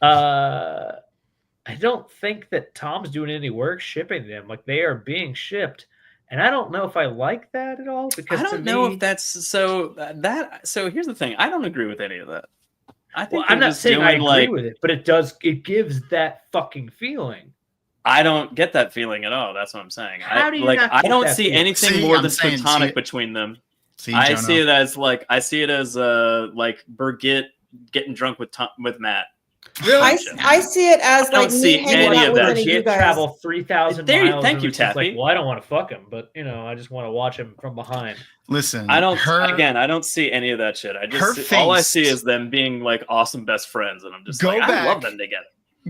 I don't think that Tom's doing any work shipping them. Like they are being shipped. And I don't know if I like that at all because I to don't know me- if that's so. So here's the thing. I don't agree with any of that. I think Well, I'm they're not just saying I doing, agree with it, but it gives that fucking feeling. I don't get that feeling at all. That's what I'm saying. How do you I not I get don't that see feeling? anything See, more I'm than saying, platonic see- between them. See, I Jonah. see it as like Birgit getting drunk with Matt. I see it as I don't like see me hanging any out of with that. any of you Legit guys. travel 3,000 There you- miles. thank and you, it's just Taffy. Like, well, I don't want to fuck him, but I just want to watch him from behind. Listen, I don't. Her, Again, I don't see any of that shit. I Her just all I face- see is them being like awesome best friends, and I'm just Go like, I back. love them together.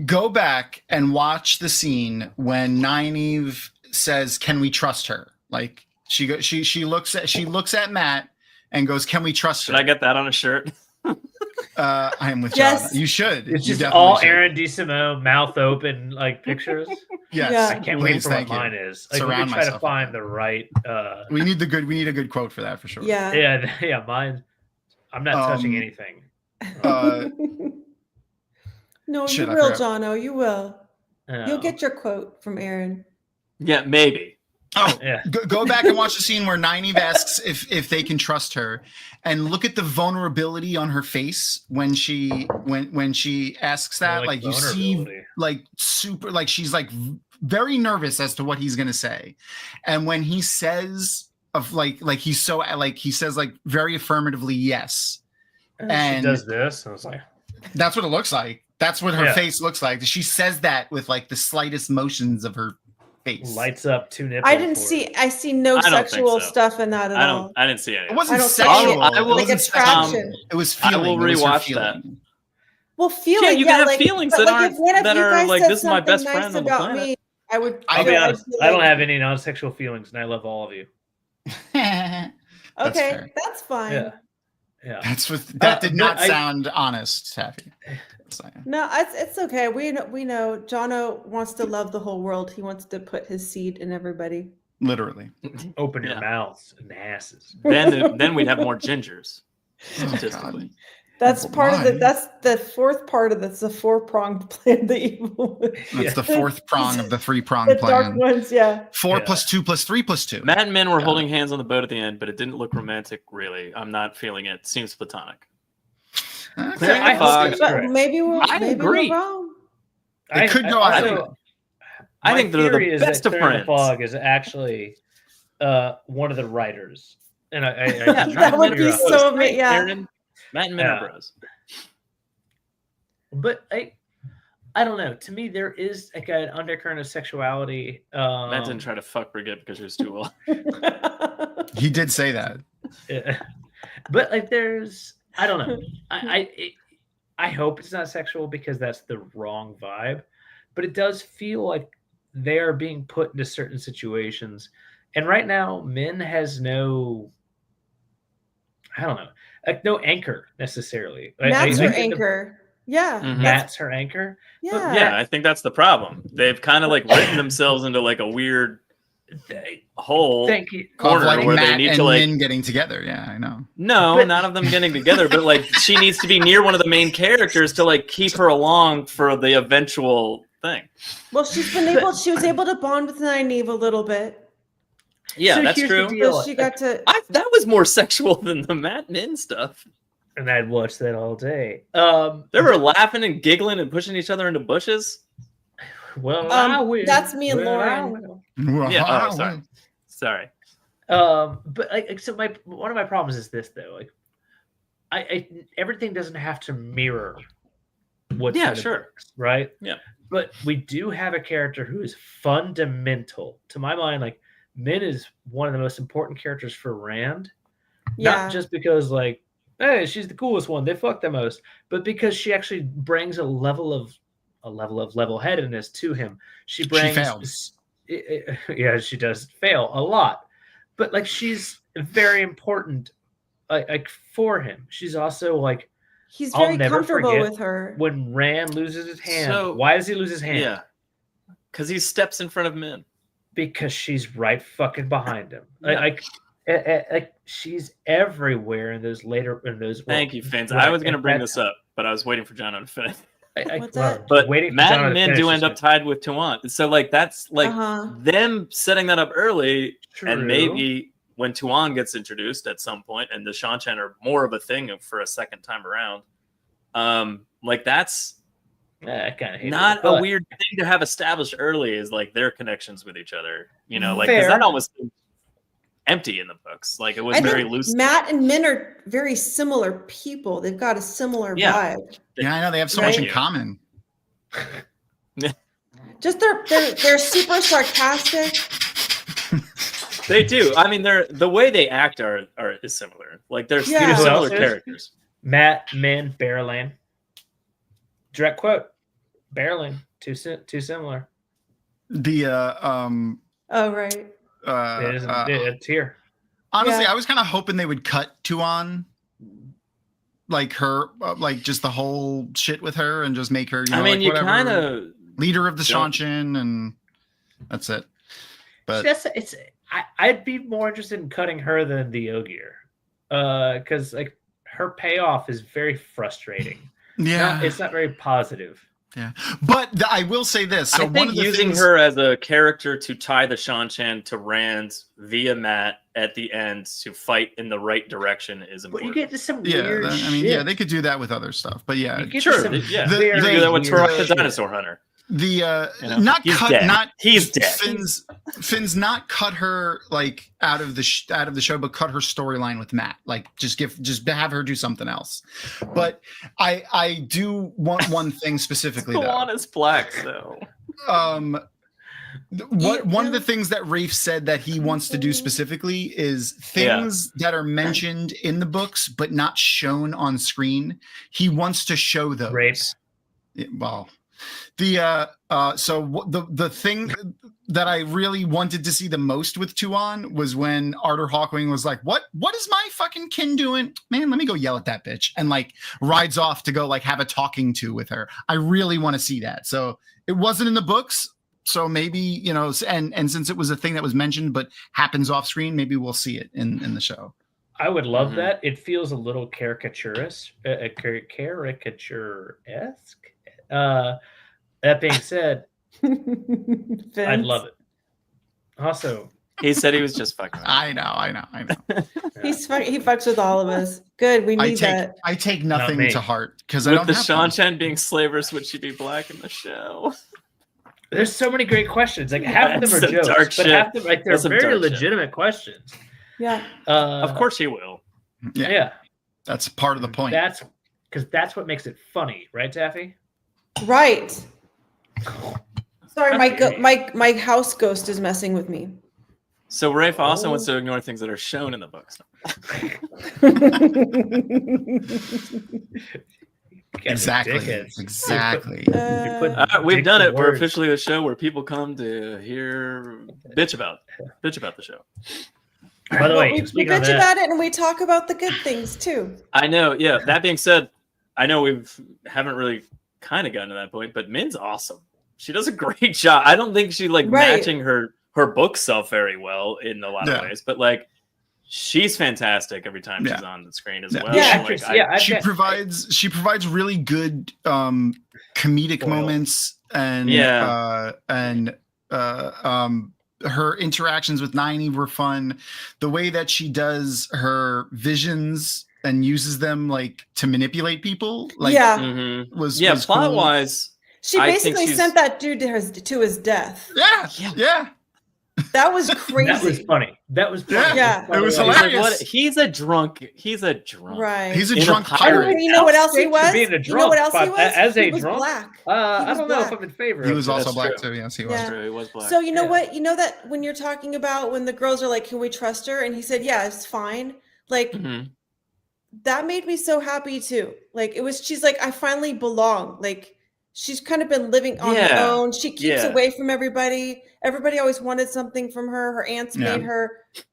Go back and watch the scene when Nynaeve says, "Can we trust her?" Like she looks at Matt and goes, "Can we trust Should her?" I get that on a shirt? I am with Yes. John. You should. It's You just definitely all should. Aaron DeSimo mouth open like pictures. Yes. Yeah. I can't wait Please, for what thank you. mine is. Like, we Surround try to myself find with the right. We need a good quote for that for sure. Yeah. Yeah, mine. I'm not touching anything. No, Shit, you I will, forgot. Jono. You will. You'll Oh, get your quote from Aaron. Yeah, maybe. Oh, yeah. go back and watch the scene where Nynaeve asks if they can trust her, and look at the vulnerability on her face when she asks that. Like you see, vulnerability. like super, like she's like very nervous as to what he's gonna say, and when he says he says like very affirmatively yes, And and she does this, and it's like, that's what it looks like. That's what her Yeah. face looks like. She says that with like the slightest motions of her face. lights up 2 nipples. I didn't for see. it. I see no I don't think sexual so. stuff in that at all. I didn't see any. It of wasn't I don't see sexual. any- I will- It wasn't attraction. sexual. It was I will feeling. It was her rewatch feeling. Well, feeling. Yeah, you can have like, feelings but, that like, if one of that you are guys like, said this is my something best nice friend on the about planet. me, I would. I'll be I'd honest. be I don't like, have any non-sexual feelings, and I love all of you. That's Okay, fair. that's fine. Yeah. That did not but I- sound honest, Taffy. No, it's okay. We know. Jono wants to love the whole world. He wants to put his seed in everybody. Literally. Open Yeah. your mouths and asses. Then we'd have more gingers. Oh, Statistically. That's part of Why? that's the fourth part of that's the 4-pronged plan. The evil, That's the fourth prong of the 3-prong the plan. dark ones. Yeah. 4 Yeah. plus 2 plus 3 plus 2. Matt and Min were Got holding hands on the boat at the end, but it didn't look romantic. Really, I'm not feeling it. Seems platonic. Okay. Clearing I the hope fog. that's But correct. maybe I agree. we're wrong. It could go either way. I My think they're the theory is best that of Clearing the friends. Fog is actually one of the writers, and Yeah, That would be so amazing. Yeah. Aaron, Matt and Min are Yeah. bros. But I don't know. To me, there is like an undercurrent of sexuality. Matt didn't try to fuck Brigitte because she was too old. He did say that. Yeah. But like, there's I don't know. I hope it's not sexual because that's the wrong vibe. But it does feel like they are being put into certain situations, and right now, Min has no. I don't know, like no anchor necessarily. Matt's I her get the- anchor. Yeah. Mhm. Matt's her anchor. Yeah. Yeah, I think that's the problem. They've kind of like written themselves into like a weird hole Thank you. corner Of like where they Matt need and to like Min getting together. Yeah, I know. no, But- none of them getting together, but like she needs to be near one of the main characters to like keep her along for the eventual thing. Well, she was able to bond with Nynaeve a little bit. Yeah, So that's here's the true. deal. So she got to. That was more sexual than the Matt Min stuff. And I'd watch that all day. They were laughing and giggling and pushing each other into bushes. Well, I will. That's me and Well, I Lauren. will. Yeah. Oh, sorry. But like, so one of my problems is this though. Like, I everything doesn't have to mirror what's Yeah, in the sure. books, right? Yeah. But we do have a character who is fundamental to my mind. Like, Min is one of the most important characters for Rand. Yeah. Not just because like, hey, she's the coolest one, they fuck the most, but because she actually brings a level of level-headedness to him. She brings fails. yeah, she does fail a lot, but like she's very important like for him. She's also like, He's I'll very never comfortable forget with her. when Rand loses his hand. So- Why does he lose his hand? Yeah. Because he steps in front of Min. Because she's right fucking behind him. Yeah. Like she's everywhere in those Thank you, Fins. right, I was going to and bring that's- this up, but I was waiting for John to finish. What's that? But waiting for Matt John and to Min finish do is end up good. tied with tWoTcast. So like that's like Uh-huh. them setting that up early, True. and maybe when tWoTcast gets introduced at some point, and the Shan-Chan are more of a thing for a second time around, like that's I kind of hate not it, a but weird thing to have established early. Is like their connections with each other, you know, like 'cause Fair. that almost seemed empty in the books. Like it was I very think loose. Matt and Min are very similar people. They've got a similar Yeah. vibe. Yeah, I know they have so much in Right. common. Just they're super sarcastic. They do. I mean, they're the way they act is similar. Like they're Yeah. You know who similar else is? characters. Matt, Min, Elayne. Direct quote. Elayne. Too similar. The Oh right. It's here. honestly, Yeah. I was kind of hoping they would cut tWoTcast, like her, like just the whole shit with her, and just make her. You know, I mean, like, you whatever, kind of leader of the don't- Shan-Chan, and that's it. But I'd be more interested in cutting her than the Ogier. Because like her payoff is very frustrating. yeah, It's not very positive. yeah. But I will say this. So I one think of the using things, her as a character to tie the Shan-Chan to Rand via Matt at the end to fight in the right direction is But you important. get to some yeah, weird I mean, shit. yeah, they could do that with other stuff. But yeah, You get to Sure, some yeah. The- very They do that with weird Turok the shit. Dinosaur Hunter. the You know? not He's cut, dead. not He's dead. Finn's not cut her like out of the show, but cut her storyline with Matt. Like just have her do something else. But I do want one thing specifically though. Tawana's black, though. One of the things that Rafe said that he wants to do specifically is things that are mentioned in the books but not shown on screen. He wants to show those. Rapes. Yeah, well, the thing that I really wanted to see the most with tWoTcast was when Arthur Hawkwing was like, what is my fucking kin doing? Man, let me go yell at that bitch, and like rides off to go like have a talking to with her. I really want to see that. So it wasn't in the books. So maybe, you know, and since it was a thing that was mentioned but happens off screen, maybe we'll see it in the show. I would love Mhm. that. It feels a little caricaturist, caricature-esque. That being said, I'd love it. Also, He said he was just fucking. I know. He fucks with all of us. Good, we need that. I take Not nothing me. to heart because I With don't the have Sean one. Chen being slavers, would she be black in the show? there's so many great questions. Like half of them are That's some jokes, dark but shit. half of them, like, they're That's some very dark shit. legitimate questions. Yeah. Of course he will. Yeah. That's part of the point. That's because that's what makes it funny, right, Taffy? Right. Sorry, How dare you. my house ghost is messing with me. So Rafe also wants to ignore things that are shown in the books. You guys are Exactly. dickheads. Exactly. You put We've dicks done in it. We're words. officially a show where people come to hear bitch about the show. By the Well, way, we speaking of bitch that, about it and we talk about the good things too. I know. Yeah. That being said, I know haven't really kind of gotten to that point, but Min's awesome. She does a great job. I don't think she Right. matching her book self very well in a lot of ways, but like she's fantastic every time she's on the screen as well. Yeah. actress, Like, she provides really good comedic Foil. moments and her interactions with Nynaeve were fun. The way that she does her visions and uses them like to manipulate people, like mhm. was plot cool. wise. She I think basically sent that dude to his death. Yeah. That was crazy. that was funny. That was funny. Yeah. It was He's like, hilarious. what? He's a drunk. Right. He's a In a drunk pirate pirate. You know what else he Thanks for was? being a You know what else he drunk, was? but as he a was drunk, black. I was don't know if black. I'm in favor. He of was it. also That's black true. too. Yes, he was. Yeah. That's true. He was black. So you know what? You know that when you're talking about when the girls are like, "Can we trust her?" and he said, "Yeah, it's fine." Like Mhm. that made me so happy too. Like she's like, "I finally belong." Like she's kind of been living on her own. She keeps away from everybody. Everybody always wanted something from her. Her aunts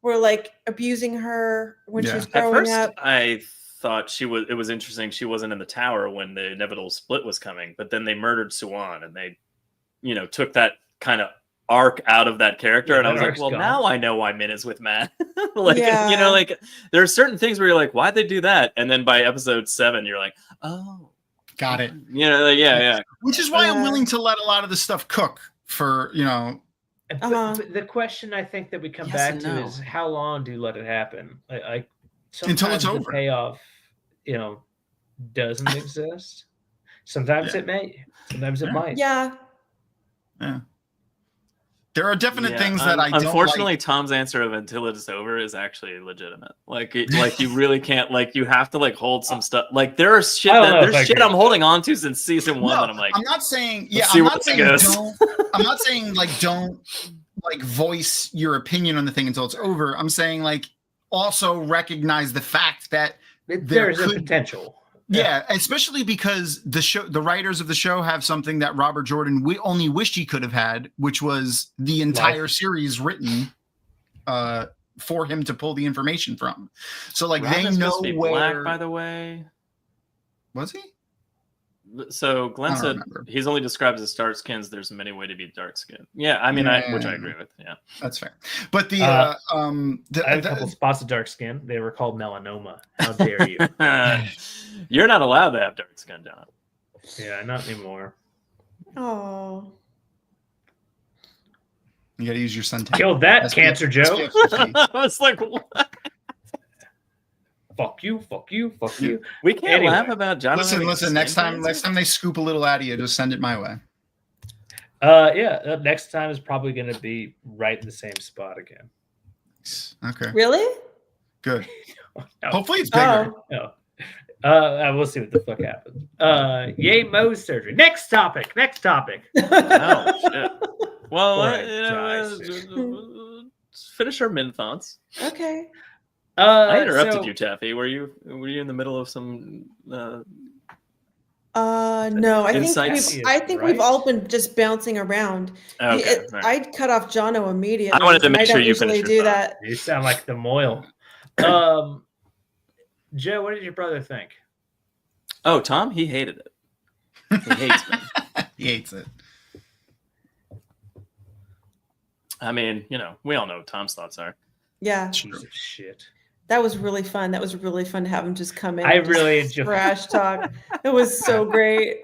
were like abusing her when she was At growing first, up. I thought it was interesting she wasn't in the tower when the inevitable split was coming, but then they murdered Suan and they, took that kind of arc out of that character. Yeah, and I was that like, arc's well, gone. now I know why Min is with Matt. There are certain things where you're like, why'd they do that? And then by episode 7, you're like, oh, Got it. Yeah. Which is why I'm willing to let a lot of this stuff cook for, But the question I think that we come Yes back and to no. is how long do you let it happen? Like Until sometimes it's the over. payoff, doesn't exist. Sometimes it may. Sometimes it might. Yeah. There are definite things that I don't unfortunately, like. Tom's answer of "until it is over" is actually legitimate. Like you really can't. Like you have to hold some stuff. Like there are shit. There's shit I'm holding on to since season 1 that I'm like. I'm not saying. let's Yeah, see I'm where not that saying goes. don't. I'm not saying don't voice your opinion on the thing until it's over. I'm saying also recognize the fact that There's a potential. Yeah, especially because the writers of the show have something that Robert Jordan only wished he could have had, which was the entire series written for him to pull the information from. So Robin's they know supposed to be where. black, by the way. Was he? So Glenn I don't said remember. he's only described as dark skins. There's many ways to be dark skinned. Yeah, I mean, which I agree with. Yeah, that's fair. But I have a couple spots of dark skin. They were called melanoma. How dare you? You're not allowed to have dark skin, John. Yeah, not anymore. Oh. You got to use your suntan. Killed that SPF cancer, Joe. 50. I was like, what? Fuck you. We can't Anyway. laugh about John. Listen. Next time they scoop a little out of you, just send it my way. Next time is probably going to be right in the same spot again. Okay. Really? Good. No. Hopefully it's bigger. No. We'll see what the fuck happens. Yay, Moe's surgery. Next topic. Oh shit. Well, Alright, finish our min thoughts. Okay. I interrupted you, Taffy. Were you in the middle of some? No, I Insights. think we've all been just bouncing around. Okay, all right. I cut off Jono immediately. I wanted to make and sure don't you finished usually your do thought. that. You sound like the Moyle. Joe, what did your brother think? Oh, Tom, he hated it. He hates me. He hates it. I mean, we all know what Tom's thoughts are. Yeah. Piece of shit. That was really fun. That was really fun to have him just come in. I and just really enjoyed trash talk. It was so great.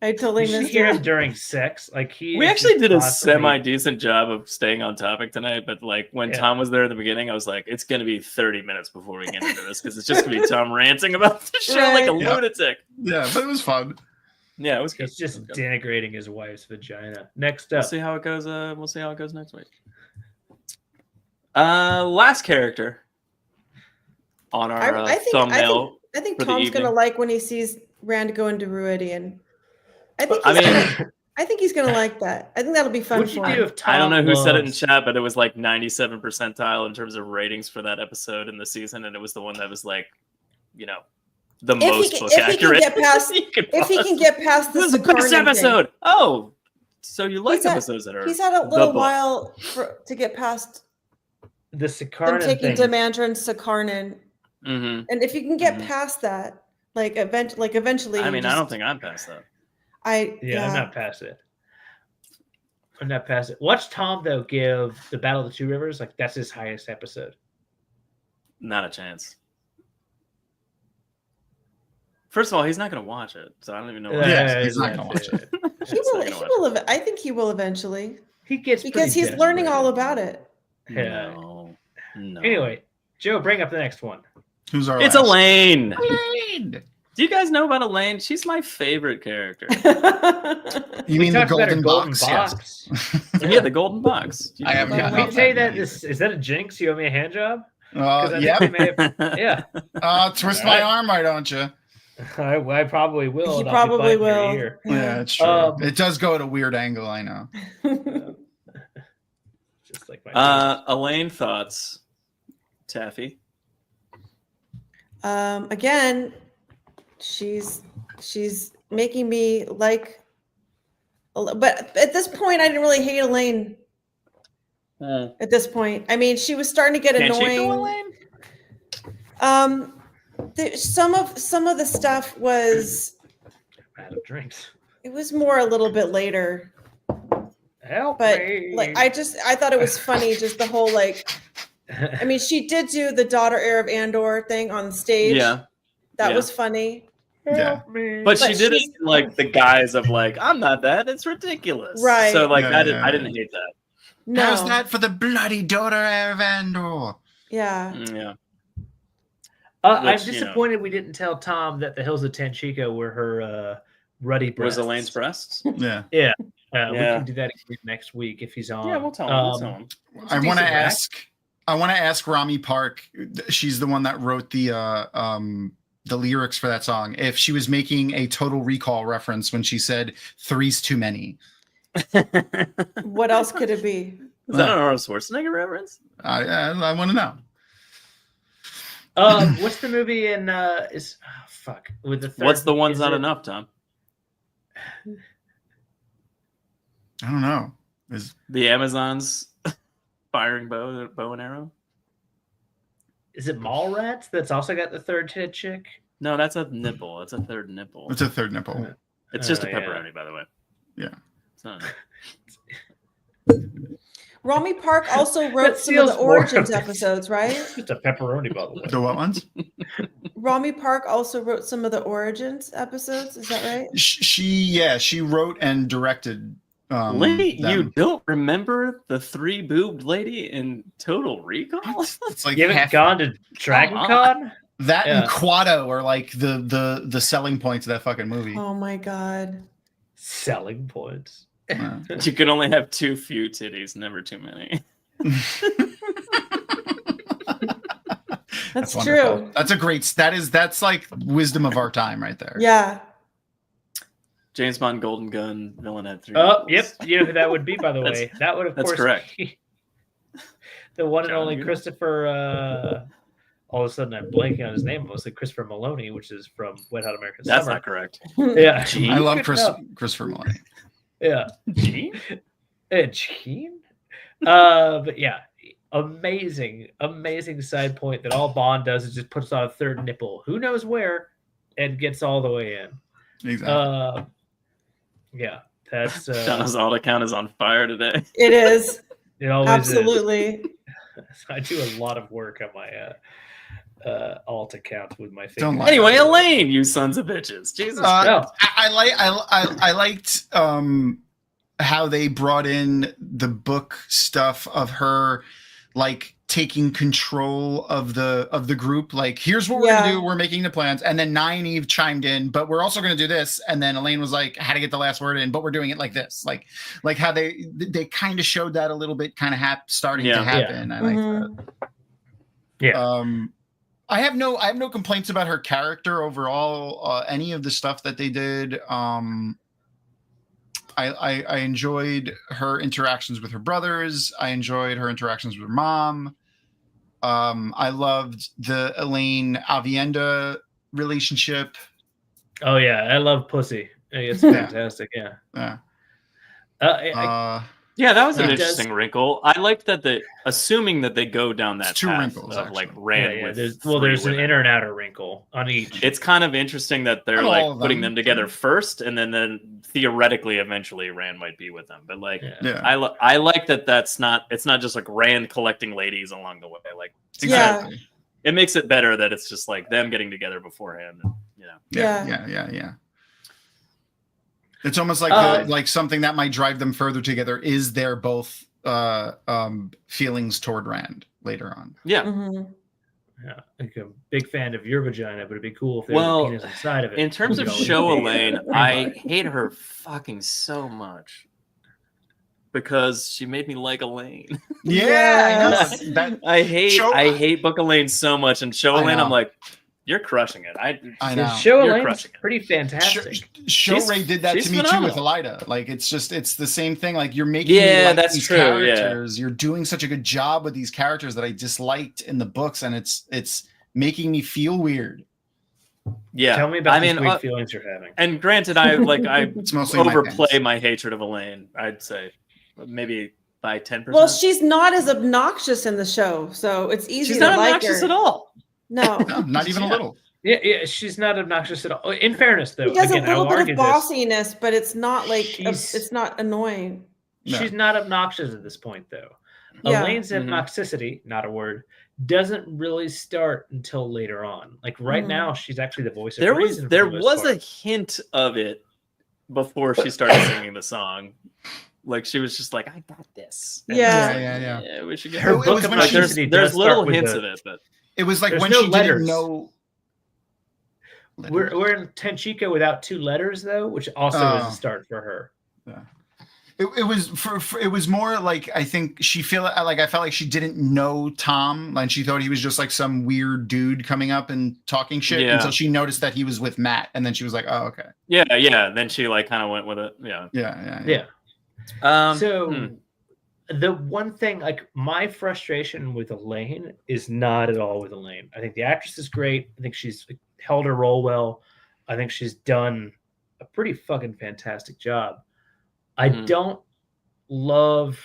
I totally You should missed hear him it. during sex. Like We is actually just did a constantly- semi-decent job of staying on topic tonight, but like when Yeah. Tom was there at the beginning, I was like, it's going to be 30 minutes before we get into this because it's just going to be Tom ranting about the show like a Right. Yeah. lunatic. Yeah, but it was fun. Yeah, it was good. He's just It was good. denigrating his wife's vagina. Next We'll up, see how it goes. We'll see how it goes next week. Last character on our I think thumbnail. I think for the Tom's gonna evening. like when he sees Rand go into Ruidian. I think I he's mean, gonna, I think he's gonna like that. I think that'll be fun what'd you for do him. if Tom I don't know who said it in loves- chat, but it was like 97 percentile in terms of ratings for that episode in the season, and it was the one that was like, the most book if he can accurate. get past you could if he can get past This the is the best Sikarnan thing. episode. Oh, so you like He's had- episodes that are He's had a the little book. while to get past the them Sikarnan taking thing? Demandron, Sikarnan, Mhm. and if you can get Mhm. past that, eventually. I you mean, I just- don't think I'm past that. Yeah, I'm not past it. I'm not past it. Watch Tom though give the Battle of the Two Rivers like that's his highest episode. Not a chance. First of all, he's not going to watch it, so I don't even know. Why. Yeah, he's not gonna watch it. He will. He will. I think he will eventually He gets because pretty he's learning desperate. all about it. Yeah. No. Anyway, Joe, bring up the next one. Who's our It's last? Elayne. Elayne. Do you guys know about Elayne? She's my favorite character. You mean the talked about her golden box? box. Yeah, the golden box. Do you I know haven't about gotten Let off me tell you that that yet is that a jinx? You owe me a hand job? 'Cause I Yeah. think we may have- that? yeah. Twist my arm, why don't you? I probably will. He and I'll be probably biting your will. ear. Yeah, it's true. It does go at a weird angle, I know. Just like my Elayne thoughts. Taffy. Again, she's making me like, but at this point, I didn't really hate Elayne. At this point, I mean, she was starting to get Can't you go, annoying. Elayne? Some of the stuff was out of drinks. it was more a little bit later, Help but me. like I thought it was funny, just the whole like. I mean, she did do the daughter heir of Andor thing on stage. Yeah. That yeah. was funny. Yeah. But she did it in like the guise of like, I'm not that. It's ridiculous. Right. So like, Yeah, I yeah. didn't hate that. No. How's that for the bloody daughter of Andor? Yeah. Yeah. I'm Which, you know. disappointed we didn't tell Tom that the hills of Tanchico were her ruddy breasts. Was Elaine's breasts? Yeah. We Yeah. can do that again next week if he's on. Yeah, we'll tell him. We'll tell him. I want to decent rack. ask Rami Park. She's the one that wrote the lyrics for that song. If she was making a Total Recall reference when she said "three's too many," What else could it be? Is that an Arnold Schwarzenegger reference? I want to know. What's the movie in with the third, What's the one's is not it- enough, Tom? I don't know. Is The Amazons firing bow and arrow? Is it Mallrats that's also got the third tit chick? No, that's a nipple. That's a third nipple. it's a third nipple? It's just a yeah. pepperoni, by the way. Yeah. It's not. Rami Park also wrote That some of the feels more- Origins episodes, right? Just a pepperoni, by the way. The what ones? Rami Park also wrote some of the Origins episodes. Is that right? She wrote and directed. Lady, you them. don't remember the three boobed lady in Total Recall? It's like You haven't half- gone to Dragon Come Con? that Yeah. and Quado are like the selling points of that fucking movie. Oh my god. Selling points. Yeah. You can only have too few titties, never too many. That's wonderful. true. That's a great. That's like wisdom of our time right there. Yeah. James Bond Golden Gun villain had three. Oh, nipples. yep. You know who that would be, by the That's- way. That would, of that's course, correct. be the one and John only Muir. Christopher. All of a sudden, I'm blanking on his name. Mostly Christopher Maloney, which is from Wet Hot American That's Summer. not correct. Yeah, I love Good enough. Christopher Maloney. Yeah, Gene? Gene. But yeah, amazing side point that all Bond does is just puts on a third nipple, who knows where, and gets all the way in. Exactly. Yeah, that's Donna's alt account is on fire today. It is. it always Absolutely. is. I do a lot of work on my alt account with my Don't finger. lie. Anyway, Elayne, you sons of bitches. Jesus Christ. I liked how they brought in the book stuff of her like taking control of the group. Like, here's what we're gonna do. We're making the plans, and then Nynaeve chimed in, but we're also gonna do this. And then Elayne was like, "How to get the last word in?" But we're doing it like this. Like how they kind of showed that a little bit, kind of starting to happen. I like that. Yeah. I have no complaints about her character overall. Any of the stuff that they did. I enjoyed her interactions with her brothers. I enjoyed her interactions with her mom. I loved the Elayne Avienda relationship. Oh yeah, I love pussy. It's fantastic. Yeah. Yeah, that was an interesting wrinkle. I liked that assuming that they go down that two path wrinkles, of like Rand with there's women. an inner and outer wrinkle on each. It's kind of interesting that they're like putting them together first, and then theoretically, eventually, Rand might be with them. But like, I like that. It's not just like Rand collecting ladies along the way. Like, exactly, it makes it better that it's just like them getting together beforehand. And, yeah. It's almost like like something that might drive them further together is their both feelings toward Rand later on. Yeah. Yeah, like a big fan of your vagina, but it'd be cool if there was a penis inside of it. In terms of show Elayne, I hate her fucking so much because she made me like Elayne. I hate Book Elayne so much, and show Elayne, I'm like, you're crushing it. I know. Show Elaine's pretty fantastic. Show Ray did that to me too with Elida. Like it's the same thing. Like you're making me like that's these true. characters. You're doing such a good job with these characters that I disliked in the books, and it's making me feel weird. Yeah, tell me about these weird feelings you're having. And granted, I it's mostly overplay my hatred of Elayne. I'd say maybe by 10%. Well, she's not as obnoxious in the show, so it's easy. She's not like obnoxious her. at all. No, not even a little. Yeah, she's not obnoxious at all. In fairness, though, she has again, a little bit of bossiness, this, but it's not like it's not annoying. She's not obnoxious at this point, though. Elaine's obnoxicity, not a word, doesn't really start until later on. Like right now, she's actually the voice of reason. There was a hint of it before she started singing the song. Like she was just like, "I got this." Yeah. We should get her book. There's little hints of it, but. It was like when she didn't know. We're in Tenchika without 2 letters though, which also is a start for her. Yeah. It was it was more like I think I felt like she didn't know Tom, and she thought he was just like some weird dude coming up and talking shit until she noticed that he was with Matt, and then she was like, "Oh, okay." Yeah. Then she like kind of went with it. Yeah. The one thing, like my frustration with Elayne is not at all with Elayne. I think the actress is great. I think she's held her role well. I think she's done a pretty fucking fantastic job. I don't love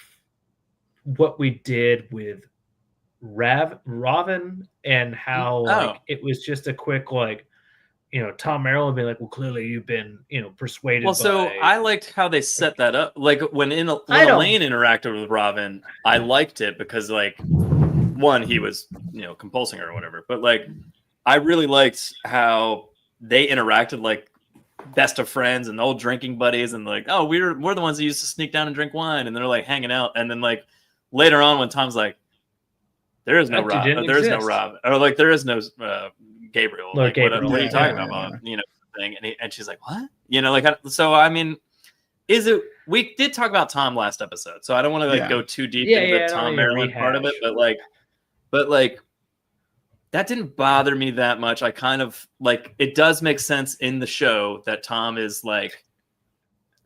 what we did with Ravin and how like it was just a quick like, Tom Merrill would be like, well, clearly you've been, persuaded. Well, so I liked how they set that up. Like when Elayne interacted with Ravin, I liked it because like one, he was, compulsing her or whatever. But like, I really liked how they interacted like best of friends and old drinking buddies, and like, oh, we're the ones that used to sneak down and drink wine, and they're like hanging out. And then like later on, when Tom's like, there is no Rob, there is no Rob, or like there is no Gabriel. Like, Gabriel. What are you talking about? Thing. And she's like, what? Like, so I mean, is it? We did talk about Tom last episode, so I don't want to like go too deep into the Tom Maryland part of it, but like that didn't bother me that much. I kind of like it does make sense in the show that Tom is like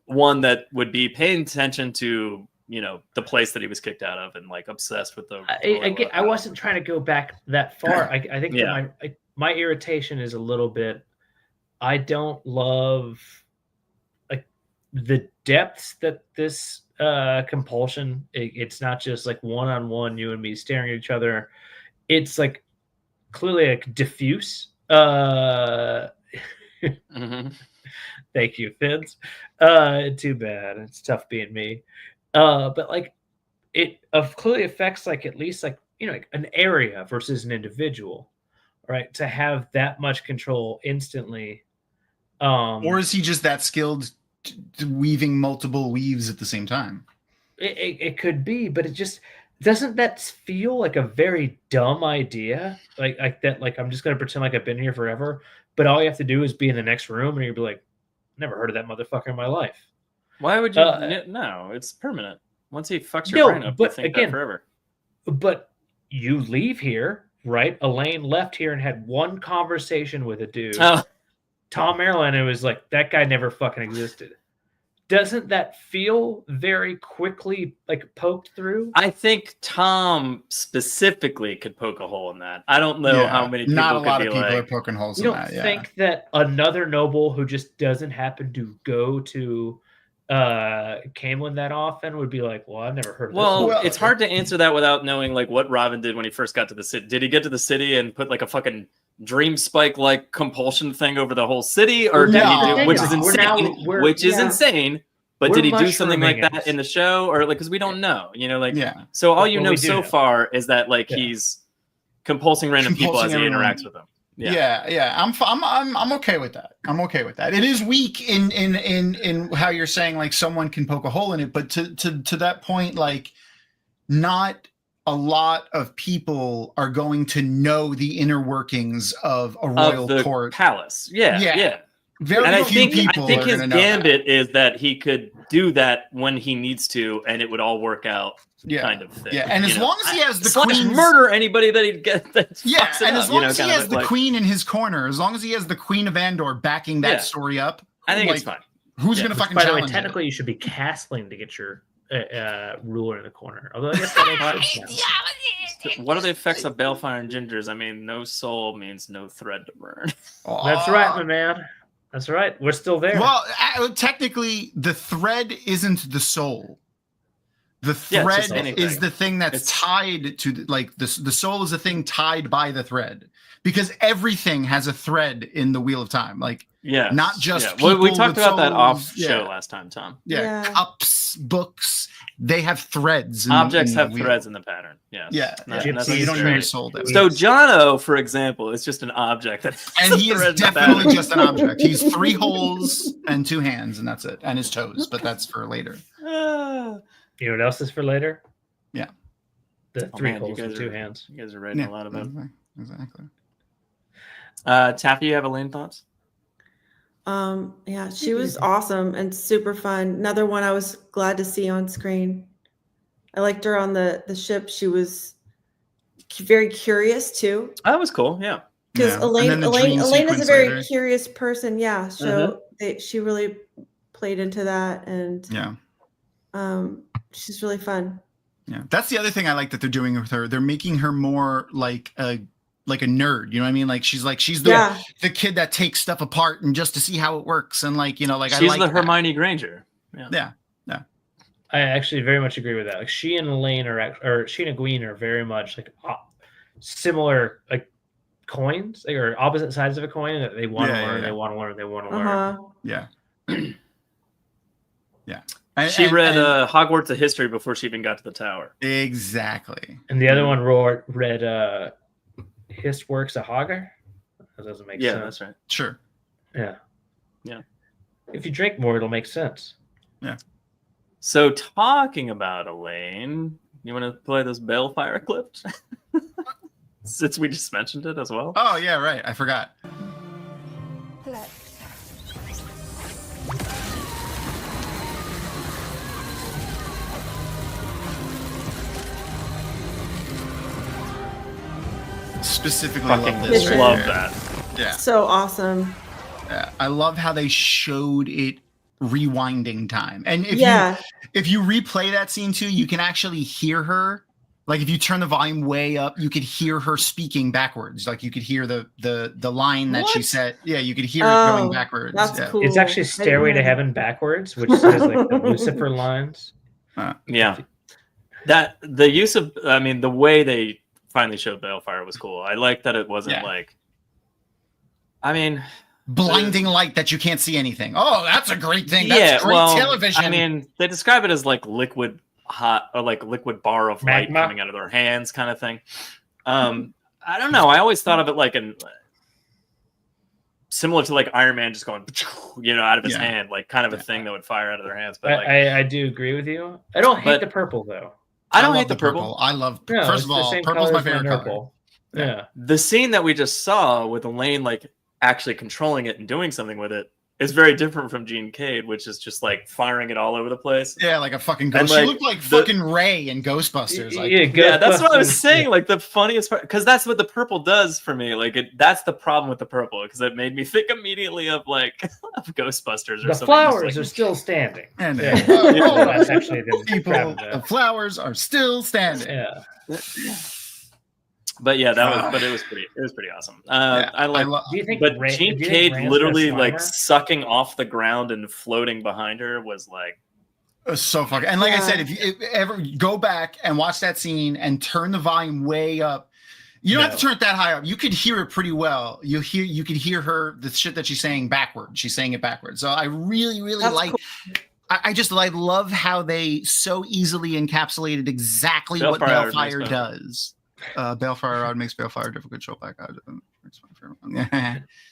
one that would be paying attention to the place that he was kicked out of and like obsessed with the. I wasn't trying to go back that far. I think that my irritation is a little bit. I don't love like the depths that this compulsion. It's not just like one-on-one, you and me staring at each other. It's like clearly like diffuse. Thank you, Fins. Too bad. It's tough being me. But like it clearly affects like at least like like an area versus an individual. right? To have that much control instantly. Or is he just that skilled weaving multiple weaves at the same time? It could be, but it just doesn't that feel like a very dumb idea? Like that, like I'm just gonna pretend like I've been here forever, but all you have to do is be in the next room and you'll be like, never heard of that motherfucker in my life. Why would you? No, it's permanent. Once he fucks your brain up, you think that forever. But you leave here, right? Elayne left here and had one conversation with a dude. Tom Maryland, it was like, that guy never fucking existed. Doesn't that feel very quickly like poked through? I think Tom specifically could poke a hole in that. I don't know how many people. Not a lot of be people like, are poking holes you in that. don't think that another noble who just doesn't happen to go to Camelin that often would be like, well, I've never heard of this. Well, it's hard to answer that without knowing like what Robin did when he first got to the city. Did he get to the city and put like a fucking dream spike like compulsion thing over the whole city, or did he do, which is insane, insane, but did he do something like that in the show, or like, because we don't know, you know, like, so all you know so far is that like he's compulsing random people as he interacts with them. I'm okay with that. I'm okay with that. It is weak in how you're saying like someone can poke a hole in it, but to that point, like, not a lot of people are going to know the inner workings of a royal court palace. Yeah. Very few people. I think his gambit that. is that he could do that when he needs to, and it would all work out. Kind of thing. Yeah, and as long as he has the queen murder anybody that he'd get. That and as long as he has the queen in his corner, as long as he has the Queen of Andor backing that story up, I think it's fine. Who's going to fucking by the way, challenge technically, you should be castling to get your ruler in the corner. Although I guess that makes sense. What are the effects of Balefire and Gingers? I mean, no soul means no thread to burn. That's right, my man. That's right. We're still there. Well, technically, the thread isn't the soul. The thread is the thing that's tied to, like, the soul is a thing tied by the thread, because everything has a thread in the Wheel of Time. Like, not just people. Well, we talked about souls. that off show last time, Tom. Cups, books, they have threads. Objects have threads in the pattern. So you don't need a soul. So Jono, for example, is just an object. And he is definitely just an object. He's 3 holes and 2 hands, and that's it. And his toes, but that's for later. You know what else is for later? Yeah. The 3 holes and 2 hands. You guys are writing a lot about it. Exactly. Taffy, you have Elayne thoughts? She was awesome and super fun. Another one I was glad to see on screen. I liked her on the ship. She was very curious too. That was cool, because Elayne is a very curious person. She really played into that, and she's really fun. That's the other thing I like that they're doing with her. They're making her more like a nerd, you know what I mean? Like she's the kid that takes stuff apart and just to see how it works, and like, you know, like, she's I like the Hermione Granger. Yeah. I actually very much agree with that. Like, she and Elayne or she and Egwene are very much like similar, like coins, like, or opposite sides of a coin that they want to learn. They want to learn. They want to learn. She read Hogwarts of History before she even got to the tower. Exactly. And the other one read His Works of Hagar. That doesn't make sense. Yeah, that's right. Sure. Yeah. Yeah. If you drink more, it'll make sense. Yeah. So talking about Elayne, you want to play this Balefire clip? Since we just mentioned it as well. Oh yeah, right. I forgot. Specifically, love that. Yeah, so awesome. Yeah, I love how they showed it rewinding time, and if you replay that scene too, you can actually hear her. Like, if you turn the volume way up, you could hear her speaking backwards. Like, you could hear the line that she said. Yeah, you could hear it going backwards. That's cool. It's actually Stairway to Heaven backwards, which says like the Lucifer lines. That the use of, I mean, the way they finally showed Balefire was cool. I like that it wasn't like, I mean, blinding light that you can't see anything. Oh, that's a great thing. That's great television. I mean, they describe it as like liquid hot, or like liquid bar of light coming out of their hands kind of thing. I don't know. I always thought of it like similar to like Iron Man just going, out of his hand, like kind of a thing that would fire out of their hands. But like, I do agree with you. I don't hate the purple though. I don't love hate the purple. I love. No, first of all, purple's my favorite color. Yeah. The scene that we just saw with Elayne like actually controlling it and doing something with it is very different from Jean Cade, which is just like firing it all over the place. Yeah, like a fucking ghost. And, She looked like fucking Ray in Ghostbusters. Like, yeah, that's what I was saying. Like the funniest part, because that's what the purple does for me. Like that's the problem with the purple, because it made me think immediately of like of Ghostbusters or the something. flowers are still standing. And That's actually the flowers are still standing. Yeah. But yeah, but it was pretty awesome. I like. Do you think? But Jean Cade literally like Slimer? sucking off the ground and floating behind her was like. It was so fucking. And like I said, if you ever go back and watch that scene and turn the volume way up, you don't have to turn it that high up. You could hear it pretty well. You could hear her the shit that she's saying backwards. She's saying it backwards. So I really like. Cool. I just love how they so easily encapsulated exactly what Balefire does. Balefire makes Balefire difficult to show back.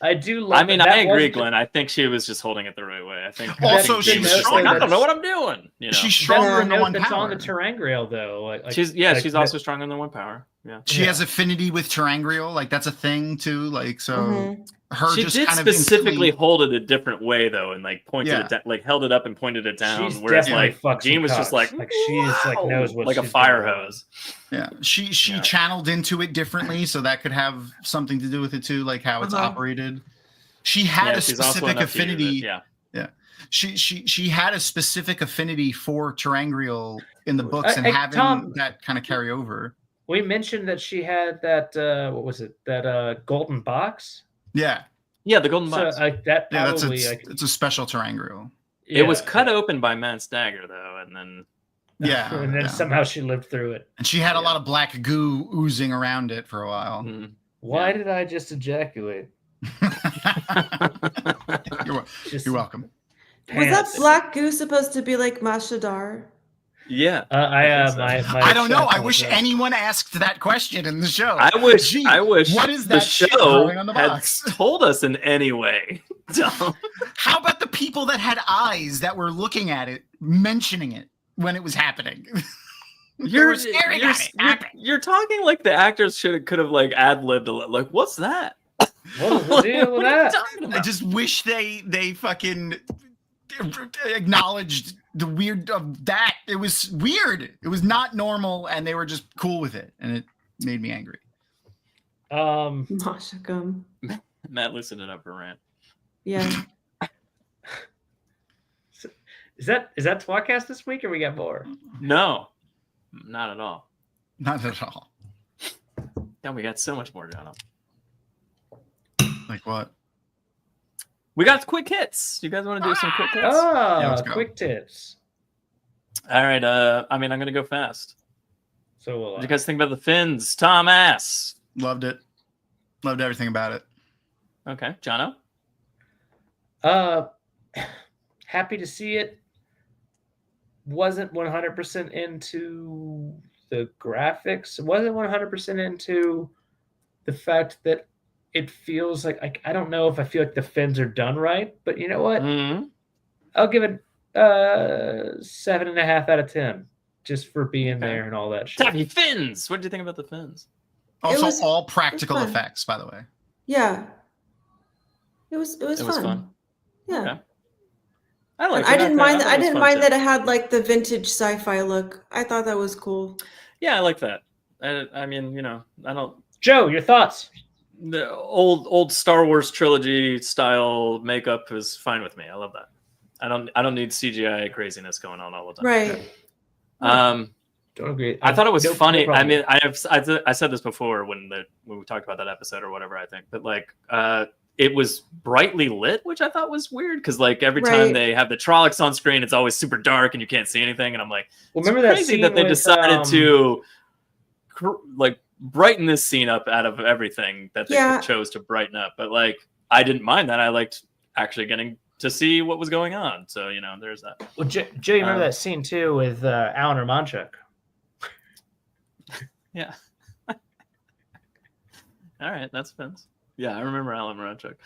I do love. I mean, I agree, Glenn. I think she was just holding it the right way. I think also she's strong. I don't know what I'm doing. She's stronger in the one that's power. on the Terangriel though. She's also stronger than the one power. Yeah, she has affinity with Terangriel. Like that's a thing too. Like so. Her she just did kind specifically hold it a different way though, and like pointed it like held it up and pointed it down. She's whereas like Jean was just like she's like knows what like a fire hose. Yeah, she channeled into it differently, so that could have something to do with it too, like how it's operated. She had a specific affinity. She had a specific affinity for Terangriel in the books, and having that kind of carry over. We mentioned that she had that what was it? That golden box. Yeah, the golden box. It's a special Terangriel. It was cut open by Matt's dagger though, and then and then somehow she lived through it. And she had a lot of black goo oozing around it for a while. Why did I just ejaculate? You're welcome. Was that black goo supposed to be like Mashadar? Yeah, I don't know. I wish anyone asked that question in the show. I wish. What is that the shit show growing on the had box? told us in any way? How about the people that had eyes that were looking at it, mentioning it when it was happening? You're talking like the actors could have like ad-libbed a little. Like, what's that? What was the deal with that? I just wish they fucking acknowledged the weird of that. It was weird. It was not normal, and they were just cool with it, and it made me angry. Mashagum. Matt loosened it up for rant. Yeah. Is that tWoTcast this week, or we got more? No, not at all. Not at all. Then we got so much more, John. Like what? We got quick hits. You guys want to do some quick hits? Quick tips. All right. I'm going to go fast. So what do you guys think about the fins? Tom Ass. Loved it. Loved everything about it. Okay. Jono? Happy to see it. Wasn't 100% into the graphics. Wasn't 100% into the fact that it feels like I don't know if I feel like the fins are done right, but you know what? I'll give it 7.5 out of 10 just for being there and all that shit. Taffy fins. What did you think about the fins? Also, all practical effects, by the way. Yeah, it was fun. Yeah, okay. I didn't mind that. I didn't mind that it had like the vintage sci-fi look. I thought that was cool. Yeah, I like that. I mean, I don't. Joe, your thoughts? The old Star Wars trilogy style makeup is fine with me. I love that. I don't need CGI craziness going on all the time. Right. Don't agree. I thought it was funny. I mean, I said this before when we talked about that episode or whatever. I think, but like, it was brightly lit, which I thought was weird because like every time they have the Trollocs on screen, it's always super dark and you can't see anything. And I'm like, well, remember that crazy scene that they with, decided to like brighten this scene up out of everything that they chose to brighten up. But like, I didn't mind that. I liked actually getting to see what was going on. So there's that. Well, Joe, you remember that scene too with Alan Romanchuk? Yeah. All right, that's Vince. Yeah, I remember Alan Moranchuk. It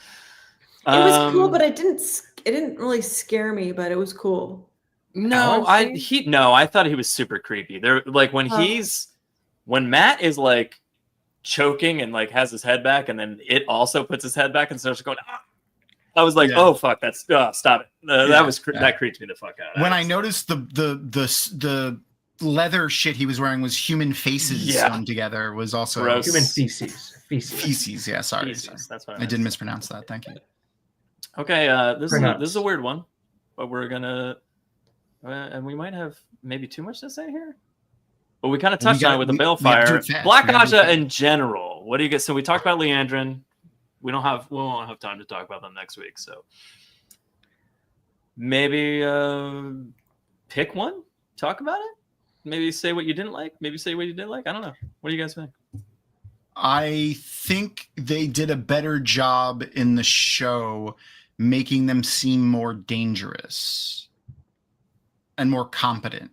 was cool, but it didn't really scare me, but it was cool. No, Alan I thought he was super creepy. There, like when Matt is like choking and like has his head back, and then it also puts his head back and starts going. Ah! I was like, oh fuck, that's stop it. That creeped me the fuck out. When I noticed the leather shit he was wearing was human faces sewn together was also gross. Human feces. Yeah, sorry. Feces, that's what I did mispronounce that. Thank you. Okay, this is a weird one, but we're gonna and we might have maybe too much to say here. But we kind of touched on it with the Balefire. Black Aja in general. What do you get? So we talked about Leandrin. We won't have time to talk about them next week. So maybe pick one, talk about it. Maybe say what you didn't like. Maybe say what you did like. I don't know. What do you guys think? I think they did a better job in the show making them seem more dangerous and more competent.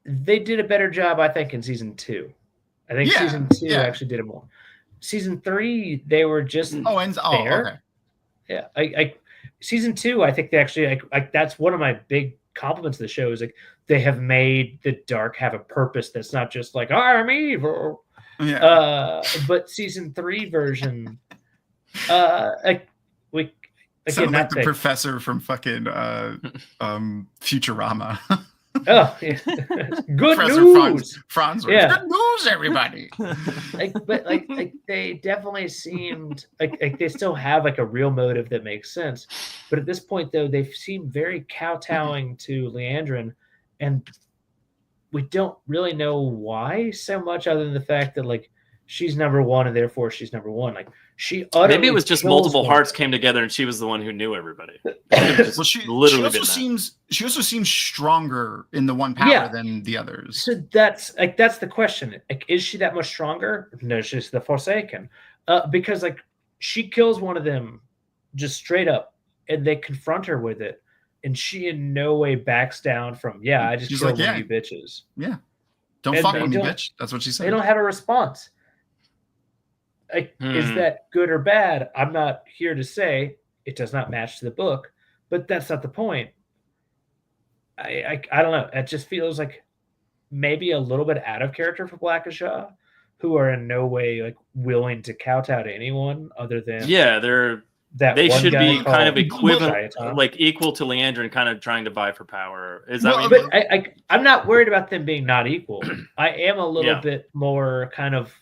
They did a better job, I think, in season 2. I think season 2 actually did it more. Season 3, they were just there. Okay. Yeah, season 2, I think they actually that's one of my big compliments of the show is like they have made the dark have a purpose that's not just like I'm evil. Yeah. But season 3 version, we sound like the professor from fucking Futurama. Oh, yeah. Good Professor news. Franz. Yeah. Good news, everybody. But they definitely seemed like they still have like a real motive that makes sense. But at this point, though, they seem very kowtowing to Leandrin, and we don't really know why so much, other than the fact that like she's number one and therefore she's number one. Like she maybe it was just multiple hearts came together and she was the one who knew everybody. She also seems stronger in the one power than the others. So that's the question. Like, is she that much stronger? No, she's the Forsaken. Because like she kills one of them just straight up, and they confront her with it, and she in no way backs down from I just killed one of you bitches. Yeah, don't fuck with me, bitch. That's what she said. They don't have a response. Is that good or bad? I'm not here to say. It does not match to the book, but that's not the point. I don't know. It just feels like maybe a little bit out of character for Black Aja, who are in no way like willing to kowtow to anyone other than they should be kind of equivalent, like equal to Leandrin, kind of trying to vie for power. Is that what you mean? I'm not worried about them being not equal. I am a little bit more kind of.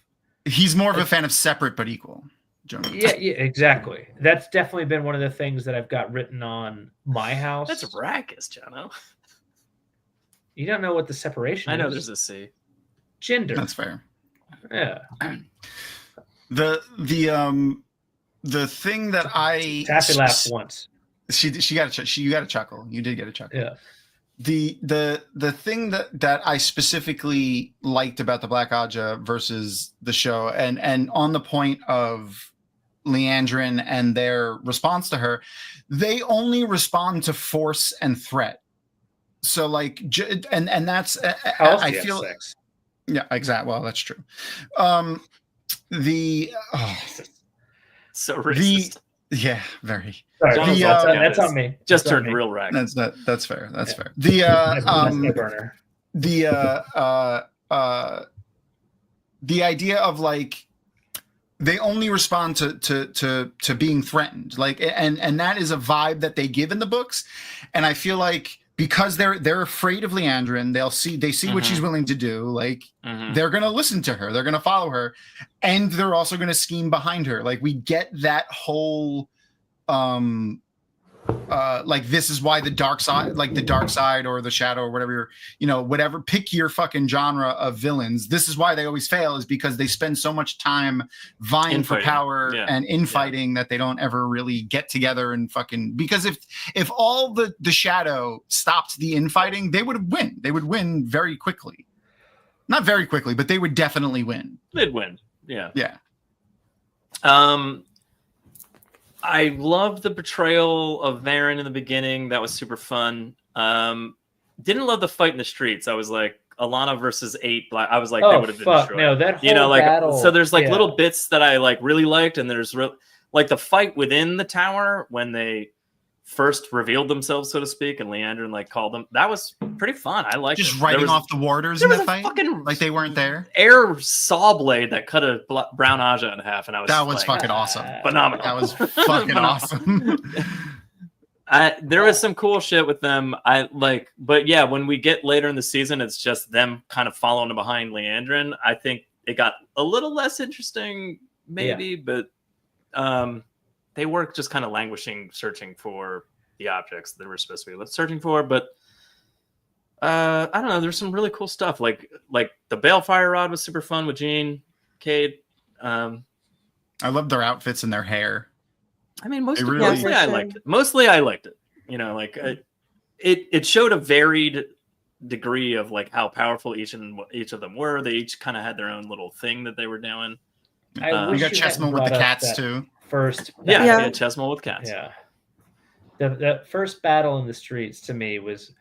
He's more of a fan of separate but equal. Jonah. Yeah, exactly. That's definitely been one of the things that I've got written on my house. That's Arrakis, Jono. You don't know what the separation is. I know there's a C. Gender. That's fair. Yeah. The thing that Taffy laughed once. She got a chuckle. You did get a chuckle. Yeah. The thing that I specifically liked about the Black Aja versus the show, and on the point of Leandrin and their response to her, they only respond to force and threat. So like, and that's I feel sex? Yeah, exactly. Well, that's true. So racist. Yeah, very. Sorry, that's on me. Just turned real rag. That's fair. That's fair. The idea of like they only respond to being threatened, like, and that is a vibe that they give in the books, and I feel like because they're afraid of Leandrin, they see what she's willing to do, like they're gonna listen to her, they're gonna follow her, and they're also gonna scheme behind her. Like we get that whole like this is why the dark side or the shadow or whatever whatever, pick your fucking genre of villains, this is why they always fail, is because they spend so much time vying for power and infighting that they don't ever really get together and fucking, because if all the shadow stopped the infighting, they would win very quickly. Not very quickly, but they would definitely win. They'd win. Yeah. I loved the portrayal of Varen in the beginning. That was super fun. Didn't love the fight in the streets. I was like, Alana versus 8 Black. I was like, Oh, they would have been fuck, destroyed. no, that you know, whole like battle, so. There's like yeah. little bits that I like really liked, and there's like the fight within the tower when they first revealed themselves, so to speak, and Leandrin like called them. That was pretty fun. I liked Just it. writing off the warders there in was that a fight, fucking like they weren't there. air saw blade that cut a brown Aja in half, and I was That was like, fucking awesome. phenomenal. That was fucking awesome. There was some cool shit with them. But yeah, when we get later in the season, it's just them kind of following behind Leandrin. I think it got a little less interesting, maybe, but they were just kind of languishing, searching for the objects they were supposed to be searching for. But I don't know. There's some really cool stuff. Like the Balefire rod was super fun with Jean, Cade. I love their outfits and their hair. I mean, mostly for I sure. liked it. Mostly I liked it. You know, like it showed a varied degree of like how powerful each of them were. They each kind of had their own little thing that they were doing. I We wish got you Chessman hadn't with the brought up cats that too. First, Yeah, Yeah. yeah, Chessman with cats. yeah. The first battle in the streets to me was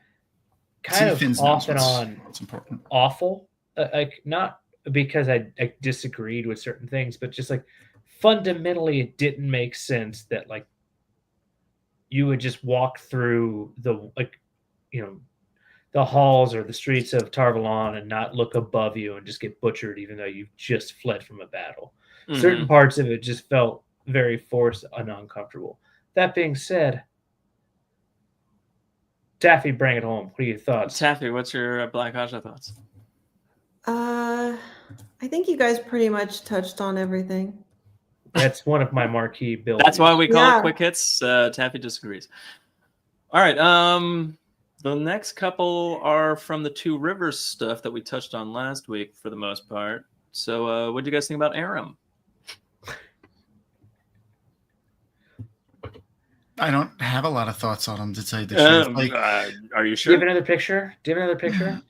kind of Finn's off and nose. on It's important. awful. Like not because I disagreed with certain things, but just like fundamentally, it didn't make sense that like you would just walk through the the halls or the streets of Tarvalon and not look above you and just get butchered, even though you've just fled from a battle. Mhm. Certain parts of it just felt very forced and uncomfortable. That being said, Taffy, bring it home. What are your thoughts? Taffy, what's your Black Aja thoughts? I think you guys pretty much touched on everything. That's one of my marquee builds. That's why we call Yeah. it quick hits. Taffy disagrees. All right. The next couple are from the Two Rivers stuff that we touched on last week for the most part. So, what do you guys think about Aram? I don't have a lot of thoughts on him, to tell you the truth. Like, Are you Do you sure? have another picture? Do you have another picture?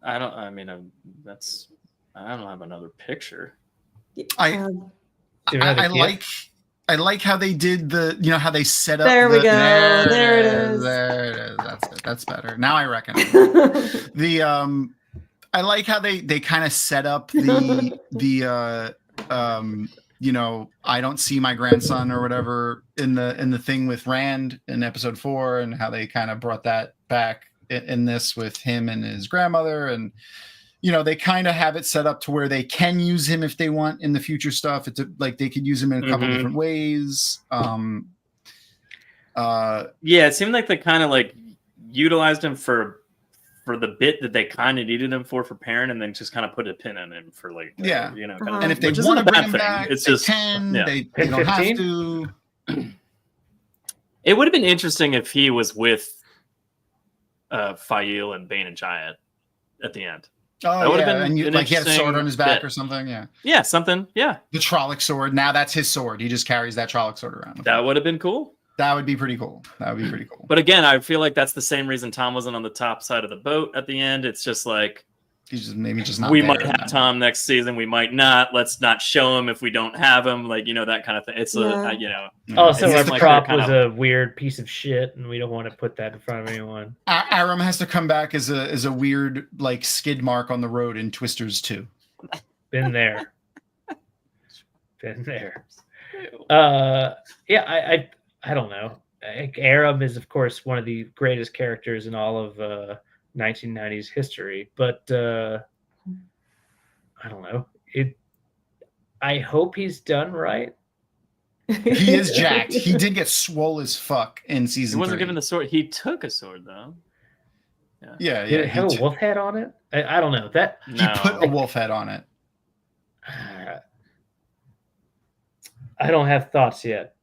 I don't. I mean, I don't have another picture. I Um, Do you have I another gift? like how they did how they set up. There we go. There There it is. There it is. That's it. That's better. Now I recognize. I like how they kind of set up I don't see my grandson or whatever in the thing with Rand in episode 4, and how they kind of brought that back in this with him and his grandmother. And they kind of have it set up to where they can use him if they want in the future stuff. It's like they could use him in a couple different ways. Yeah, it seemed like they kind of like utilized him for the bit that they kind of needed him for Perrin, and then just kind of put a pin in him for like kind of, And if they which isn't want a to bring bad him thing. back, It's they just can. yeah. They Pick don't have 15? to. It would have been interesting if he was with Fail and Bane and Giant at the end. Oh, That would've yeah. been And an like he had a sword interesting on his back bit. or something. Yeah. Yeah, something. Yeah, The Trolloc sword. Now that's his sword. He just carries that Trolloc sword around. with that him. would have been cool. That would be pretty cool. That would be pretty cool. But again, I feel like that's the same reason Tom wasn't on the top side of the boat at the end. It's just like He's just maybe just not. we there might in have that. Tom next season, we might not. Let's not show him if we don't have him. Like that kind of thing. It's Yeah. Also, It's our like prop they're was kind a weird piece of shit, and we don't want to put that in front of anyone. Aram has to come back as a weird like skid mark on the road in Twisters 2. Been there. Been there. Yeah, I don't know. Aram is, of course, one of the greatest characters in all of 1990s history, but I don't know. I hope he's done right. He is jacked. He did get swole as fuck in he season wasn't 3. given the sword. He took a sword though. Yeah, Did it have a wolf head on it? I don't know. That he put a wolf head on it. I don't have thoughts yet.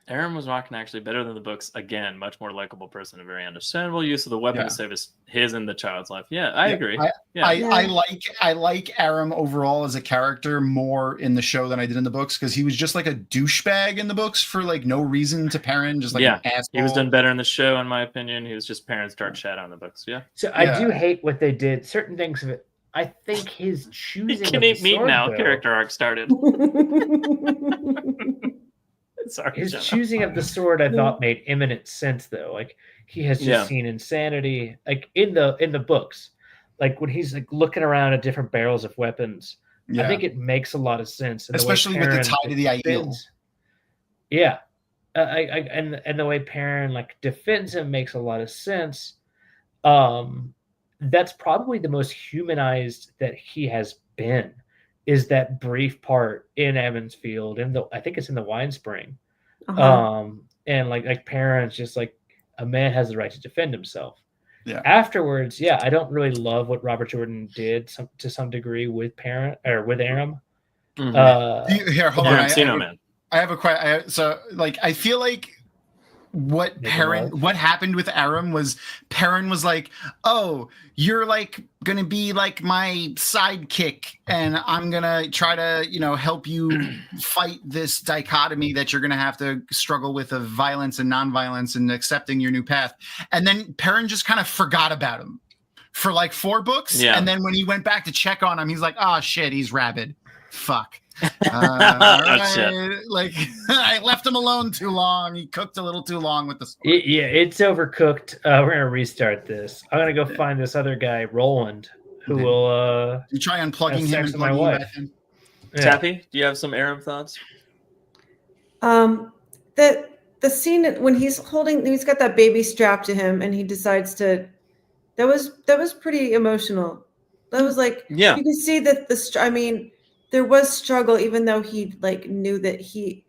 Aram was rocking actually better than the books. Again, much more likable person, a very understandable use of the weapon Yeah. to save his and the child's life. Yeah, I agree. Yeah. I like Aram overall as a character more in the show than I did in the books, because he was just like a douchebag in the books for like no reason to Perrin, just like an asshole. He was done better in the show, in my opinion. He was just Perrin's dark shadow in the books. Yeah. So I do hate what they did. Certain things of it. I think his choosing. He can of the eat meat sword, now. though, Character arc started. Sorry, his Jenna. choosing of the sword, I thought, made imminent sense, though. Like he has just seen insanity, like in the books. like when he's like looking around at different barrels of weapons. I think it makes a lot of sense, and especially with the tie to the Aiel. Yeah, and the way Perrin like defends him makes a lot of sense. That's probably the most humanized that he has been. Is that brief part in Emmons Field, I think it's in the Wine Spring, and like Perrin's just like a man has the right to defend himself. Yeah. Afterwards, I don't really love what Robert Jordan did to some degree with Perrin or with Aram. Here, hold on. I have a question. So, like, I feel like what happened with Aram was Perrin was like, "Oh, you're like gonna be like my sidekick, and I'm gonna try to, help you fight this dichotomy that you're gonna have to struggle with of violence and nonviolence and accepting your new path." And then Perrin just kind of forgot about him for like 4 books, and then when he went back to check on him, he's like, "Oh shit, he's rabid. Fuck." Right. Like I left him alone too long. He cooked a little too long with the sword. It's overcooked. We're gonna restart this. I'm gonna go find this other guy, Roland, who will you try unplugging him and my wife. Tappy, do you have some Aram thoughts? The scene when he's got that baby strapped to him and he decides to that was pretty emotional. That was like you can see that there was struggle, even though he like knew that he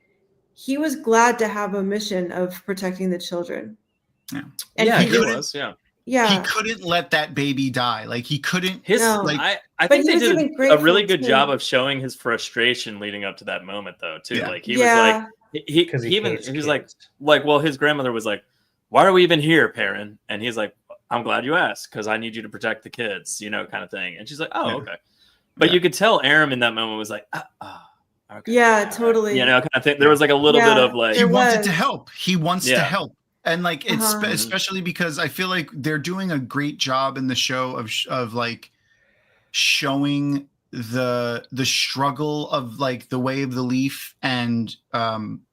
was glad to have a mission of protecting the children. Yeah, and he was. He couldn't let that baby die. Like he couldn't. I think they did a really good job of showing his frustration leading up to that moment, though. Too, like he was like he's like, well, his grandmother was like, "Why are we even here, Perrin?" And he's like, "I'm glad you asked, because I need you to protect the kids," kind of thing. And she's like, "Oh, okay." But you could tell Aram in that moment was like, okay. Yeah, totally. Kind of thing. There was like a little bit of like he wanted to help. He wants to help, and like it's especially because I feel like they're doing a great job in the show of like showing the struggle of like the way of the leaf and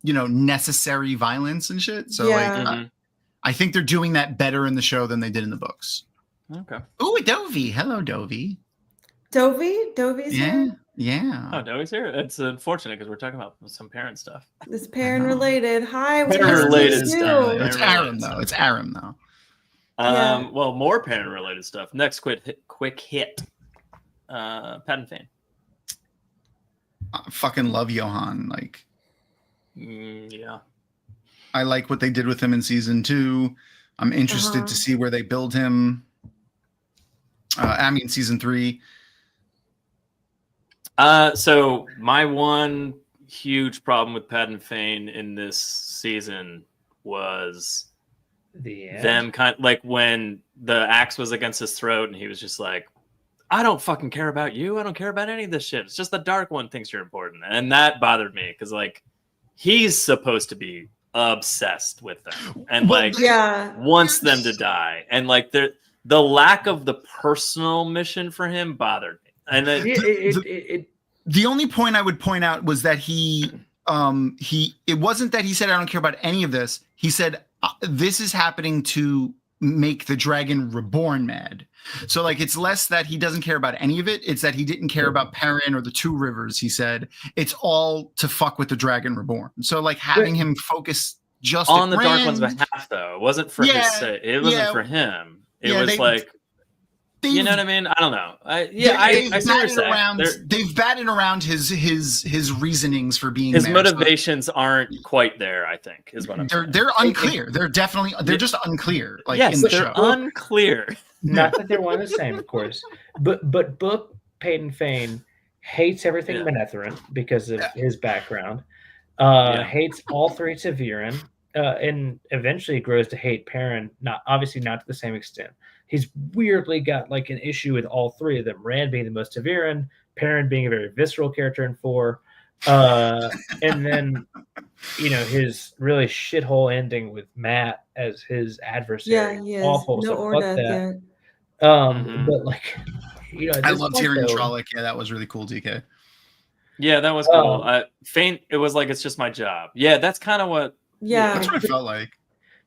necessary violence and shit. So I think they're doing that better in the show than they did in the books. Okay. Ooh, Dovey. Hello, Dovey. Dovey's here? Yeah. Oh, Dovey's here? It's unfortunate because we're talking about some parent stuff. It's parent related. Hi, parent related stuff. It's Aram though. Well, more parent related stuff. Next quick hit. Padan Fain. I fucking love Johan. Like I like what they did with him in season 2. I'm interested to see where they build him. Season 3. So my one huge problem with Padan Fain in this season was them kind of like when the axe was against his throat and he was just like, "I don't fucking care about you. I don't care about any of this shit. It's just the Dark One thinks you're important." And that bothered me because like he's supposed to be obsessed with them and wants them to die. And like the lack of the personal mission for him bothered me. And then the only point I would point out was that it wasn't that he said, "I don't care about any of this." He said, "This is happening to make the Dragon Reborn mad." So like, it's less that he doesn't care about any of it. It's that he didn't care about Perrin or the Two Rivers. He said it's all to fuck with the Dragon Reborn. So like having him focus just on the Dark One's behalf, though, it wasn't for his sake. It wasn't for him. It was like, you know what I mean? I don't know. They've batted around his reasonings for being his there, motivations aren't quite there. I think is what I'm saying. They're unclear. They're just unclear. Like yes, in the they're show. unclear. Not that they're one and the same, of course. But book Padan Fain hates everything Manetheren because of his background. Hates all 3 Taviran, and eventually grows to hate Perrin. Not to the same extent. He's weirdly got like an issue with all 3 of them. Rand being the most Taviran, Perrin being a very visceral character in 4, and then his really shithole ending with Matt as his adversary. Yeah, awful. No so fuck that. Yet. But like, I loved hearing Trolloc. Yeah, that was really cool, DK. Yeah, that was cool. Fain, it was like, it's just my job. Yeah, that's kind of what. Yeah, that's what it felt like.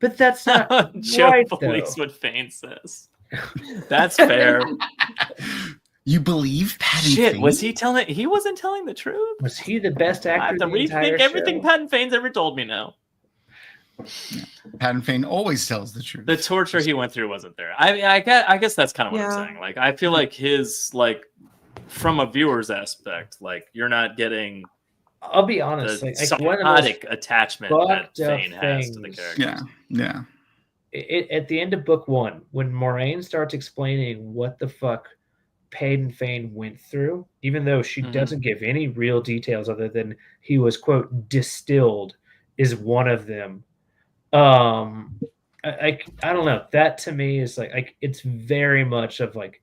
But that's not Joe right, believes what Fain says. That's fair. You believe Padan Shit, Fain? was he telling? He wasn't telling the truth. Was he the best I actor? have to in the entire rethink everything show? Padan Fain's ever told me now. Padan Fain always tells the truth. The torture he went through wasn't there. I guess that's kind of what Yeah. I'm saying. Like, I feel like his, like, from a viewer's aspect, like, you're not getting I'll be the honest. Like one of the most psychotic attachment that fucked up Fain has to the things- character. Yeah. at the end of book 1, when Moraine starts explaining what the fuck Padan Fain went through, even though she Mhm. doesn't give any real details other than he was, quote, distilled, is one of them. I don't know. That to me is like it's very much of like,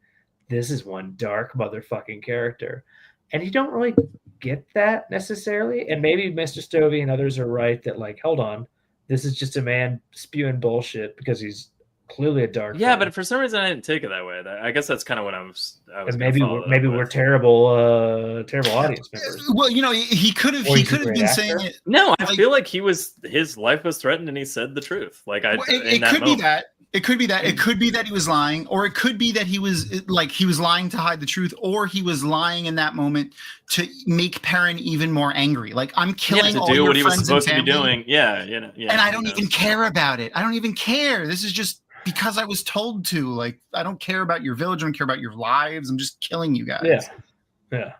this is one dark motherfucking character. And you don't really get that necessarily. And maybe Mr. Stovey and others are right that, like, hold on, this is just a man spewing bullshit because he's clearly a dark. Yeah, villain. but for some reason I didn't take it that way. I guess that's kind of what I was And gonna follow that we're with. terrible audience members. Well, he could have Or he's a been great saying actor. it. No, I Like- feel like his life was threatened and he said the truth. Like Well, in it that could be moment. that. It could be that. It could be that he was lying, or it could be that he was lying to hide the truth, or he was lying in that moment to make Perrin even more angry. Like, I'm killing to all do your what he was friends supposed to and be family, doing. Yeah, yeah. and I don't even care about it. I don't even care. This is just because I was told to. Like, I don't care about your village. I don't care about your lives. I'm just killing you guys. Yeah.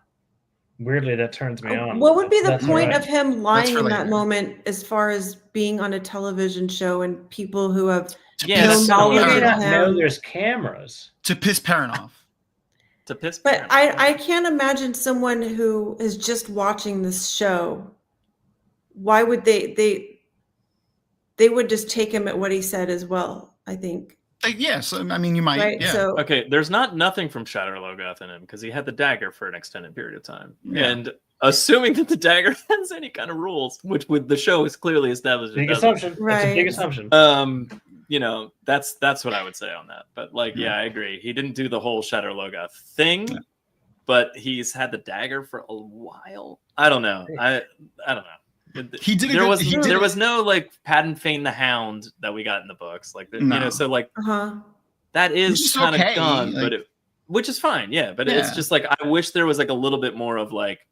Weirdly, that turns me on. What would be the That's point all right. of him lying for in that later. moment as far as being on a television show and people who have Yeah, no that's so knowledge You may weird. of not know him? there's cameras. To piss Perrin off. To piss But Perrin off. I can't imagine someone who is just watching this show. Why would they would just take him at what he said as well, I think. Like, yes, I mean, you might. Right. Yeah. So Okay, there's nothing from Shadow Logoth in him because he had the dagger for an extended period of time. Yeah. And assuming that the dagger has any kind of rules, which with the show is clearly established, it Big doesn't. assumption. That's a big Right. assumption. That's what I would say on that. But like, yeah, I agree. He didn't do the whole Shadow Logoth thing, but he's had the dagger for a while. I don't know. I don't know. He did. There was no like Padan Fain the Hound that we got in the books, like No. so like uh-huh. that Which is is kind of okay, gone, like- but which is fine, yeah. But it's Yeah. just like I wish there was like a little bit more of like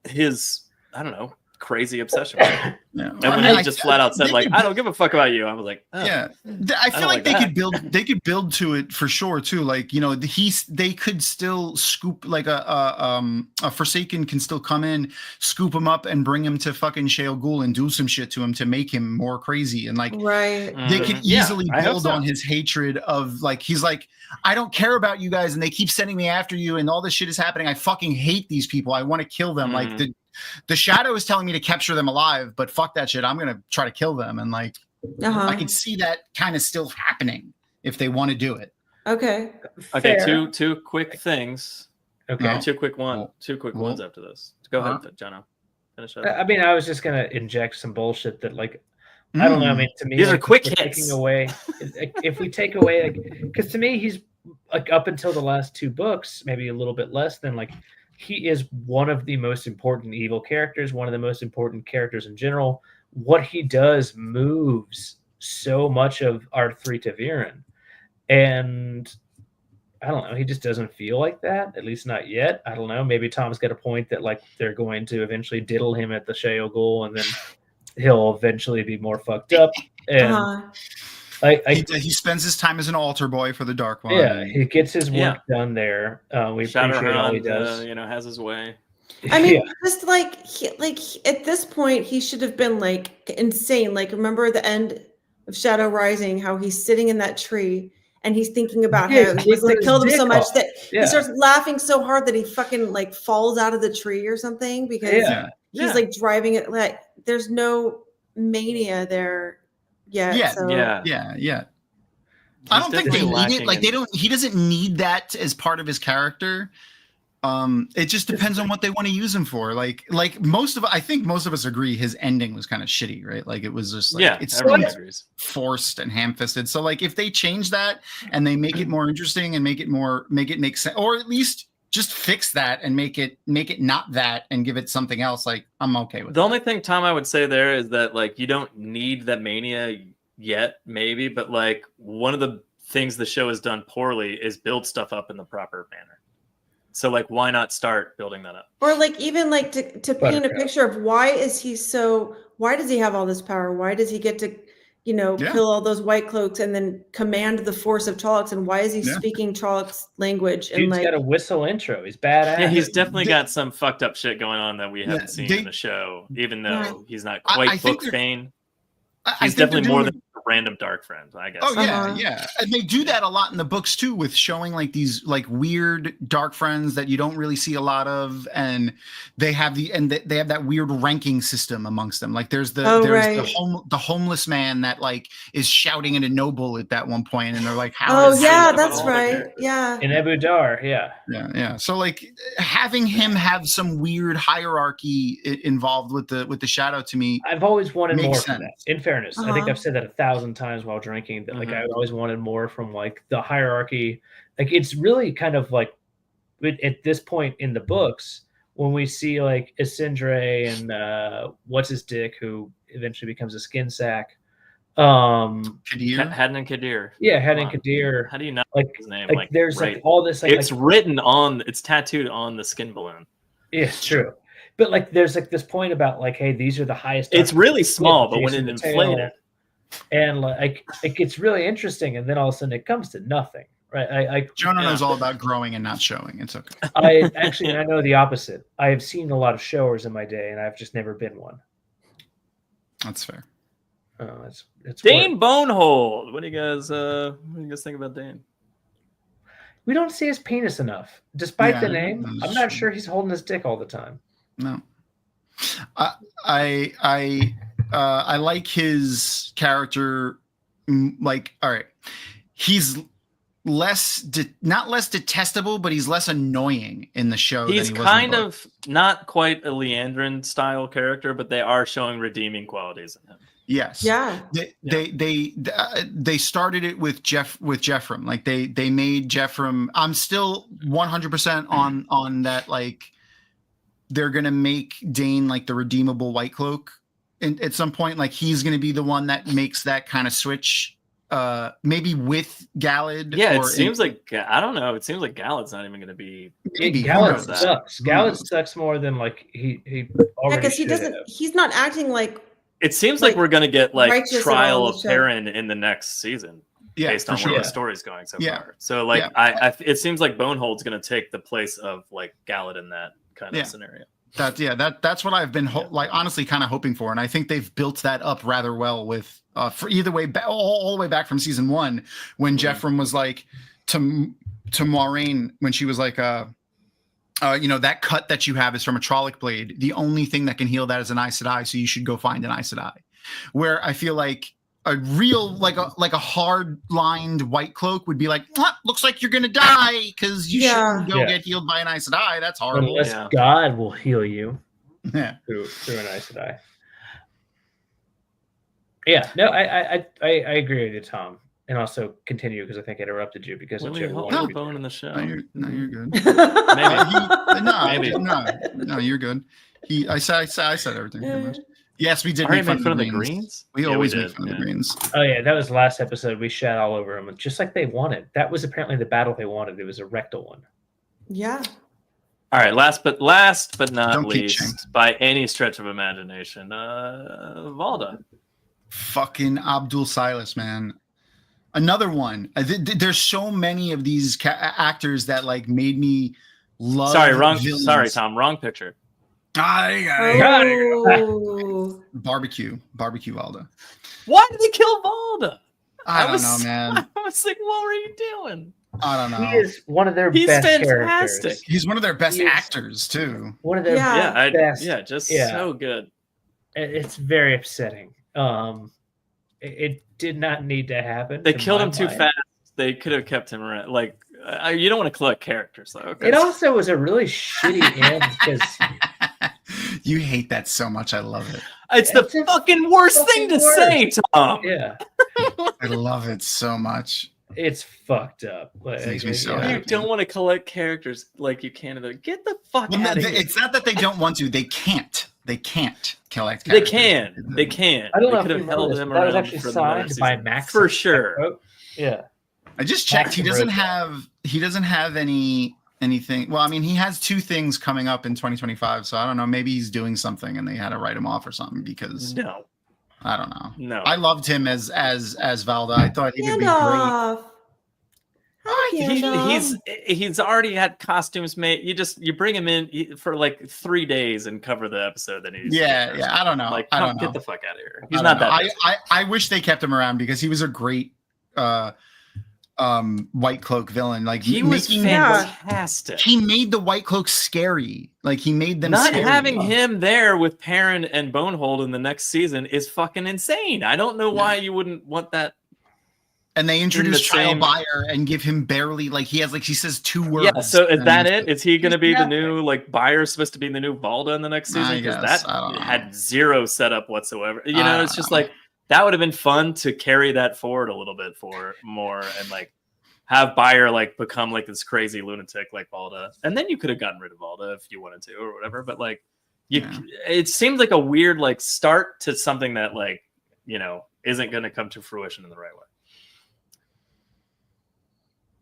his, I don't know, crazy obsession with it. Yeah. And when I he just flat out said they like, could- I don't give a fuck about you, I was like, oh. Yeah, I feel don't like like that. they could build to it for sure too. Like, they could still scoop like a Forsaken can still come in, scoop him up, and bring him to fucking Shale Ghul and do some shit to him to make him more crazy. And like Right. they Mhm. can Yeah, easily I hope build so. on his hatred of like he's like, I don't care about you guys, and they keep sending me after you, and all this shit is happening. I fucking hate these people. I want to kill them. Like Mhm. the shadow is telling me to capture them alive, but fuck that shit. I'm gonna try to kill them. And like Uh-huh. I can see that kind of still happening if they want to do it. Okay. Okay, Fair. two quick things. Okay. No. Two quick Well, ones after this. Go ahead, Jono. Finish up. I mean, I was just gonna inject some bullshit that, like, I don't know. I Mm. mean, to me, These are like, quick if we're hits. Taking away, if we take away, like, because to me, he's like up until the last 2 books, maybe a little bit less than like, he is one of the most important evil characters, one of the most important characters in general. What he does moves so much of our 3 Taviran, and I don't know. He just doesn't feel like that, at least not yet. I don't know. Maybe Tom's got a point that like they're going to eventually diddle him at the Shale Ghul, and then he'll eventually be more fucked up. And Uh-huh. He spends his time as an altar boy for the Dark One. yeah, he gets his work Yeah. done there. We appreciate all he Shadowhound, does. has his way. I mean, Yeah. just at this point, he should have been like insane. Like, remember at the end of Shadow Rising, how he's sitting in that tree and he's thinking about Yeah, how he he was going gets to kill them his so dick much off. that Yeah. he starts laughing so hard that he fucking like falls out of the tree or something because Yeah. he's Yeah. like driving it. Like, there's no mania there yet. Yeah, So. Yeah. I don't think they definitely need it. Like lacking he doesn't need that as part of his character. It just depends on what they want to use him for. I think most of us agree his ending was kind of shitty, right? Like it was just like it's everyone so agrees. forced and ham-fisted. So like if they change that and they make it more interesting and make it make sense, or at least just fix that and make it not that and give it something else, like I'm okay with The that. only thing, Tom, I would say there is that like you don't need that mania yet, maybe, but like one of the things the show has done poorly is build stuff up in the proper manner. So like, why not start building that up? Or like even like to paint a picture of why does he have all this power? Why does he get to, kill all those white cloaks and then command the force of Trollocs? And why is he speaking Trollocs language? And Dude's got a whistle intro. He's badass. Yeah, he's definitely got some fucked up shit going on that we haven't seen in the show, even though he's not quite book Fain. He's definitely more than a random dark friend, I guess. Oh yeah. And they do that a lot in the books too, with showing like these like weird dark friends that you don't really see a lot of, and they have that weird ranking system amongst them. Like there's the homeless man that like is shouting at a noble at that one point, and they're like, that's right. Yeah. In Abu Dar, yeah. So like having him have some weird hierarchy involved with the shadow, to me, I've always wanted more sense. from that. In fairness, I think I've said that 1,000 times while drinking. That like I always wanted more from like the hierarchy. Like it's really kind of like at this point in the books when we see like Isindre and what's his dick who eventually becomes a skin sack. Haddon and Kadir. Yeah, Haddon and Kadir. How do you not like his name? Like there's like all this. Like, it's written on. It's tattooed on the skin balloon. Yeah, it's true. But like, there's like this point about like, hey, these are the highest. It's really small, but when it inflated, and like it gets really interesting, and then all of a sudden it comes to nothing, right? Jonah knows all about growing and not showing. It's okay. I know the opposite. I have seen a lot of showers in my day, and I've just never been one. That's fair. Oh, it's Dane Bonehold. What do you guys think about Dane? We don't see his penis enough, despite the name. I'm not sure he's holding his dick all the time. No, I like his character. Like, all right, he's not less detestable, but he's less annoying in the show. He's kind of not quite a Leandrin style character, but they are showing redeeming qualities in him. Yes. Yeah. They started it with Jeffrem. Like they made Jeffrem. I'm still 100% on that. Like they're gonna make Dane like the redeemable white cloak, and at some point, like he's gonna be the one that makes that kind of switch. Maybe with Galad. Yeah, it seems like I don't know. It seems like Galad's not even gonna be. Maybe Galad sucks. Galad sucks more than like he already. Because he doesn't. He's not acting like. It seems like we're gonna get like Trial of Perrin in the next season, based on where the story's going so far. So like, it seems like Bonehold's gonna take the place of like Galad in that kind of scenario. That's what I've been like honestly kind of hoping for, and I think they've built that up rather well with for either way all the way back from season 1 when Jeffrem was like to Moiraine when she was like that cut that you have is from a Trolloc blade. The only thing that can heal that is an Aes Sedai, so you should go find an Aes Sedai. Where I feel like a real like a hard lined white cloak would be like, looks like you're gonna die because you shouldn't go get healed by an Aes Sedai. That's horrible. Unless God will heal you through an Aes Sedai. Yeah, no, I agree with you, Tom. And also continue because I think I interrupted you because of your bone in the show. No, you're good. Maybe. No, you're good. I said everything pretty much. Yes, we did make fun of the Greens. We always make fun of the Greens. Oh yeah, that was last episode. We shat all over them, just like they wanted. That was apparently the battle they wanted. It was a rectal one. Yeah. All right, last but not least, by any stretch of imagination, Valda. Fucking Abdul Silas, man. Another one. There's so many of these actors that like made me love. Sorry, Tom. Wrong picture. Barbecue Valda. Why did they kill Valda? I don't know, man. I was like, what were you doing? I don't know. He is one of their best fantastic. Characters. He's one of their best actors too. One of their best. So good. It's very upsetting. It did not need to happen. They killed him too fast. They could have kept him around. Like, you don't want to collect characters, though. It also was a really shitty end because you hate that so much. I love it. It's the fucking worst thing to say, Tom. Yeah, I love it so much. It's fucked up. It makes me so happy. You don't want to collect characters like you can. Get the fuck out of here. It's not that they don't want to. They can't. They can't collect characters. They can. I don't know if could have held them around. That was actually signed by Max for sure. Yeah. I just checked. He doesn't Rosa. have anything. Well, I mean, he has 2 things coming up in 2025, so I don't know. Maybe he's doing something and they had to write him off or something because No. I don't know. No. I loved him as Valda. I thought he would be great. Gandalf. Hi, Gandalf. He's already had costumes made. You bring him in for like 3 days and cover the episode that he's Yeah. I don't know. Like, I don't know. get the fuck out of here. He's not that. I wish they kept him around because he was a great White Cloak villain. Like he was fantastic. He made the White Cloaks scary. Like he made them not scary. having him there with Perrin and Bonehold in the next season is fucking insane. I don't know why you wouldn't want that. And they introduce Trial same... Buyer and give him barely he says 2 words. Yeah, so is that it? Is he going to be the new Buyer supposed to be the new Valda in the next season? Because that had 0 setup whatsoever. You know, it's just like that would have been fun to carry that forward a little bit for more and have Buyer become this crazy lunatic like Valda, and then you could have gotten rid of Valda if you wanted to or whatever. But it seemed like a weird start to something that isn't going to come to fruition in the right way.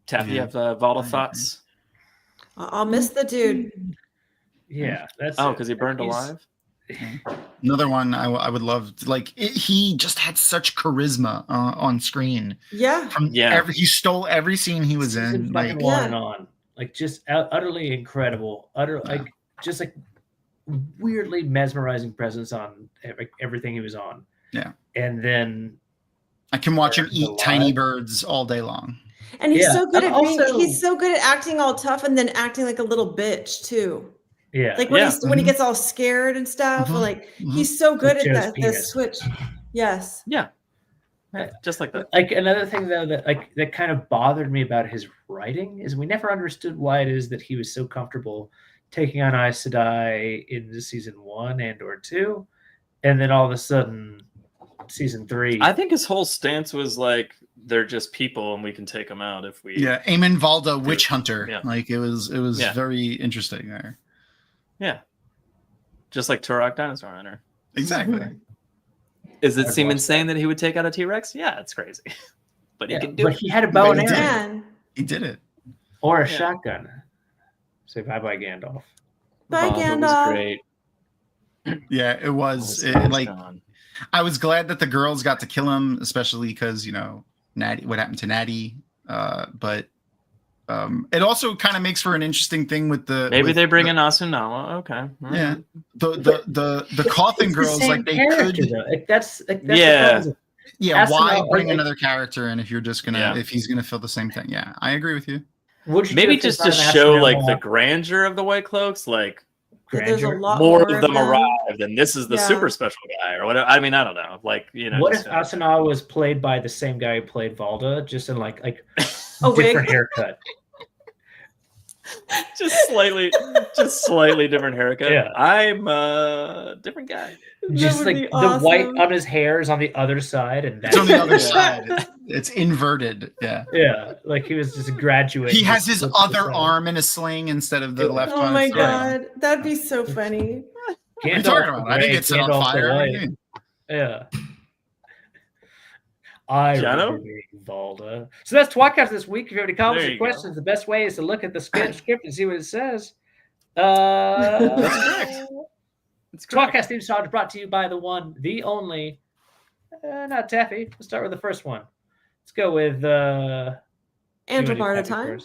Taff, you have Valda thoughts? I'll miss the dude. Yeah, that's because he burned alive. Another one I would love. He just had such charisma on screen. Yeah, he stole every scene he was in. On and on, just utterly incredible. Just weirdly mesmerizing presence on everything he was on. Yeah, and then I can watch him eat tiny birds all day long. And he's so good he's so good at acting all tough and then acting like a little bitch too. Yeah. When he gets all scared and stuff, he's so good at the switch. Yes. Yeah. Just like that. Another thing though that kind of bothered me about his writing is we never understood why it is that he was so comfortable taking on Aes Sedai in season 1 and/or 2, and then all of a sudden season 3. I think his whole stance was they're just people and we can take them out if we. Yeah, Aemon Valda, witch hunter. Yeah. It was yeah. very interesting there. Yeah, just like Turok Dinosaur Hunter. Exactly. Does it seem insane that he would take out a T-Rex? Yeah, it's crazy, but he can do it. He had a bow and arrow. He did it. Or a shotgun. Say bye Gandalf. Bye Gandalf. Was great. Yeah, it was. I was glad that the girls got to kill him, especially because Natty. What happened to Natty? But it also kind of makes for an interesting thing with the. Maybe they bring in Asunala. Okay. Yeah. The Cauthon girls they could. That's yeah. Yeah. Why bring another character in if you're just gonna if he's gonna fill the same thing? Yeah, I agree with you. Maybe just to show the grandeur of the White Cloaks, grandeur. More of them arrived, and this is the super special guy, or whatever. I mean, I don't know. What if Asuna was played by the same guy who played Valda, just in a wig? different haircut? just slightly different haircut. Yeah. I'm a different guy. Just the white on his hair is on the other side, and it's on the other side. It's inverted. Yeah. Yeah. He was just a graduate. He has his other arm in a sling instead of the left one. Oh my god. That'd be so funny. What are you talking about? I didn't get set on fire. Yeah. I remember being Valda. So that's tWoTcast this week. If you have any comments or questions, the best way is to look at the script and see what it says. That's correct. tWoTcast theme song is brought to you by the one, the only, not Taffy. Let's start with the first one. Let's go with Andor Bard of Time.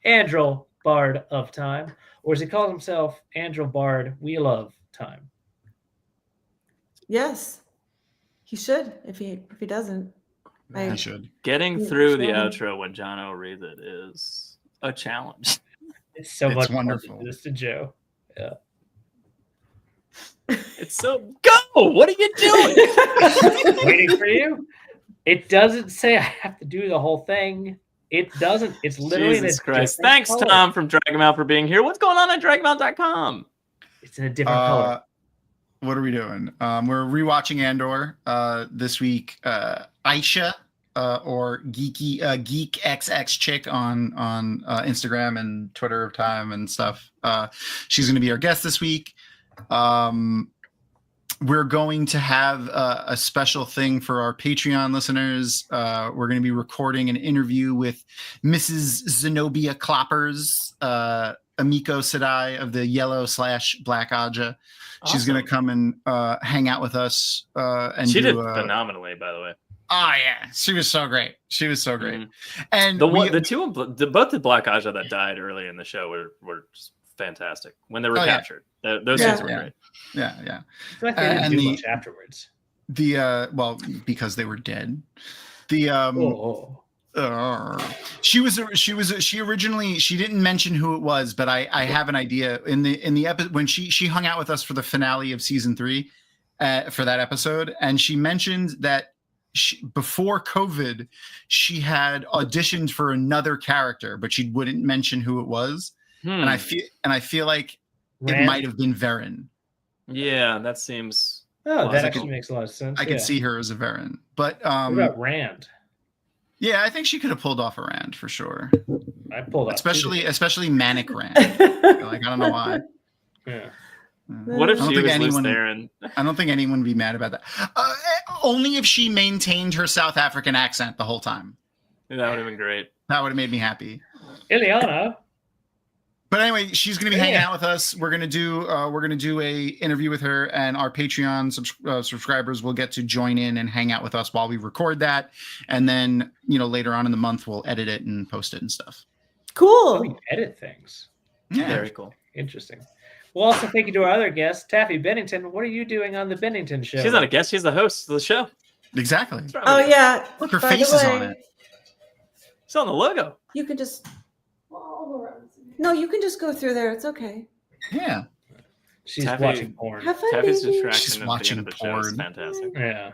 Andor Bard of Time, or as he calls himself, Andor Bard Wheel of Time. Yes, he should. If he doesn't, I should. Getting through the outro when Jono reads it is a challenge. It's much wonderful. Fun to do Joe. Yeah. It's so go. What are you doing? Waiting for you. It doesn't say I have to do the whole thing. It doesn't. It's literally Jesus Christ. Thanks, color. Tom from Drag 'em Out for being here. What's going on at dragemout.com? It's in a different color. What are we doing? We're rewatching Andor this week. Aisha or Geek XX Chick on Instagram and Twitter Time and stuff. She's going to be our guest this week. we're going to have a special thing for our Patreon listeners. We're going to be recording an interview with Mrs. Zenobia Kloppers, Amiko Sedai of the Yellow/Black Aja. She's going to come and hang out with us. And she did phenomenally, by the way. Oh yeah, she was so great. She was so great. Mm-hmm. And both the Black Aja that died early in the show were just fantastic when they were captured. Those scenes were great. Yeah. I feel like they didn't do much afterwards. Well, because they were dead. The she originally, she didn't mention who it was, but I have an idea in the episode when she hung out with us for the finale of season 3 for that episode, and she mentioned that before COVID she had auditioned for another character, but she wouldn't mention who it was. And I feel like it might have been Varen. Yeah, that seems. Oh, that actually makes a lot of sense. I could see her as a Varen, but what about Rand? Yeah, I think she could have pulled off a Rand for sure. I pulled off, especially manic Rand. Like I don't know why. Yeah. What if she was loose there? And I don't think anyone would be mad about that. Only if she maintained her South African accent the whole time. That would have been great. That would have made me happy. Ileana. But anyway, she's going to be hanging out with us. We're going to do a interview with her, and our Patreon subscribers will get to join in and hang out with us while we record that. And then, later on in the month, we'll edit it and post it and stuff. Cool. We edit things. Yeah. Very cool. Interesting. Well, also thank you to our other guest, Taffy Bennington. What are you doing on the Bennington show? She's not a guest. She's the host of the show. Exactly. Oh, yeah. Look, her face is on it. It's on the logo. You can just... No, you can just go through there. It's okay. Yeah. She's watching porn. Have fun, Taffy's baby. distraction She's at the watching end of the show is porn. fantastic. Yeah.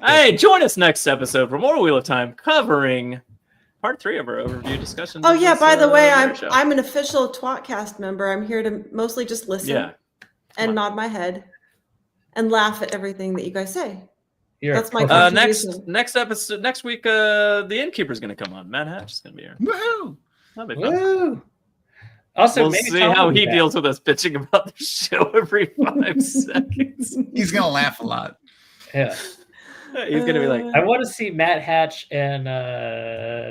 Hey, join us next episode for more Wheel of Time covering part 3 of our overview discussion. Oh yeah, by the way, I'm an official tWoTcast member. I'm here to mostly just listen and nod my head and laugh at everything that you guys say. That's my contribution. Next episode next week. The Innkeeper's going to come on. Matt Hatch is going to be here. Woohoo! That'll be fun. Woo! Also, we'll maybe see Tom how will be he back. deals with us bitching about the show every 5 seconds. He's going to laugh a lot. Yeah. He's going to be like, I want to see Matt Hatch and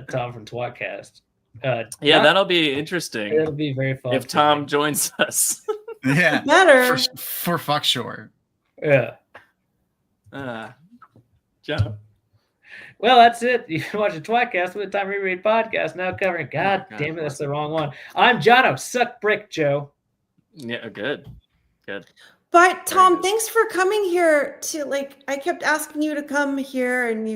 Tom from tWoTcast. That'll be interesting. It'll be very fun. If Tom joins us. Yeah. Better. For fuck sure. Yeah. John. Well, that's it. You can watch the tWoTcast with the Time Reread podcast now covering. God damn it, that's the wrong one. I'm Jono. Suck brick, Joe. Yeah, good. But Tom, thanks for coming here to I kept asking you to come here and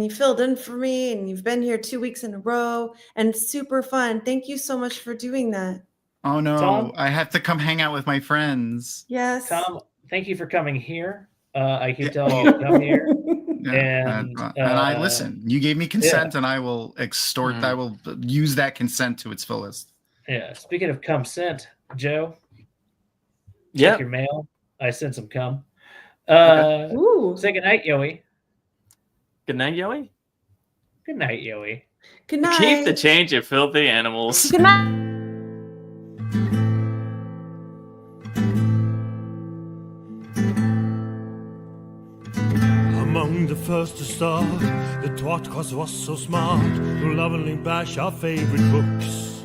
you filled in for me and you've been here 2 weeks in a row and it's super fun. Thank you so much for doing that. Oh no, Tom? I have to come hang out with my friends. Yes. Tom, thank you for coming here. I keep telling you to come here. Yeah, and I listen. You gave me consent, and I will extort. I will use that consent to its fullest. Yeah. Speaking of cum sent, Joe. Yeah. Check your mail. I sent some cum. Ooh. Say goodnight, Yoey. Good night, Yoey. Good night, Yoey. Good night. Keep the change, you filthy animals. Good night. Among the first to start, the tWoTcast was so smart to lovingly bash our favorite books.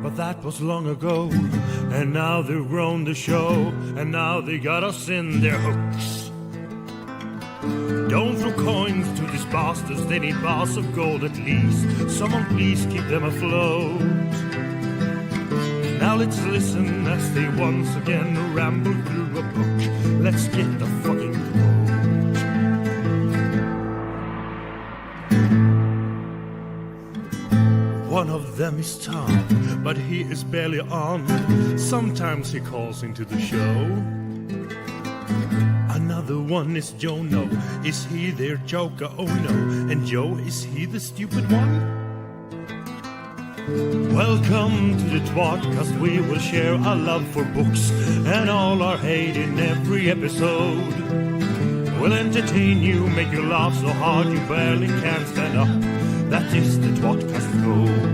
But that was long ago, and now they've grown the show, and now they got us in their hooks. Don't throw coins to these bastards, they need bars of gold at least. Someone please keep them afloat. Now let's listen as they once again ramble through a book. Let's get the fucking quote. One of them is Tom, but he is barely on. Sometimes he calls into the show. Another one is Jono. Is he their joker? Oh no. And Joe, is he the stupid one? Welcome to the tWoTcast. We will share our love for books and all our hate in every episode. We'll entertain you, make you laugh so hard you barely can stand up. That is the tWoTcast code.